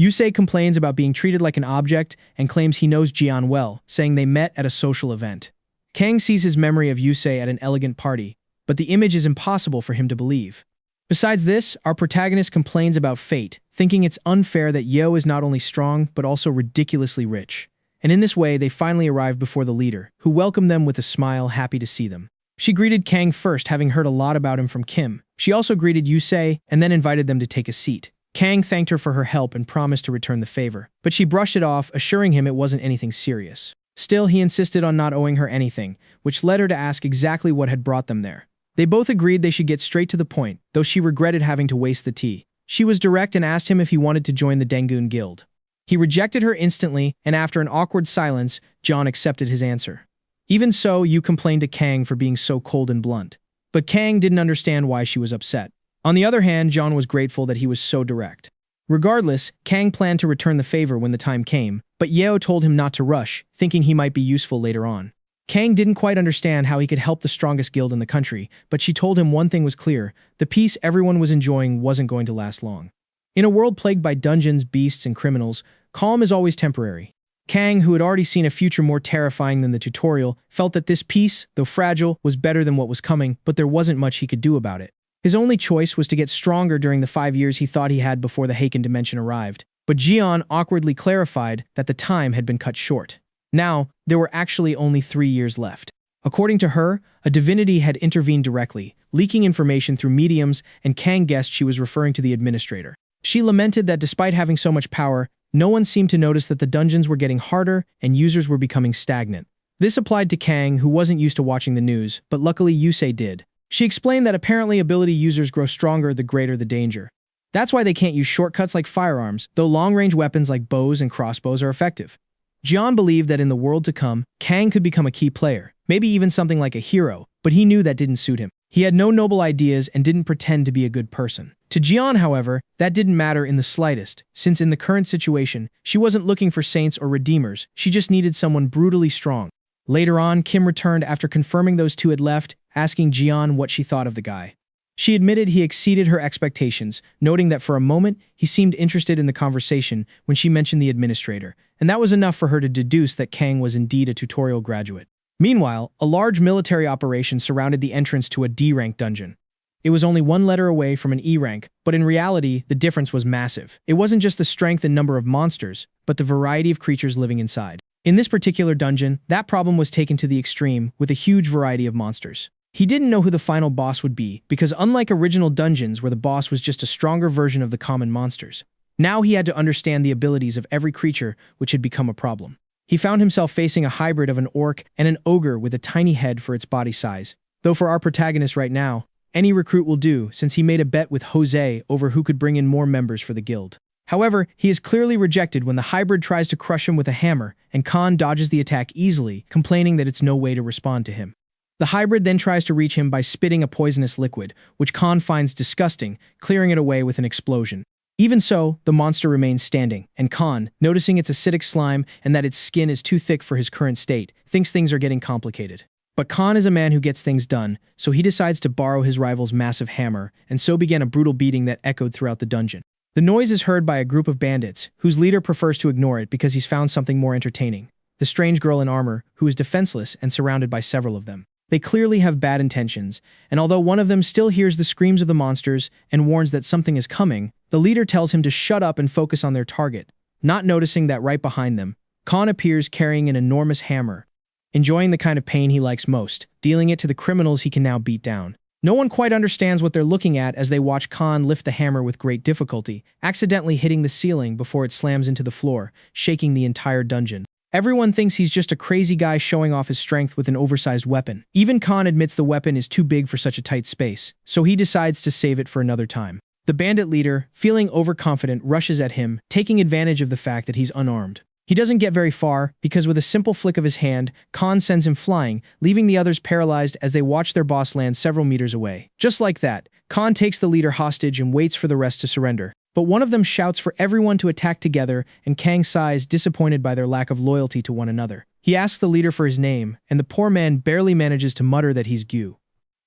Yusei complains about being treated like an object and claims he knows Jion well, saying they met at a social event. Kang sees his memory of Yusei at an elegant party, but the image is impossible for him to believe. Besides this, our protagonist complains about fate, thinking it's unfair that Yeo is not only strong, but also ridiculously rich. And in this way, they finally arrive before the leader, who welcomed them with a smile, happy to see them. She greeted Kang first, having heard a lot about him from Kim. She also greeted Yusei, and then invited them to take a seat. Kang thanked her for her help and promised to return the favor, but she brushed it off, assuring him it wasn't anything serious. Still, he insisted on not owing her anything, which led her to ask exactly what had brought them there. They both agreed they should get straight to the point, though she regretted having to waste the tea. She was direct and asked him if he wanted to join the Dangun Guild. He rejected her instantly, and after an awkward silence, John accepted his answer. Even so, Yu complained to Kang for being so cold and blunt. But Kang didn't understand why she was upset. On the other hand, John was grateful that he was so direct. Regardless, Kang planned to return the favor when the time came, but Yeo told him not to rush, thinking he might be useful later on. Kang didn't quite understand how he could help the strongest guild in the country, but she told him one thing was clear: the peace everyone was enjoying wasn't going to last long. In a world plagued by dungeons, beasts, and criminals, calm is always temporary. Kang, who had already seen a future more terrifying than the tutorial, felt that this peace, though fragile, was better than what was coming, but there wasn't much he could do about it. His only choice was to get stronger during the 5 years he thought he had before the Haken dimension arrived. But Jian awkwardly clarified that the time had been cut short. Now, there were actually only 3 years left. According to her, a divinity had intervened directly, leaking information through mediums, and Kang guessed she was referring to the administrator. She lamented that despite having so much power, no one seemed to notice that the dungeons were getting harder and users were becoming stagnant. This applied to Kang, who wasn't used to watching the news, but luckily Yusei did. She explained that apparently ability users grow stronger the greater the danger. That's why they can't use shortcuts like firearms, though long-range weapons like bows and crossbows are effective. Jian believed that in the world to come, Kang could become a key player, maybe even something like a hero, but he knew that didn't suit him. He had no noble ideas and didn't pretend to be a good person. To Jian, however, that didn't matter in the slightest, since in the current situation, she wasn't looking for saints or redeemers, she just needed someone brutally strong. Later on, Kim returned after confirming those two had left, asking Jian what she thought of the guy. She admitted he exceeded her expectations, noting that for a moment, he seemed interested in the conversation when she mentioned the administrator, and that was enough for her to deduce that Kang was indeed a tutorial graduate. Meanwhile, a large military operation surrounded the entrance to a D-rank dungeon. It was only 1 letter away from an E rank, but in reality, the difference was massive. It wasn't just the strength and number of monsters, but the variety of creatures living inside. In this particular dungeon, that problem was taken to the extreme with a huge variety of monsters. He didn't know who the final boss would be, because unlike original dungeons where the boss was just a stronger version of the common monsters, now he had to understand the abilities of every creature, which had become a problem. He found himself facing a hybrid of an orc and an ogre with a tiny head for its body size. Though for our protagonist right now, any recruit will do, since he made a bet with Jose over who could bring in more members for the guild. However, he is clearly rejected when the hybrid tries to crush him with a hammer, and Khan dodges the attack easily, complaining that it's no way to respond to him. The hybrid then tries to reach him by spitting a poisonous liquid, which Khan finds disgusting, clearing it away with an explosion. Even so, the monster remains standing, and Khan, noticing its acidic slime and that its skin is too thick for his current state, thinks things are getting complicated. But Khan is a man who gets things done, so he decides to borrow his rival's massive hammer, and so began a brutal beating that echoed throughout the dungeon. The noise is heard by a group of bandits, whose leader prefers to ignore it because he's found something more entertaining: the strange girl in armor, who is defenseless and surrounded by several of them. They clearly have bad intentions, and although one of them still hears the screams of the monsters and warns that something is coming, the leader tells him to shut up and focus on their target, not noticing that right behind them, Khan appears carrying an enormous hammer, enjoying the kind of pain he likes most, dealing it to the criminals he can now beat down. No one quite understands what they're looking at as they watch Khan lift the hammer with great difficulty, accidentally hitting the ceiling before it slams into the floor, shaking the entire dungeon. Everyone thinks he's just a crazy guy showing off his strength with an oversized weapon. Even Khan admits the weapon is too big for such a tight space, so he decides to save it for another time. The bandit leader, feeling overconfident, rushes at him, taking advantage of the fact that he's unarmed. He doesn't get very far, because with a simple flick of his hand, Khan sends him flying, leaving the others paralyzed as they watch their boss land several meters away. Just like that, Khan takes the leader hostage and waits for the rest to surrender. But one of them shouts for everyone to attack together, and Kang sighs, disappointed by their lack of loyalty to one another. He asks the leader for his name, and the poor man barely manages to mutter that he's Gu.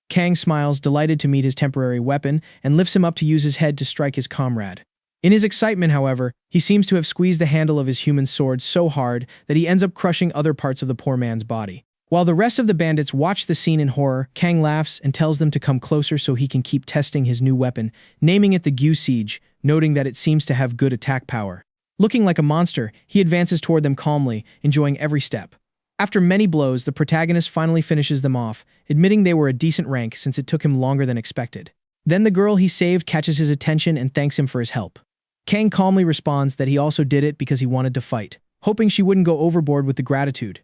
Kang smiles, delighted to meet his temporary weapon, and lifts him up to use his head to strike his comrade. In his excitement, however, he seems to have squeezed the handle of his human sword so hard that he ends up crushing other parts of the poor man's body. While the rest of the bandits watch the scene in horror, Kang laughs and tells them to come closer so he can keep testing his new weapon, naming it the Gu Siege, noting that it seems to have good attack power. Looking like a monster, he advances toward them calmly, enjoying every step. After many blows, the protagonist finally finishes them off, admitting they were a decent rank since it took him longer than expected. Then the girl he saved catches his attention and thanks him for his help. Kang calmly responds that he also did it because he wanted to fight, hoping she wouldn't go overboard with the gratitude.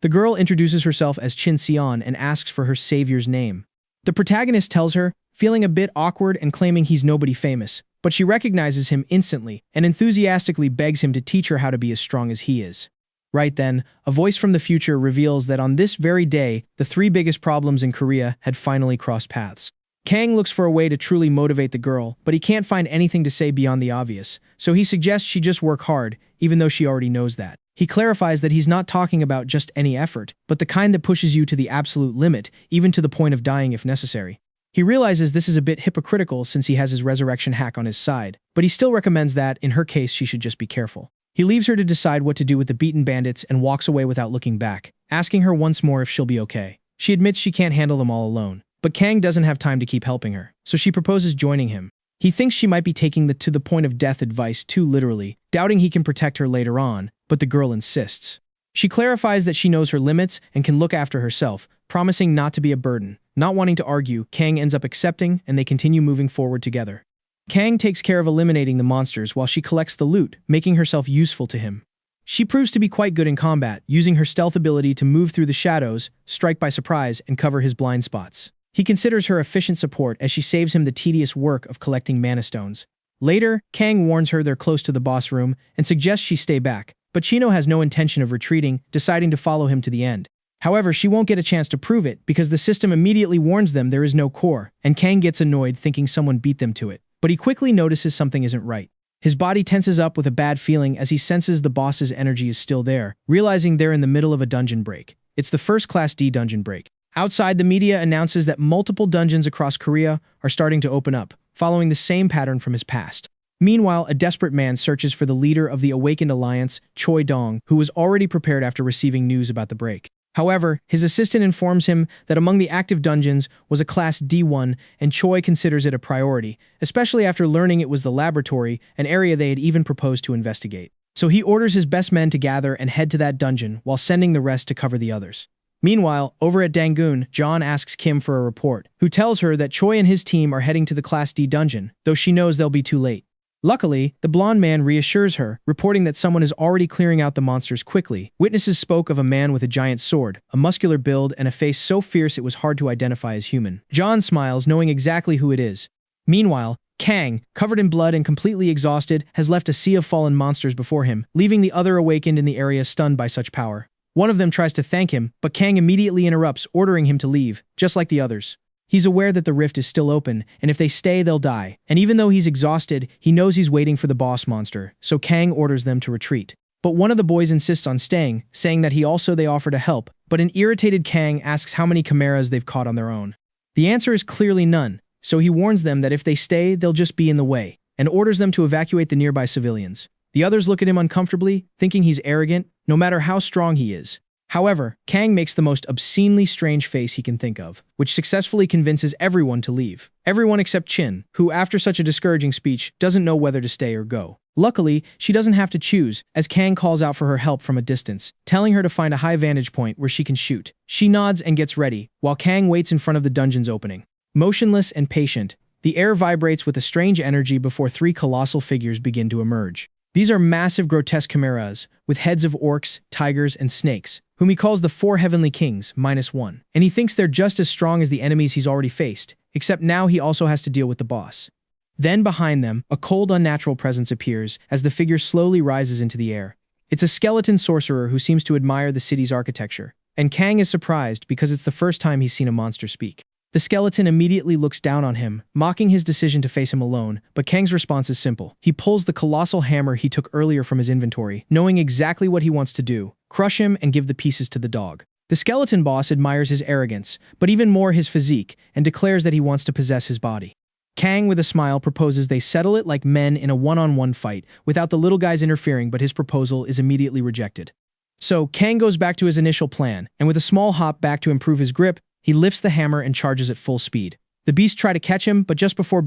The girl introduces herself as Chin Sion and asks for her savior's name. The protagonist tells her, feeling a bit awkward and claiming he's nobody famous, but she recognizes him instantly and enthusiastically begs him to teach her how to be as strong as he is. Right then, a voice from the future reveals that on this very day, the 3 biggest problems in Korea had finally crossed paths. Kang looks for a way to truly motivate the girl, but he can't find anything to say beyond the obvious, so he suggests she just work hard, even though she already knows that. He clarifies that he's not talking about just any effort, but the kind that pushes you to the absolute limit, even to the point of dying if necessary. He realizes this is a bit hypocritical since he has his resurrection hack on his side, but he still recommends that, in her case, she should just be careful. He leaves her to decide what to do with the beaten bandits and walks away without looking back, asking her once more if she'll be okay. She admits she can't handle them all alone, but Kang doesn't have time to keep helping her, so she proposes joining him. He thinks she might be taking the to-the-point of death advice too literally, doubting he can protect her later on, but the girl insists. She clarifies that she knows her limits and can look after herself, promising not to be a burden. Not wanting to argue, Kang ends up accepting, and they continue moving forward together. Kang takes care of eliminating the monsters while she collects the loot, making herself useful to him. She proves to be quite good in combat, using her stealth ability to move through the shadows, strike by surprise, and cover his blind spots. He considers her efficient support as she saves him the tedious work of collecting mana stones. Later, Kang warns her they're close to the boss room and suggests she stay back, but Chino has no intention of retreating, deciding to follow him to the end. However, she won't get a chance to prove it because the system immediately warns them there is no core, and Kang gets annoyed thinking someone beat them to it. But he quickly notices something isn't right. His body tenses up with a bad feeling as he senses the boss's energy is still there, realizing they're in the middle of a dungeon break. It's the first Class D dungeon break. Outside, the media announces that multiple dungeons across Korea are starting to open up, following the same pattern from his past. Meanwhile, a desperate man searches for the leader of the Awakened Alliance, Choi Dong, who was already prepared after receiving news about the break. However, his assistant informs him that among the active dungeons was a Class D1, and Choi considers it a priority, especially after learning it was the laboratory, an area they had even proposed to investigate. So he orders his best men to gather and head to that dungeon, while sending the rest to cover the others. Meanwhile, over at Dangun, John asks Kim for a report, who tells her that Choi and his team are heading to the Class D dungeon, though she knows they'll be too late. Luckily, the blonde man reassures her, reporting that someone is already clearing out the monsters quickly. Witnesses spoke of a man with a giant sword, a muscular build, and a face so fierce it was hard to identify as human. John smiles, knowing exactly who it is. Meanwhile, Kang, covered in blood and completely exhausted, has left a sea of fallen monsters before him, leaving the other awakened in the area stunned by such power. One of them tries to thank him, but Kang immediately interrupts, ordering him to leave, just like the others. He's aware that the rift is still open, and if they stay, they'll die. And even though he's exhausted, he knows he's waiting for the boss monster, so Kang orders them to retreat. But one of the boys insists on staying, saying that they offer to help, but an irritated Kang asks how many chimeras they've caught on their own. The answer is clearly none, so he warns them that if they stay, they'll just be in the way, and orders them to evacuate the nearby civilians. The others look at him uncomfortably, thinking he's arrogant, no matter how strong he is. However, Kang makes the most obscenely strange face he can think of, which successfully convinces everyone to leave. Everyone except Chin, who after such a discouraging speech doesn't know whether to stay or go. Luckily, she doesn't have to choose, as Kang calls out for her help from a distance, telling her to find a high vantage point where she can shoot. She nods and gets ready, while Kang waits in front of the dungeon's opening. Motionless and patient, the air vibrates with a strange energy before three colossal figures begin to emerge. These are massive grotesque chimeras, with heads of orcs, tigers, and snakes, whom he calls the Four Heavenly Kings, -1. And he thinks they're just as strong as the enemies he's already faced, except now he also has to deal with the boss. Then behind them, a cold, unnatural presence appears as the figure slowly rises into the air. It's a skeleton sorcerer who seems to admire the city's architecture, and Kang is surprised because it's the first time he's seen a monster speak. The skeleton immediately looks down on him, mocking his decision to face him alone, but Kang's response is simple. He pulls the colossal hammer he took earlier from his inventory, knowing exactly what he wants to do: crush him and give the pieces to the dog. The skeleton boss admires his arrogance, but even more his physique, and declares that he wants to possess his body. Kang, with a smile, proposes they settle it like men in a one-on-one fight, without the little guys interfering, but his proposal is immediately rejected. So, Kang goes back to his initial plan, and with a small hop back to improve his grip, he lifts the hammer and charges at full speed. The beasts try to catch him, but just before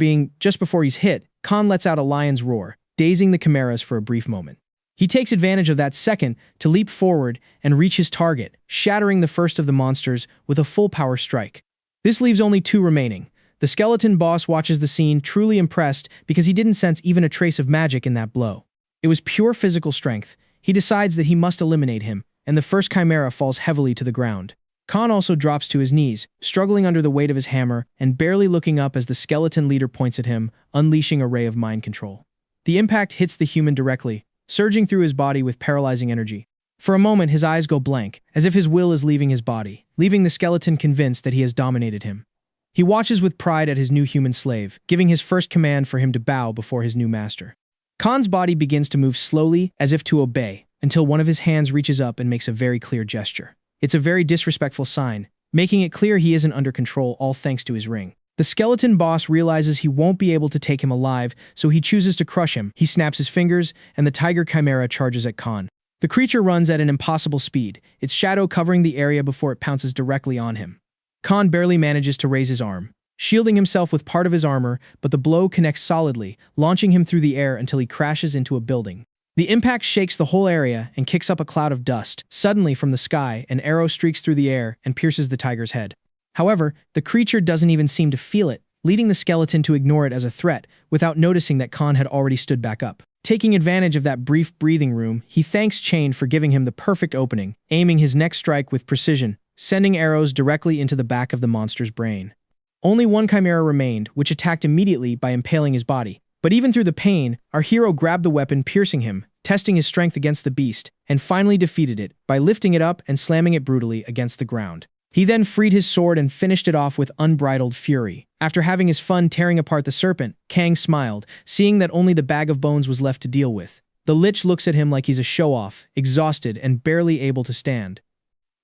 he's hit, Khan lets out a lion's roar, dazing the chimeras for a brief moment. He takes advantage of that second to leap forward and reach his target, shattering the first of the monsters with a full power strike. This leaves only two remaining. The skeleton boss watches the scene, truly impressed because he didn't sense even a trace of magic in that blow. It was pure physical strength. He decides that he must eliminate him, and the first chimera falls heavily to the ground. Khan also drops to his knees, struggling under the weight of his hammer and barely looking up as the skeleton leader points at him, unleashing a ray of mind control. The impact hits the human directly, surging through his body with paralyzing energy. For a moment, his eyes go blank, as if his will is leaving his body, leaving the skeleton convinced that he has dominated him. He watches with pride at his new human slave, giving his first command for him to bow before his new master. Khan's body begins to move slowly, as if to obey, until one of his hands reaches up and makes a very clear gesture. It's a very disrespectful sign, making it clear he isn't under control, all thanks to his ring. The skeleton boss realizes he won't be able to take him alive, so he chooses to crush him. He snaps his fingers, and the tiger chimera charges at Khan. The creature runs at an impossible speed, its shadow covering the area before it pounces directly on him. Khan barely manages to raise his arm, shielding himself with part of his armor, but the blow connects solidly, launching him through the air until he crashes into a building. The impact shakes the whole area and kicks up a cloud of dust. Suddenly, from the sky, an arrow streaks through the air and pierces the tiger's head. However, the creature doesn't even seem to feel it, leading the skeleton to ignore it as a threat, without noticing that Khan had already stood back up. Taking advantage of that brief breathing room, he thanks Chain for giving him the perfect opening, aiming his next strike with precision, sending arrows directly into the back of the monster's brain. Only one chimera remained, which attacked immediately by impaling his body. But even through the pain, our hero grabbed the weapon, piercing him, testing his strength against the beast, and finally defeated it by lifting it up and slamming it brutally against the ground. He then freed his sword and finished it off with unbridled fury. After having his fun tearing apart the serpent, Kang smiled, seeing that only the bag of bones was left to deal with. The Lich looks at him like he's a show-off, exhausted and barely able to stand.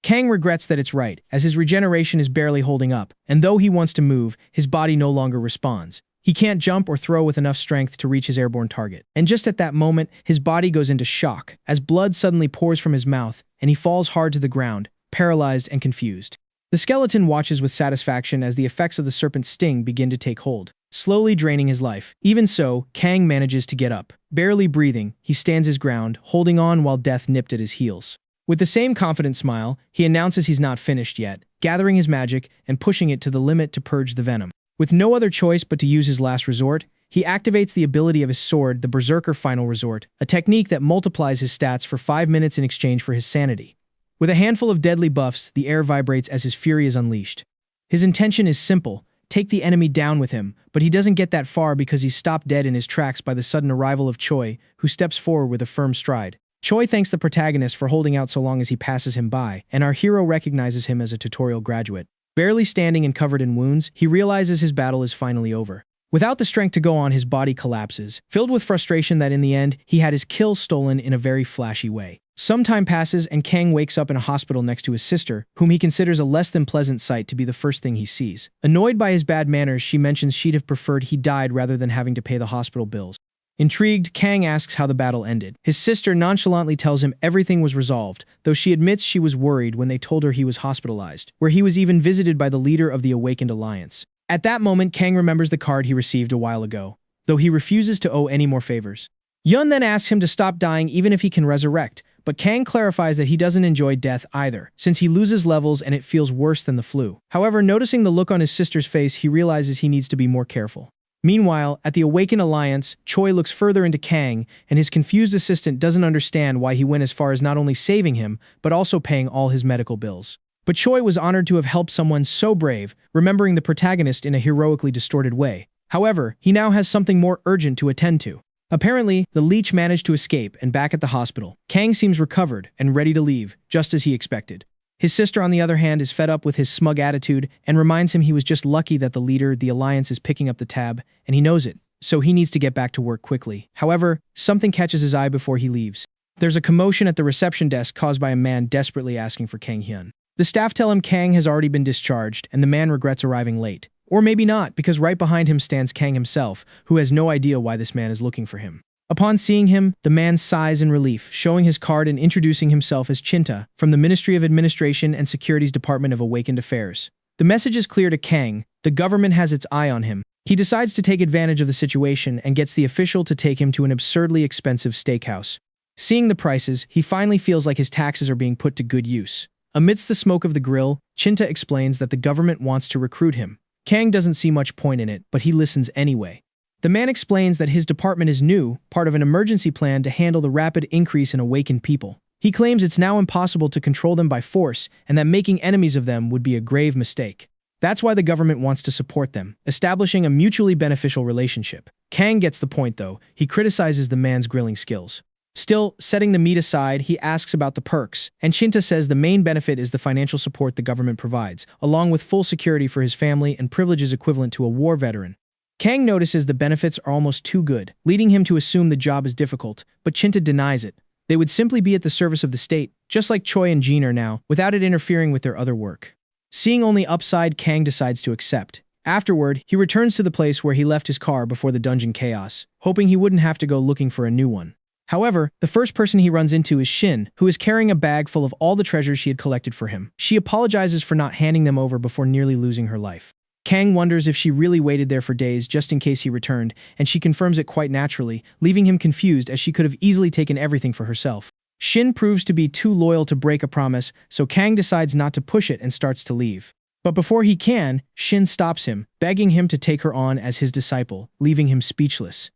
Kang regrets that it's right, as his regeneration is barely holding up, and though he wants to move, his body no longer responds. He can't jump or throw with enough strength to reach his airborne target. And just at that moment, his body goes into shock, as blood suddenly pours from his mouth, and he falls hard to the ground, paralyzed and confused. The skeleton watches with satisfaction as the effects of the serpent's sting begin to take hold, slowly draining his life. Even so, Kang manages to get up. Barely breathing, he stands his ground, holding on while death nipped at his heels. With the same confident smile, he announces he's not finished yet, gathering his magic and pushing it to the limit to purge the venom. With no other choice but to use his last resort, he activates the ability of his sword, the Berserker Final Resort, a technique that multiplies his stats for 5 minutes in exchange for his sanity. With a handful of deadly buffs, the air vibrates as his fury is unleashed. His intention is simple: take the enemy down with him, but he doesn't get that far because he's stopped dead in his tracks by the sudden arrival of Choi, who steps forward with a firm stride. Choi thanks the protagonist for holding out so long as he passes him by, and our hero recognizes him as a tutorial graduate. Barely standing and covered in wounds, he realizes his battle is finally over. Without the strength to go on, his body collapses, filled with frustration that in the end, he had his kill stolen in a very flashy way. Some time passes and Kang wakes up in a hospital next to his sister, whom he considers a less than pleasant sight to be the first thing he sees. Annoyed by his bad manners, she mentions she'd have preferred he died rather than having to pay the hospital bills. Intrigued, Kang asks how the battle ended. His sister nonchalantly tells him everything was resolved, though she admits she was worried when they told her he was hospitalized, where he was even visited by the leader of the Awakened Alliance. At that moment, Kang remembers the card he received a while ago, though he refuses to owe any more favors. Yun then asks him to stop dying even if he can resurrect, but Kang clarifies that he doesn't enjoy death either, since he loses levels and it feels worse than the flu. However, noticing the look on his sister's face, he realizes he needs to be more careful. Meanwhile, at the Awakened Alliance, Choi looks further into Kang, and his confused assistant doesn't understand why he went as far as not only saving him, but also paying all his medical bills. But Choi was honored to have helped someone so brave, remembering the protagonist in a heroically distorted way. However, he now has something more urgent to attend to. Apparently, the leech managed to escape, and back at the hospital, Kang seems recovered and ready to leave, just as he expected. His sister, on the other hand, is fed up with his smug attitude and reminds him he was just lucky that the leader, the Alliance, is picking up the tab, and he knows it, so he needs to get back to work quickly. However, something catches his eye before he leaves. There's a commotion at the reception desk caused by a man desperately asking for Kang Hyun. The staff tell him Kang has already been discharged, and the man regrets arriving late. Or maybe not, because right behind him stands Kang himself, who has no idea why this man is looking for him. Upon seeing him, the man sighs in relief, showing his card and introducing himself as Chinta, from the Ministry of Administration and Security's Department of Awakened Affairs. The message is clear to Kang: the government has its eye on him. He decides to take advantage of the situation and gets the official to take him to an absurdly expensive steakhouse. Seeing the prices, he finally feels like his taxes are being put to good use. Amidst the smoke of the grill, Chinta explains that the government wants to recruit him. Kang doesn't see much point in it, but he listens anyway. The man explains that his department is new, part of an emergency plan to handle the rapid increase in awakened people. He claims it's now impossible to control them by force, and that making enemies of them would be a grave mistake. That's why the government wants to support them, establishing a mutually beneficial relationship. Kang gets the point though. He criticizes the man's grilling skills. Still, setting the meat aside, he asks about the perks, and Chinta says the main benefit is the financial support the government provides, along with full security for his family and privileges equivalent to a war veteran. Kang notices the benefits are almost too good, leading him to assume the job is difficult, but Chinta denies it. They would simply be at the service of the state, just like Choi and Jean are now, without it interfering with their other work. Seeing only upside, Kang decides to accept. Afterward, he returns to the place where he left his car before the dungeon chaos, hoping he wouldn't have to go looking for a new one. However, the first person he runs into is Shin, who is carrying a bag full of all the treasures she had collected for him. She apologizes for not handing them over before nearly losing her life. Kang wonders if she really waited there for days just in case he returned, and she confirms it quite naturally, leaving him confused as she could have easily taken everything for herself. Shin proves to be too loyal to break a promise, so Kang decides not to push it and starts to leave. But before he can, Shin stops him, begging him to take her on as his disciple, leaving him speechless.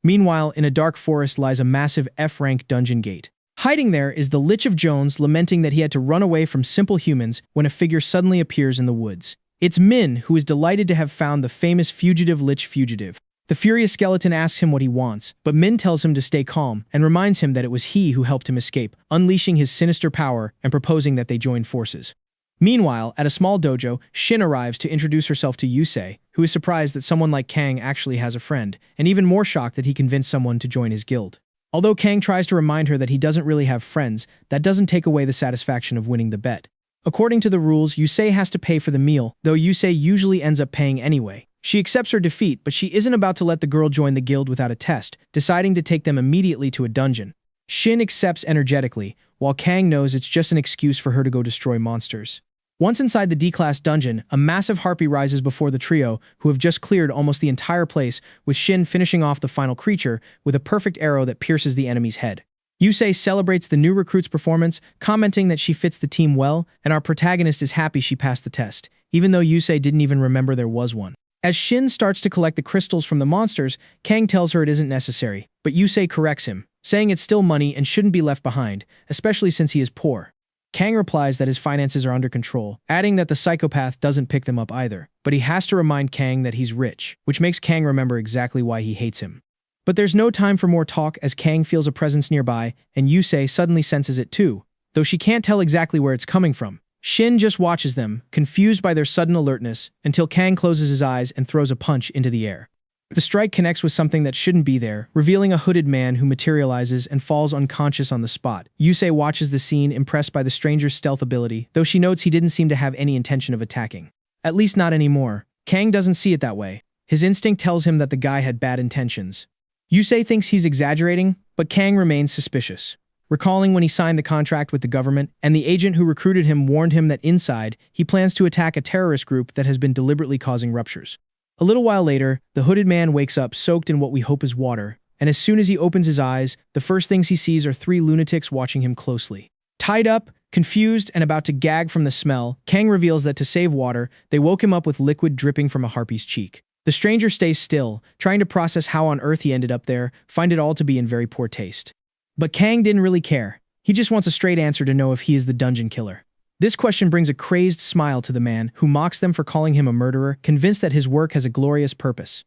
Meanwhile, in a dark forest lies a massive F-rank dungeon gate. Hiding there is the Lich of Jones, lamenting that he had to run away from simple humans when a figure suddenly appears in the woods. It's Min, who is delighted to have found the famous fugitive Lich fugitive. The furious skeleton asks him what he wants, but Min tells him to stay calm and reminds him that it was he who helped him escape, unleashing his sinister power and proposing that they join forces. Meanwhile, at a small dojo, Shin arrives to introduce herself to Yusei, who is surprised that someone like Kang actually has a friend, and even more shocked that he convinced someone to join his guild. Although Kang tries to remind her that he doesn't really have friends, that doesn't take away the satisfaction of winning the bet. According to the rules, Yusei has to pay for the meal, though Yusei usually ends up paying anyway. She accepts her defeat, but she isn't about to let the girl join the guild without a test, deciding to take them immediately to a dungeon. Shin accepts energetically, while Kang knows it's just an excuse for her to go destroy monsters. Once inside the D-class dungeon, a massive harpy rises before the trio, who have just cleared almost the entire place, with Shin finishing off the final creature with a perfect arrow that pierces the enemy's head. Yusei celebrates the new recruit's performance, commenting that she fits the team well, and our protagonist is happy she passed the test, even though Yusei didn't even remember there was one. As Shin starts to collect the crystals from the monsters, Kang tells her it isn't necessary, but Yusei corrects him, saying it's still money and shouldn't be left behind, especially since he is poor. Kang replies that his finances are under control, adding that the psychopath doesn't pick them up either, but he has to remind Kang that he's rich, which makes Kang remember exactly why he hates him. But there's no time for more talk as Kang feels a presence nearby, and Yusei suddenly senses it too, though she can't tell exactly where it's coming from. Shin just watches them, confused by their sudden alertness, until Kang closes his eyes and throws a punch into the air. The strike connects with something that shouldn't be there, revealing a hooded man who materializes and falls unconscious on the spot. Yusei watches the scene, impressed by the stranger's stealth ability, though she notes he didn't seem to have any intention of attacking. At least not anymore. Kang doesn't see it that way. His instinct tells him that the guy had bad intentions. Yusei thinks he's exaggerating, but Kang remains suspicious. Recalling when he signed the contract with the government, and the agent who recruited him warned him that inside, he plans to attack a terrorist group that has been deliberately causing ruptures. A little while later, the hooded man wakes up soaked in what we hope is water, and as soon as he opens his eyes, the first things he sees are three lunatics watching him closely. Tied up, confused, and about to gag from the smell, Kang reveals that to save water, they woke him up with liquid dripping from a harpy's cheek. The stranger stays still, trying to process how on earth he ended up there, find it all to be in very poor taste. But Kang didn't really care. He just wants a straight answer to know if he is the dungeon killer. This question brings a crazed smile to the man, who mocks them for calling him a murderer, convinced that his work has a glorious purpose.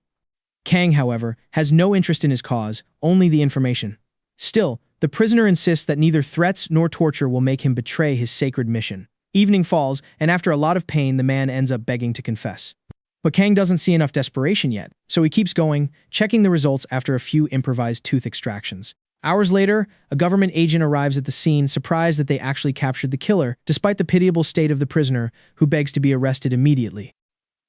Kang, however, has no interest in his cause, only the information. Still, the prisoner insists that neither threats nor torture will make him betray his sacred mission. Evening falls, and after a lot of pain, the man ends up begging to confess. But Kang doesn't see enough desperation yet, so he keeps going, checking the results after a few improvised tooth extractions. Hours later, a government agent arrives at the scene, surprised that they actually captured the killer, despite the pitiable state of the prisoner, who begs to be arrested immediately.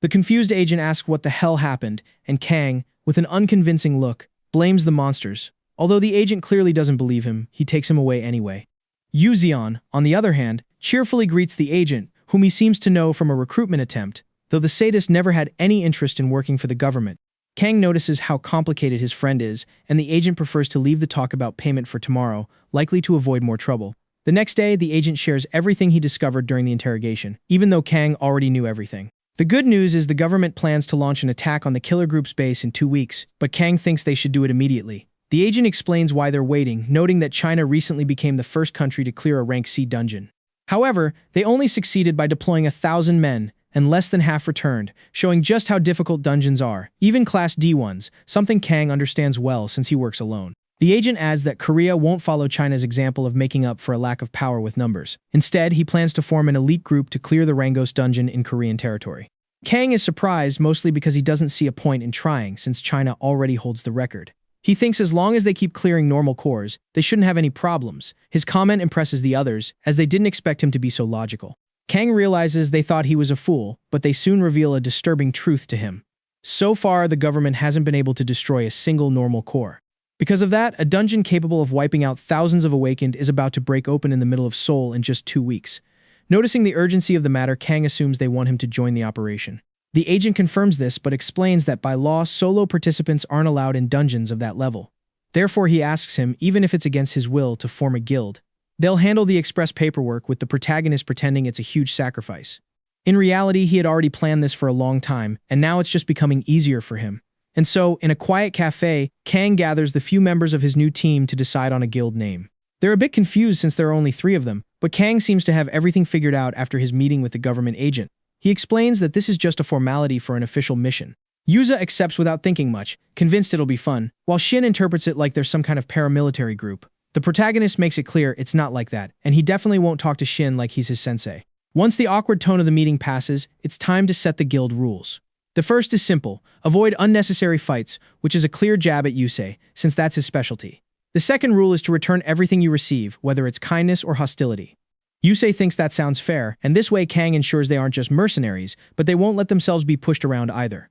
The confused agent asks what the hell happened, and Kang, with an unconvincing look, blames the monsters. Although the agent clearly doesn't believe him, he takes him away anyway. Yu Xian, on the other hand, cheerfully greets the agent, whom he seems to know from a recruitment attempt, though the sadist never had any interest in working for the government. Kang notices how complicated his friend is, and the agent prefers to leave the talk about payment for tomorrow, likely to avoid more trouble. The next day, the agent shares everything he discovered during the interrogation, even though Kang already knew everything. The good news is the government plans to launch an attack on the killer group's base in 2 weeks, but Kang thinks they should do it immediately. The agent explains why they're waiting, noting that China recently became the first country to clear a rank C dungeon. However, they only succeeded by deploying 1,000 men, and less than half returned, showing just how difficult dungeons are, even Class D ones, something Kang understands well since he works alone. The agent adds that Korea won't follow China's example of making up for a lack of power with numbers. Instead, he plans to form an elite group to clear the Rangos dungeon in Korean territory. Kang is surprised mostly because he doesn't see a point in trying since China already holds the record. He thinks as long as they keep clearing normal cores, they shouldn't have any problems. His comment impresses the others, as they didn't expect him to be so logical. Kang realizes they thought he was a fool, but they soon reveal a disturbing truth to him. So far, the government hasn't been able to destroy a single normal core. Because of that, a dungeon capable of wiping out thousands of awakened is about to break open in the middle of Seoul in just 2 weeks. Noticing the urgency of the matter, Kang assumes they want him to join the operation. The agent confirms this but explains that by law, solo participants aren't allowed in dungeons of that level. Therefore, he asks him, even if it's against his will, to form a guild. They'll handle the express paperwork with the protagonist pretending it's a huge sacrifice. In reality, he had already planned this for a long time, and now it's just becoming easier for him. And so, in a quiet cafe, Kang gathers the few members of his new team to decide on a guild name. They're a bit confused since there are only 3 of them, but Kang seems to have everything figured out after his meeting with the government agent. He explains that this is just a formality for an official mission. Yuza accepts without thinking much, convinced it'll be fun, while Shin interprets it like there's some kind of paramilitary group. The protagonist makes it clear it's not like that, and he definitely won't talk to Shin like he's his sensei. Once the awkward tone of the meeting passes, it's time to set the guild rules. The first is simple: avoid unnecessary fights, which is a clear jab at Yusei, since that's his specialty. The second rule is to return everything you receive, whether it's kindness or hostility. Yusei thinks that sounds fair, and this way Kang ensures they aren't just mercenaries, but they won't let themselves be pushed around either.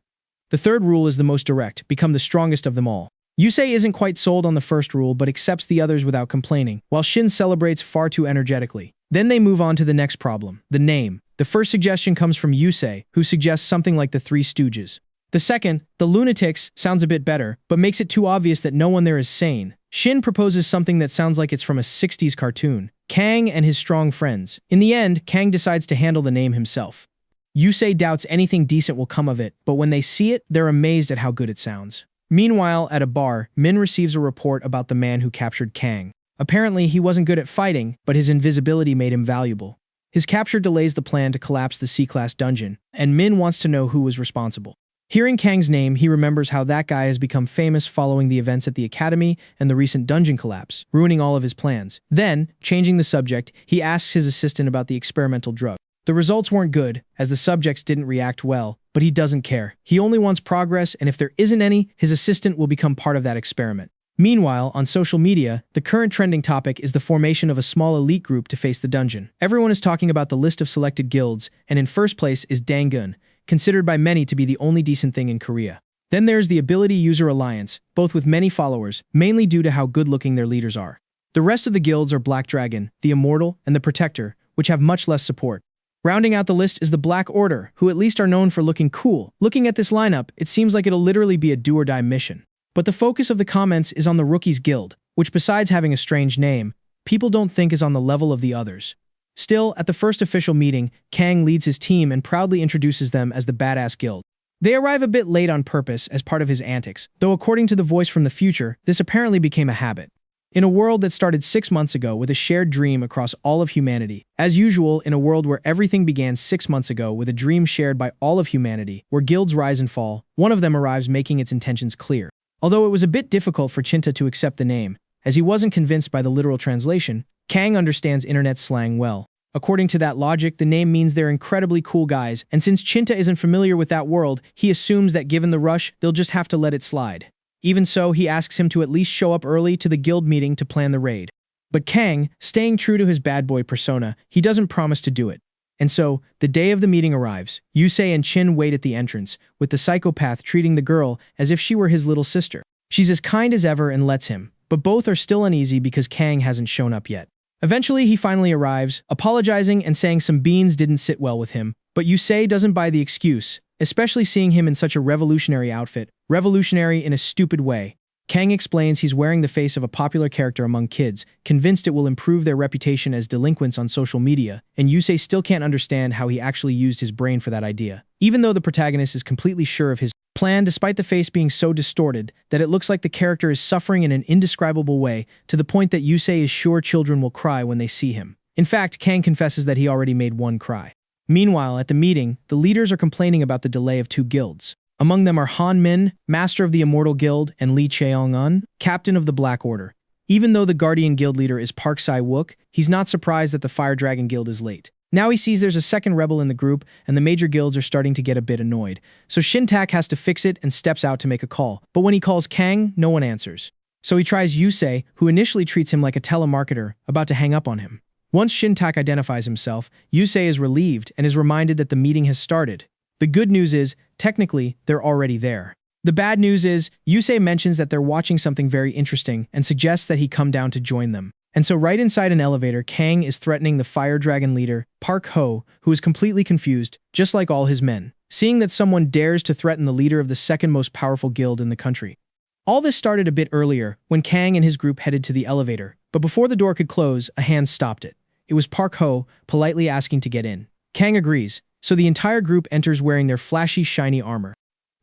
The third rule is the most direct: become the strongest of them all. Yusei isn't quite sold on the first rule but accepts the others without complaining, while Shin celebrates far too energetically. Then they move on to the next problem: the name. The first suggestion comes from Yusei, who suggests something like the Three Stooges. The second, the Lunatics, sounds a bit better, but makes it too obvious that no one there is sane. Shin proposes something that sounds like it's from a 60s cartoon: Kang and his strong friends. In the end, Kang decides to handle the name himself. Yusei doubts anything decent will come of it, but when they see it, they're amazed at how good it sounds. Meanwhile, at a bar, Min receives a report about the man who captured Kang. Apparently, he wasn't good at fighting, but his invisibility made him valuable. His capture delays the plan to collapse the C-Class dungeon, and Min wants to know who was responsible. Hearing Kang's name, he remembers how that guy has become famous following the events at the academy and the recent dungeon collapse, ruining all of his plans. Then, changing the subject, he asks his assistant about the experimental drug. The results weren't good, as the subjects didn't react well, but he doesn't care. He only wants progress, and if there isn't any, his assistant will become part of that experiment. Meanwhile, on social media, the current trending topic is the formation of a small elite group to face the dungeon. Everyone is talking about the list of selected guilds, and in first place is Dangun, considered by many to be the only decent thing in Korea. Then there's the Ability User Alliance, both with many followers, mainly due to how good-looking their leaders are. The rest of the guilds are Black Dragon, the Immortal, and the Protector, which have much less support. Rounding out the list is the Black Order, who at least are known for looking cool. Looking at this lineup, it seems like it'll literally be a do-or-die mission. But the focus of the comments is on the Rookies Guild, which besides having a strange name, people don't think is on the level of the others. Still, at the first official meeting, Kang leads his team and proudly introduces them as the Badass Guild. They arrive a bit late on purpose as part of his antics, though according to the voice from the future, this apparently became a habit. In a world that started 6 months ago with a shared dream across all of humanity, as usual in a world where everything began 6 months ago with a dream shared by all of humanity, where guilds rise and fall, one of them arrives making its intentions clear. Although it was a bit difficult for Chinta to accept the name, as he wasn't convinced by the literal translation, Kang understands internet slang well. According to that logic, the name means they're incredibly cool guys, and since Chinta isn't familiar with that world, he assumes that given the rush, they'll just have to let it slide. Even so, he asks him to at least show up early to the guild meeting to plan the raid. But Kang, staying true to his bad boy persona, he doesn't promise to do it. And so, the day of the meeting arrives. Yusei and Chin wait at the entrance, with the psychopath treating the girl as if she were his little sister. She's as kind as ever and lets him, but both are still uneasy because Kang hasn't shown up yet. Eventually, he finally arrives, apologizing and saying some beans didn't sit well with him, but Yusei doesn't buy the excuse, especially seeing him in such a revolutionary outfit, revolutionary in a stupid way. Kang explains he's wearing the face of a popular character among kids, convinced it will improve their reputation as delinquents on social media, and Yusei still can't understand how he actually used his brain for that idea, even though the protagonist is completely sure of his plan despite the face being so distorted that it looks like the character is suffering in an indescribable way to the point that Yusei is sure children will cry when they see him. In fact, Kang confesses that he already made one cry. Meanwhile, at the meeting, the leaders are complaining about the delay of 2 guilds. Among them are Han Min, Master of the Immortal Guild, and Lee Cheong-un, Captain of the Black Order. Even though the Guardian Guild leader is Park Sai-wook, he's not surprised that the Fire Dragon Guild is late. Now he sees there's a second rebel in the group, and the major guilds are starting to get a bit annoyed. So Shin-tak has to fix it and steps out to make a call. But when he calls Kang, no one answers. So he tries Yusei, who initially treats him like a telemarketer, about to hang up on him. Once Shin-tak identifies himself, Yusei is relieved and is reminded that the meeting has started. The good news is, technically, they're already there. The bad news is, Yusei mentions that they're watching something very interesting and suggests that he come down to join them. And so right inside an elevator, Kang is threatening the Fire Dragon leader, Park Ho, who is completely confused, just like all his men. seeing that someone dares to threaten the leader of the second most powerful guild in the country. All this started a bit earlier, when Kang and his group headed to the elevator, but before the door could close, a hand stopped it. It was Park Ho, politely asking to get in. Kang agrees, so the entire group enters wearing their flashy, shiny armor.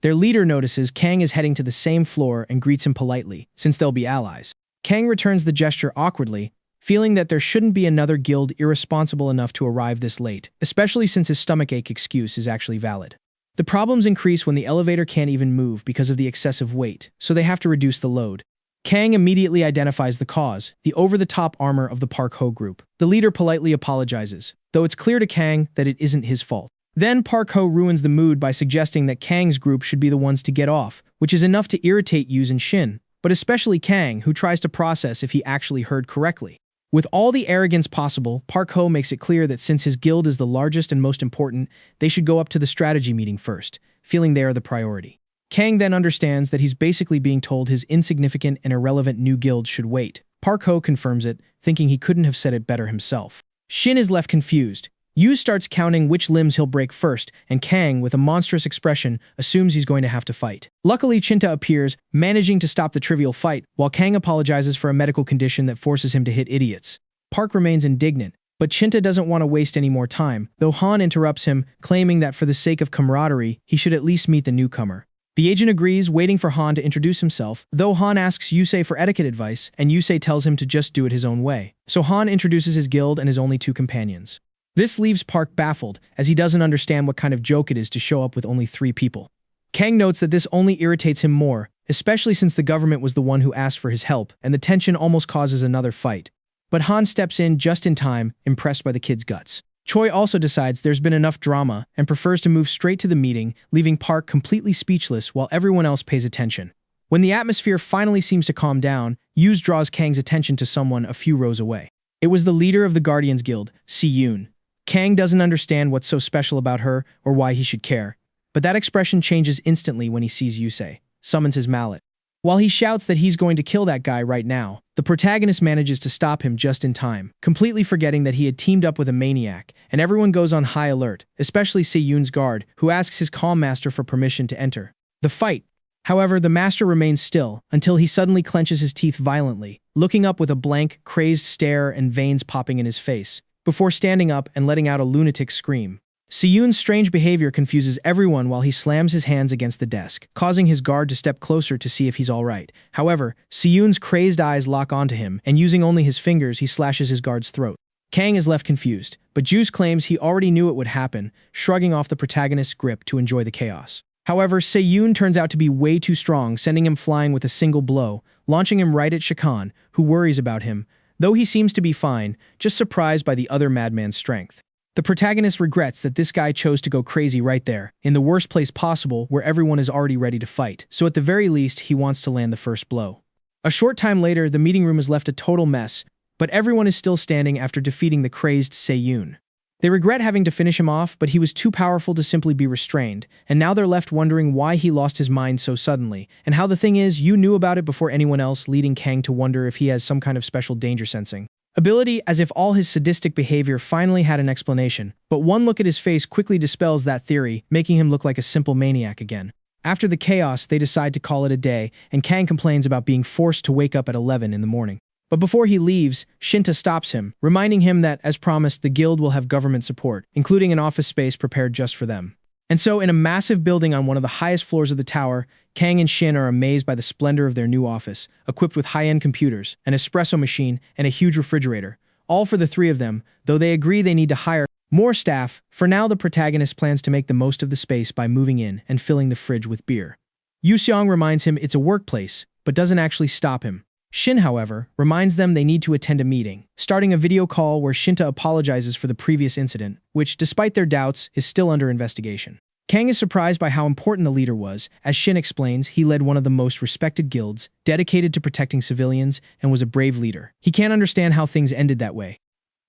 Their leader notices Kang is heading to the same floor and greets him politely, since they'll be allies. Kang returns the gesture awkwardly, feeling that there shouldn't be another guild irresponsible enough to arrive this late, especially since his stomachache excuse is actually valid. The problems increase when the elevator can't even move because of the excessive weight, so they have to reduce the load. Kang immediately identifies the cause, the over-the-top armor of the Park Ho group. The leader politely apologizes, though it's clear to Kang that it isn't his fault. Then Park Ho ruins the mood by suggesting that Kang's group should be the ones to get off, which is enough to irritate Yuz and Shin, but especially Kang, who tries to process if he actually heard correctly. With all the arrogance possible, Park Ho makes it clear that since his guild is the largest and most important, they should go up to the strategy meeting first, feeling they are the priority. Kang then understands that he's basically being told his insignificant and irrelevant new guild should wait. Park Ho confirms it, thinking he couldn't have said it better himself. Shin is left confused. Yu starts counting which limbs he'll break first, and Kang, with a monstrous expression, assumes he's going to have to fight. Luckily, Chinta appears, managing to stop the trivial fight, while Kang apologizes for a medical condition that forces him to hit idiots. Park remains indignant, but Chinta doesn't want to waste any more time, though Han interrupts him, claiming that for the sake of camaraderie, he should at least meet the newcomer. The agent agrees, waiting for Han to introduce himself, though Han asks Yusei for etiquette advice, and Yusei tells him to just do it his own way. So Han introduces his guild and his only two companions. This leaves Park baffled, as he doesn't understand what kind of joke it is to show up with only 3 people. Kang notes that this only irritates him more, especially since the government was the one who asked for his help, and the tension almost causes another fight. But Han steps in just in time, impressed by the kid's guts. Choi also decides there's been enough drama and prefers to move straight to the meeting, leaving Park completely speechless while everyone else pays attention. When the atmosphere finally seems to calm down, Yuz draws Kang's attention to someone a few rows away. It was the leader of the Guardians Guild, Si-yoon. Kang doesn't understand what's so special about her or why he should care, but that expression changes instantly when he sees Yusei, summons his mallet. While he shouts that he's going to kill that guy right now, the protagonist manages to stop him just in time, completely forgetting that he had teamed up with a maniac, and everyone goes on high alert, especially Si-yoon's guard, who asks his calm master for permission to enter the fight. However, the master remains still, until he suddenly clenches his teeth violently, looking up with a blank, crazed stare and veins popping in his face, before standing up and letting out a lunatic scream. Si-yoon's strange behavior confuses everyone while he slams his hands against the desk, causing his guard to step closer to see if he's alright. However, Si-yoon's crazed eyes lock onto him, and using only his fingers, he slashes his guard's throat. Kang is left confused, but Juice claims he already knew it would happen, shrugging off the protagonist's grip to enjoy the chaos. However, Si-yoon turns out to be way too strong, sending him flying with a single blow, launching him right at Shakan, who worries about him, though he seems to be fine, just surprised by the other madman's strength. The protagonist regrets that this guy chose to go crazy right there, in the worst place possible where everyone is already ready to fight, so at the very least he wants to land the first blow. A short time later, the meeting room is left a total mess, but everyone is still standing after defeating the crazed Si-yoon. They regret having to finish him off, but he was too powerful to simply be restrained, and now they're left wondering why he lost his mind so suddenly, and how the thing is, you knew about it before anyone else, leading Kang to wonder if he has some kind of special danger sensing ability, as if all his sadistic behavior finally had an explanation, but one look at his face quickly dispels that theory, making him look like a simple maniac again. After the chaos, they decide to call it a day, and Kang complains about being forced to wake up at 11 in the morning. But before he leaves, Shinta stops him, reminding him that, as promised, the guild will have government support, including an office space prepared just for them. And so, in a massive building on one of the highest floors of the tower, Kang and Shin are amazed by the splendor of their new office, equipped with high-end computers, an espresso machine, and a huge refrigerator, all for the 3 of them, though they agree they need to hire more staff. For now, the protagonist plans to make the most of the space by moving in and filling the fridge with beer. Yu Seong reminds him it's a workplace, but doesn't actually stop him. Shin, however, reminds them they need to attend a meeting, starting a video call where Shinta apologizes for the previous incident, which, despite their doubts, is still under investigation. Kang is surprised by how important the leader was. As Shin explains, he led one of the most respected guilds, dedicated to protecting civilians, and was a brave leader. He can't understand how things ended that way.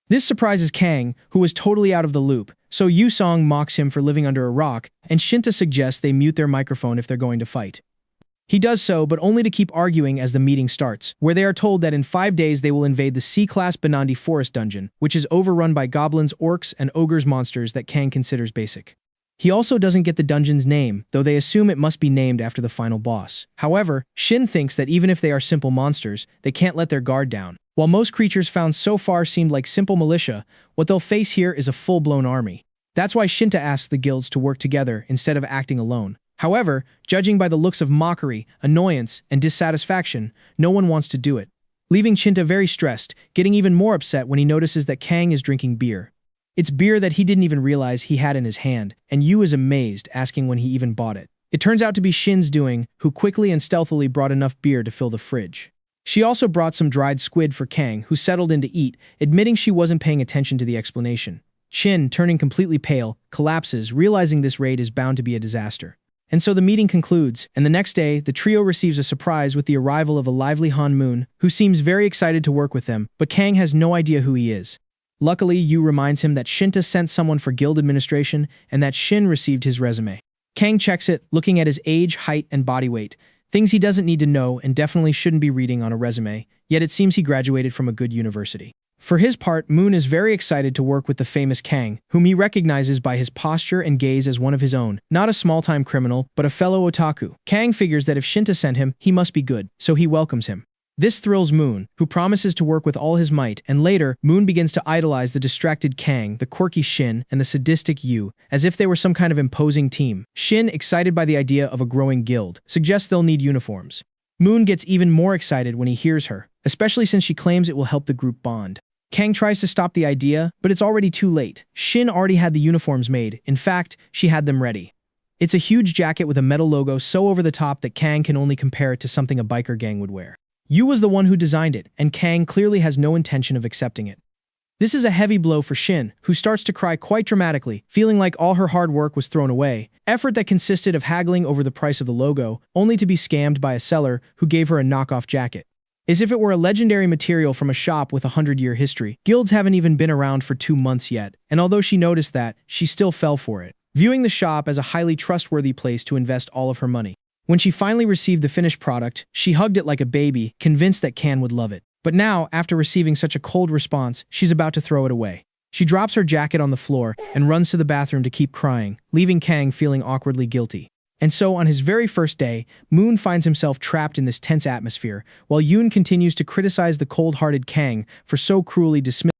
This surprises Kang, who was totally out of the loop, so Yu Song mocks him for living under a rock, and Shinta suggests they mute their microphone if they're going to fight. He does so, but only to keep arguing as the meeting starts, where they are told that in 5 days they will invade the C-class Benandi Forest dungeon, which is overrun by goblins, orcs, and ogres monsters that Kang considers basic. He also doesn't get the dungeon's name, though they assume it must be named after the final boss. However, Shin thinks that even if they are simple monsters, they can't let their guard down. While most creatures found so far seemed like simple militia, what they'll face here is a full-blown army. That's why Shinta asks the guilds to work together instead of acting alone. However, judging by the looks of mockery, annoyance, and dissatisfaction, no one wants to do it, leaving Shinta very stressed, getting even more upset when he notices that Kang is drinking beer. It's beer that he didn't even realize he had in his hand, and Yu is amazed, asking when he even bought it. It turns out to be Shin's doing, who quickly and stealthily brought enough beer to fill the fridge. She also brought some dried squid for Kang, who settled in to eat, admitting she wasn't paying attention to the explanation. Shin, turning completely pale, collapses, realizing this raid is bound to be a disaster. And so the meeting concludes, and the next day, the trio receives a surprise with the arrival of a lively Han Moon, who seems very excited to work with them, but Kang has no idea who he is. Luckily, Yu reminds him that Shinta sent someone for guild administration and that Shin received his resume. Kang checks it, looking at his age, height, and body weight, things he doesn't need to know and definitely shouldn't be reading on a resume, yet it seems he graduated from a good university. For his part, Moon is very excited to work with the famous Kang, whom he recognizes by his posture and gaze as one of his own, not a small-time criminal, but a fellow otaku. Kang figures that if Shinta sent him, he must be good, so he welcomes him. This thrills Moon, who promises to work with all his might, and later, Moon begins to idolize the distracted Kang, the quirky Shin, and the sadistic Yu, as if they were some kind of imposing team. Shin, excited by the idea of a growing guild, suggests they'll need uniforms. Moon gets even more excited when he hears her, especially since she claims it will help the group bond. Kang tries to stop the idea, but it's already too late. Shin already had the uniforms made. In fact, she had them ready. It's a huge jacket with a metal logo so over the top that Kang can only compare it to something a biker gang would wear. Yu was the one who designed it, and Kang clearly has no intention of accepting it. This is a heavy blow for Shin, who starts to cry quite dramatically, feeling like all her hard work was thrown away, effort that consisted of haggling over the price of the logo, only to be scammed by a seller who gave her a knockoff jacket. As if it were a legendary material from a shop with a 100-year history. Guilds haven't even been around for 2 months yet, and although she noticed that, she still fell for it, viewing the shop as a highly trustworthy place to invest all of her money. When she finally received the finished product, she hugged it like a baby, convinced that Kang would love it. But now, after receiving such a cold response, she's about to throw it away. She drops her jacket on the floor and runs to the bathroom to keep crying, leaving Kang feeling awkwardly guilty. And so, on his very first day, Moon finds himself trapped in this tense atmosphere, while Yoon continues to criticize the cold-hearted Kang for so cruelly dismissing